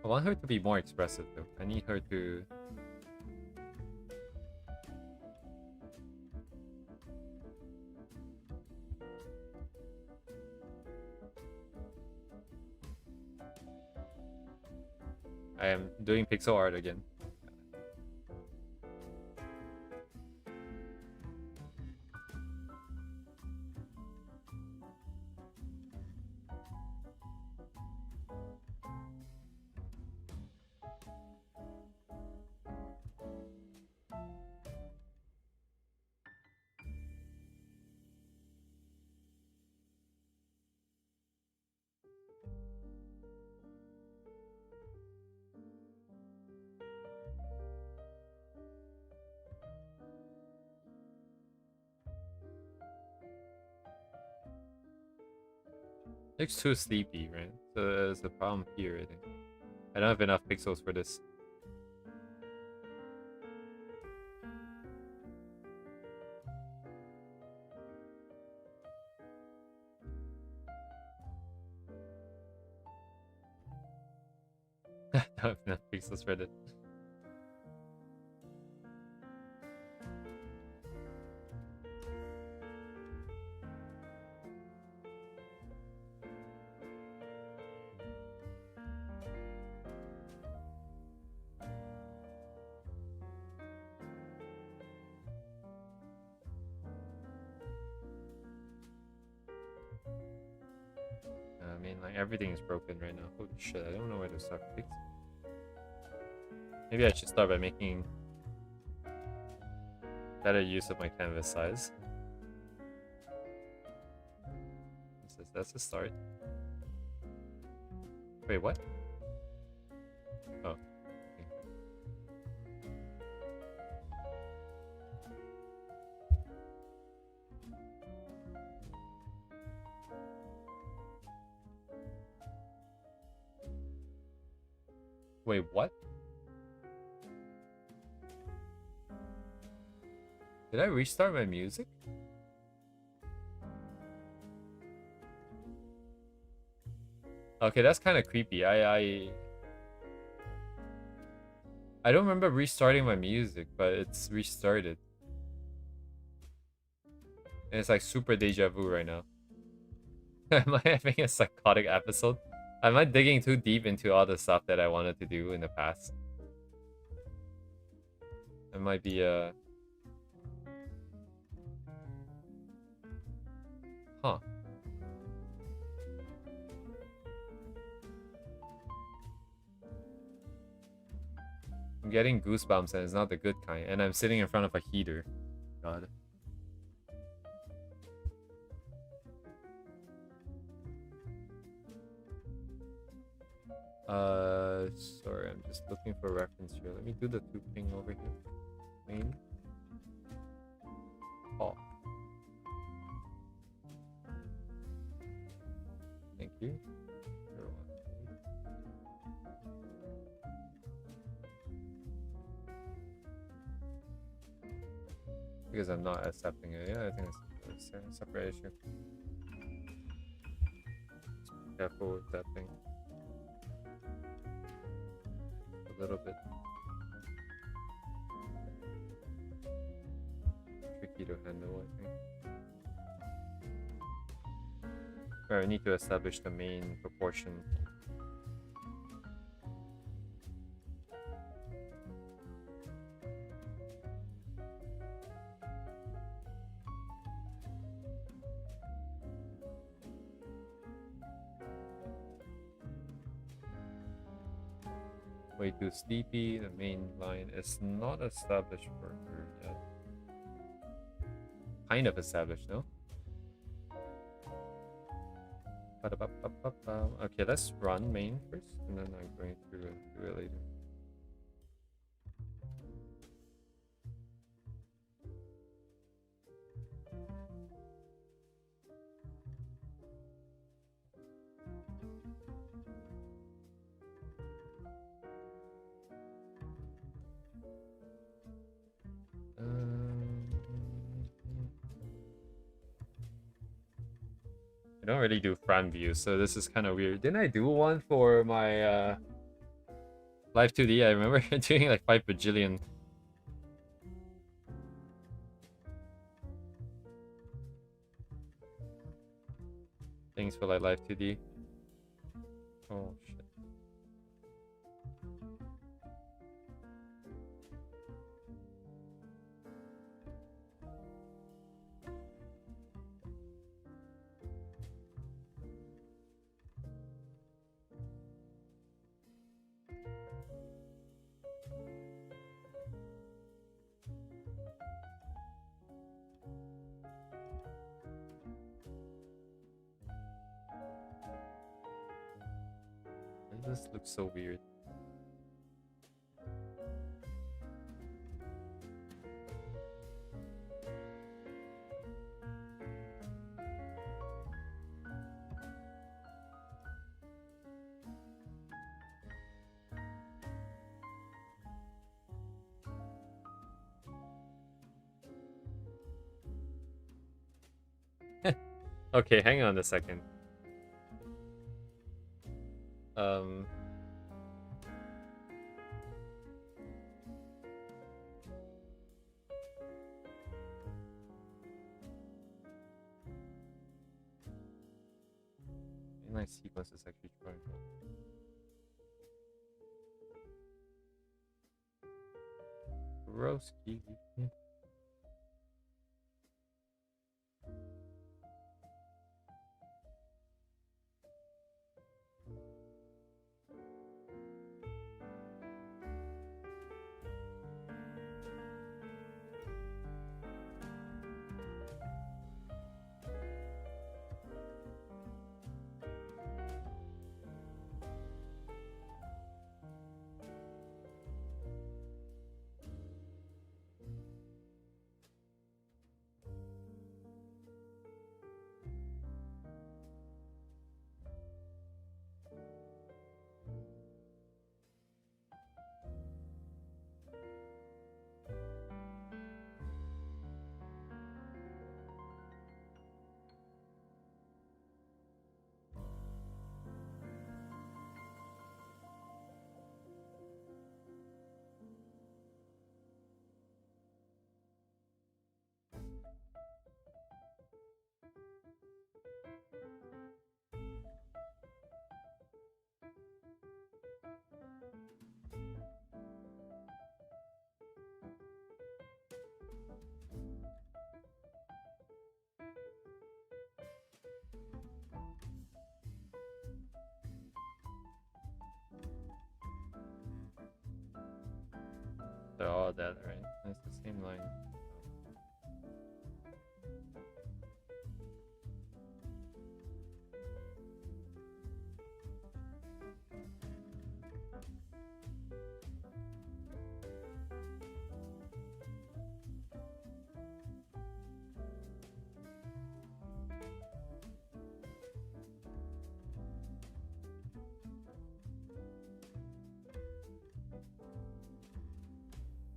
want her to be more expressive though. I need her to... I am doing pixel art again. Looks too sleepy, right? So there's a problem here, I think. I don't have enough pixels for this. I don't have enough pixels for this. I mean, like, everything is broken right now. Holy shit, I don't know where to start fixing. Maybe I should start by making better use of my canvas size. That's a start. Wait, what? Oh. Wait, what? Did I restart my music? Okay, that's kind of creepy. I don't remember restarting my music, but it's restarted. And it's like super deja vu right now. Am I having a psychotic episode? Am I digging too deep into all the stuff that I wanted to do in the past? It might be huh. I'm getting goosebumps and it's not the good kind. And I'm sitting in front of a heater. God. Sorry, I'm just looking for reference here. Let me do the two ping over here. Main. Oh. Thank you. Because I'm not accepting it. Yeah, I think it's a separate issue. Just be careful with that thing. A little bit. Tricky to handle, I think. Alright, I need to establish the main proportion. Way too sleepy. The main line is not established for her yet. Kind of established, no? Okay, let's run main first, and then I'm going to do it later. I don't really do front views, so this is kind of weird. Didn't I do one for my Live 2D? I remember doing like 5 bajillion. Things for like Live 2D. Oh shit. This looks so weird. Okay, hang on a second. Inline sequence is actually trying. Broski. They're all dead, right? It's the same line.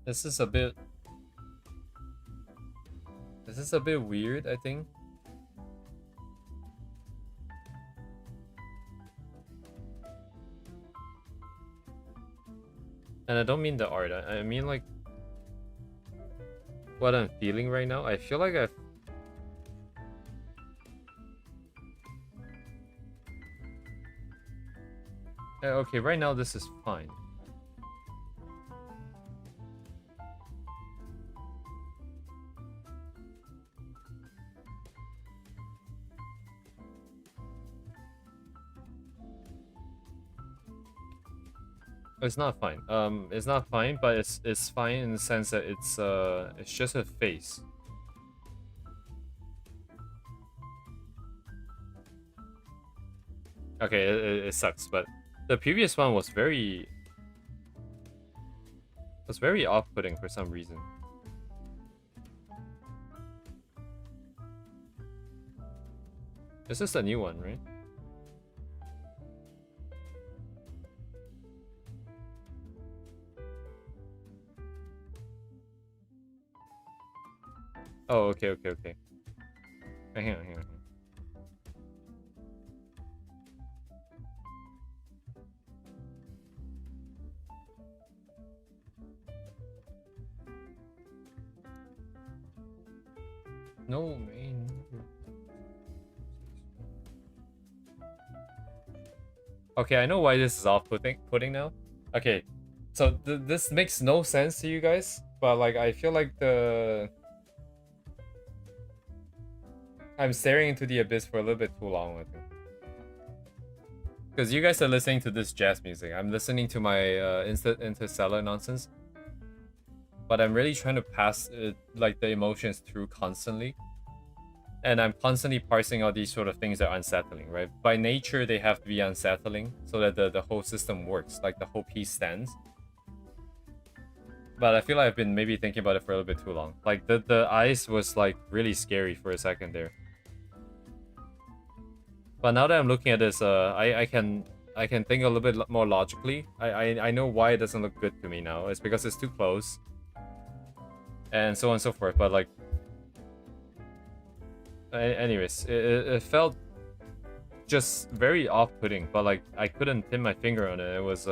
This is a bit... This is a bit weird, I think. And I don't mean the art, I mean like... what I'm feeling right now. I feel like I've... okay, right now this is fine. It's not fine. It's not fine, but it's fine in the sense that it's just a face. Okay, it sucks, but the previous one was very off-putting for some reason. This is the new one, right? Oh, okay. Hang on. No, man. Okay, I know why this is off-putting now. Okay, so this makes no sense to you guys, but like I feel like I'm staring into the abyss for a little bit too long, I think. Because you guys are listening to this jazz music. I'm listening to my Interstellar nonsense. But I'm really trying to pass like the emotions through constantly. And I'm constantly parsing out these sort of things that are unsettling, right? By nature, they have to be unsettling so that the whole system works, like the whole piece stands. But I feel like I've been maybe thinking about it for a little bit too long. Like the eyes was like really scary for a second there. But now that I'm looking at this, I can think a little bit more logically. I know why it doesn't look good to me now. It's because it's too close, and so on and so forth. But like, anyways, it felt just very off-putting. But like, I couldn't pin my finger on it. It was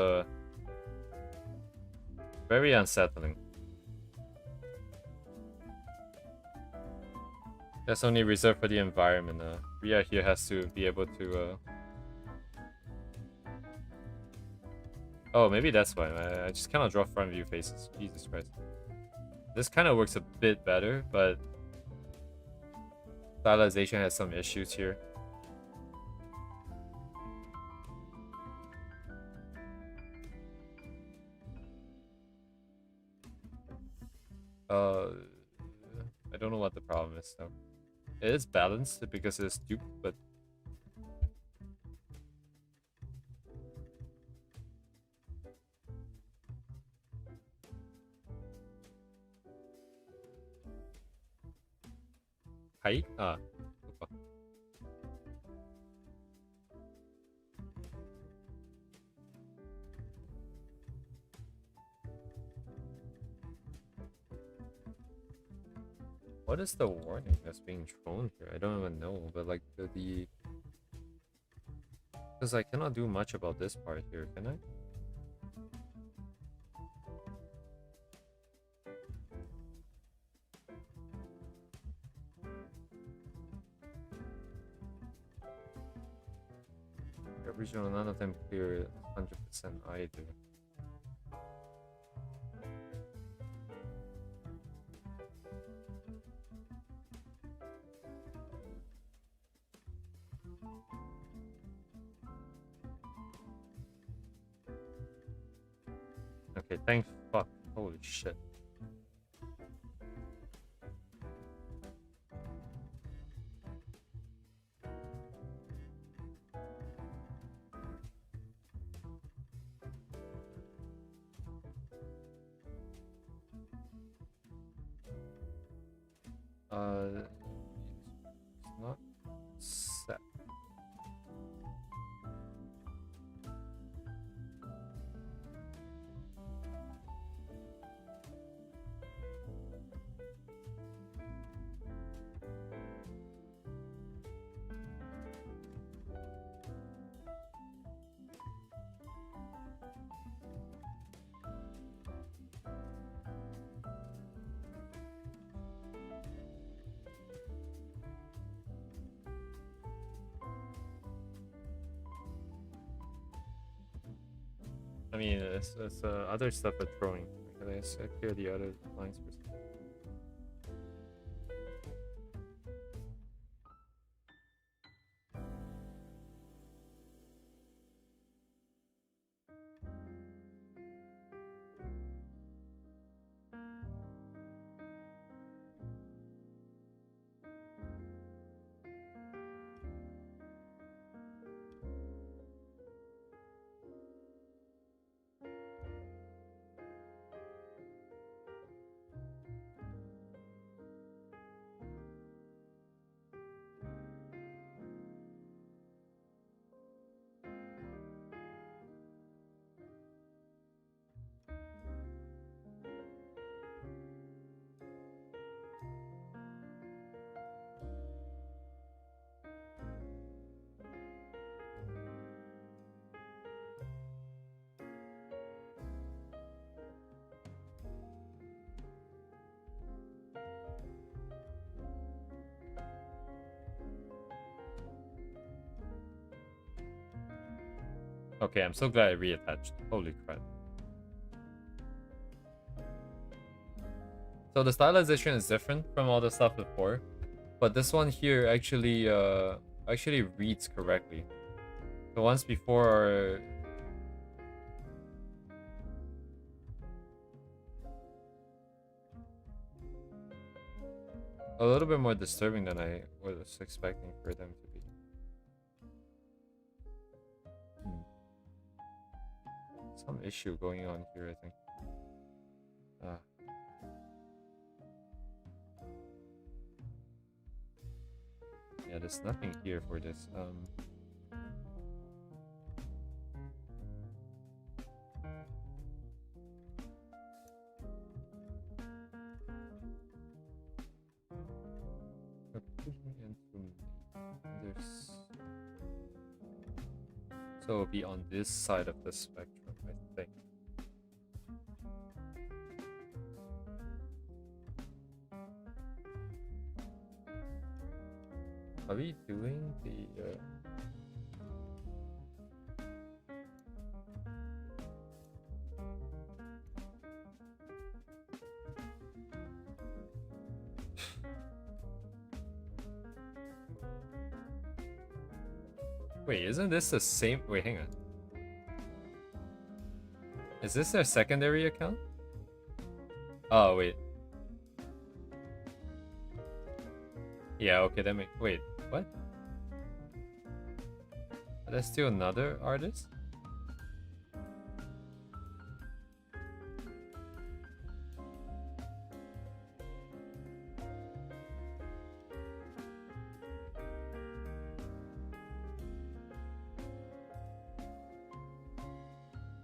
very unsettling. That's only reserved for the environment. Ria here has to be able to... Oh, maybe that's why. I just cannot draw front view faces. Jesus Christ. This kind of works a bit better, but... stylization has some issues here. I don't know what the problem is, though. It is balanced because it's duped, but... height? What is the warning that's being thrown here? I don't even know, but like the... Because I cannot do much about this part here, can I? original, none of them clear 100% either. Okay, thank fuck. Holy shit. It's not set. I mean, it's other stuff at drawing. Okay, let's clear the other lines first. Okay, I'm so glad I reattached. Holy crap. So the stylization is different from all the stuff before, but this one here actually reads correctly. The ones before are a little bit more disturbing than I was expecting for them to be. Some issue going on here, I think. Yeah, there's nothing here for this. So it'll be on this side of the spectrum, I think. Are we doing the Wait, isn't this the same? Wait, hang on. Is this their secondary account? Oh, wait. Yeah, okay, that makes... Wait, what? Are there still another artist?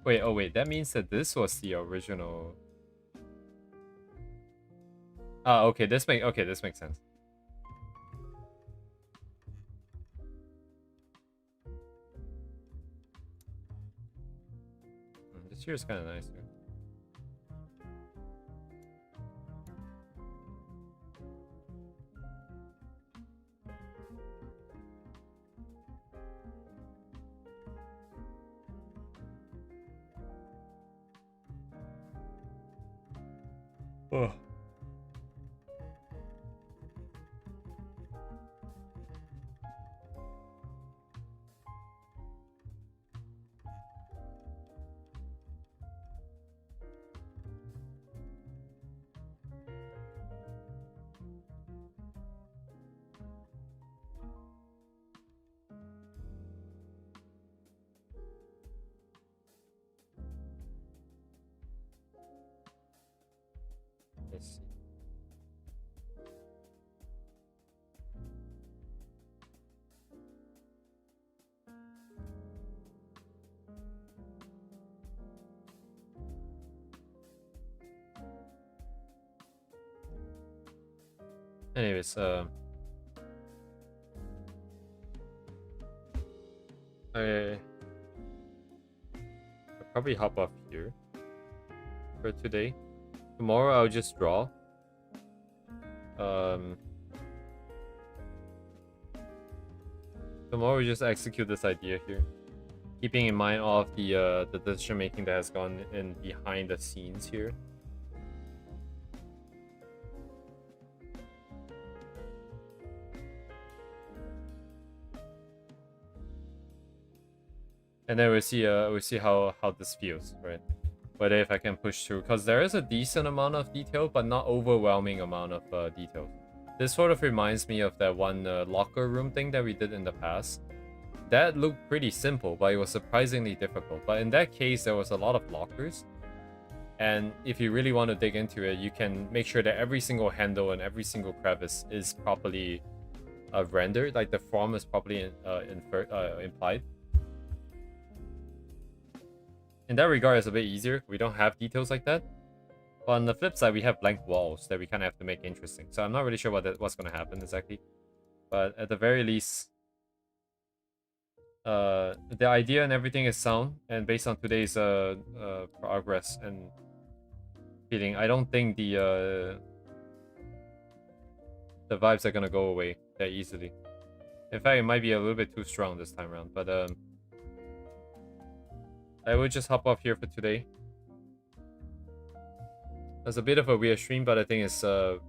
Wait, oh wait, that means that this was the original... Ah, okay, this makes sense. This here is kind of nice, too. Oh. Let's see. Anyways, I'll probably hop off here for today. Tomorrow I'll just draw. Tomorrow we just execute this idea here, keeping in mind all of the decision making that has gone in behind the scenes here. And then we see how this feels, right? Whether if I can push through, because there is a decent amount of detail, but not overwhelming amount of detail. This sort of reminds me of that one locker room thing that we did in the past. That looked pretty simple, but it was surprisingly difficult. But in that case, there was a lot of lockers. And if you really want to dig into it, you can make sure that every single handle and every single crevice is properly rendered, like the form is properly implied. In that regard, it's a bit easier. We don't have details like that. But on the flip side, we have blank walls that we kind of have to make interesting. So I'm not really sure what's going to happen exactly. But at the very least, the idea and everything is sound. And based on today's progress and feeling, I don't think the vibes are going to go away that easily. In fact, it might be a little bit too strong this time around. But I will just hop off here for today. It's a bit of a weird stream, but I think it's a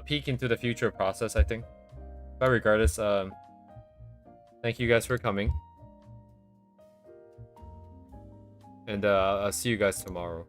peek into the future process, I think. But regardless, thank you guys for coming. And I'll see you guys tomorrow.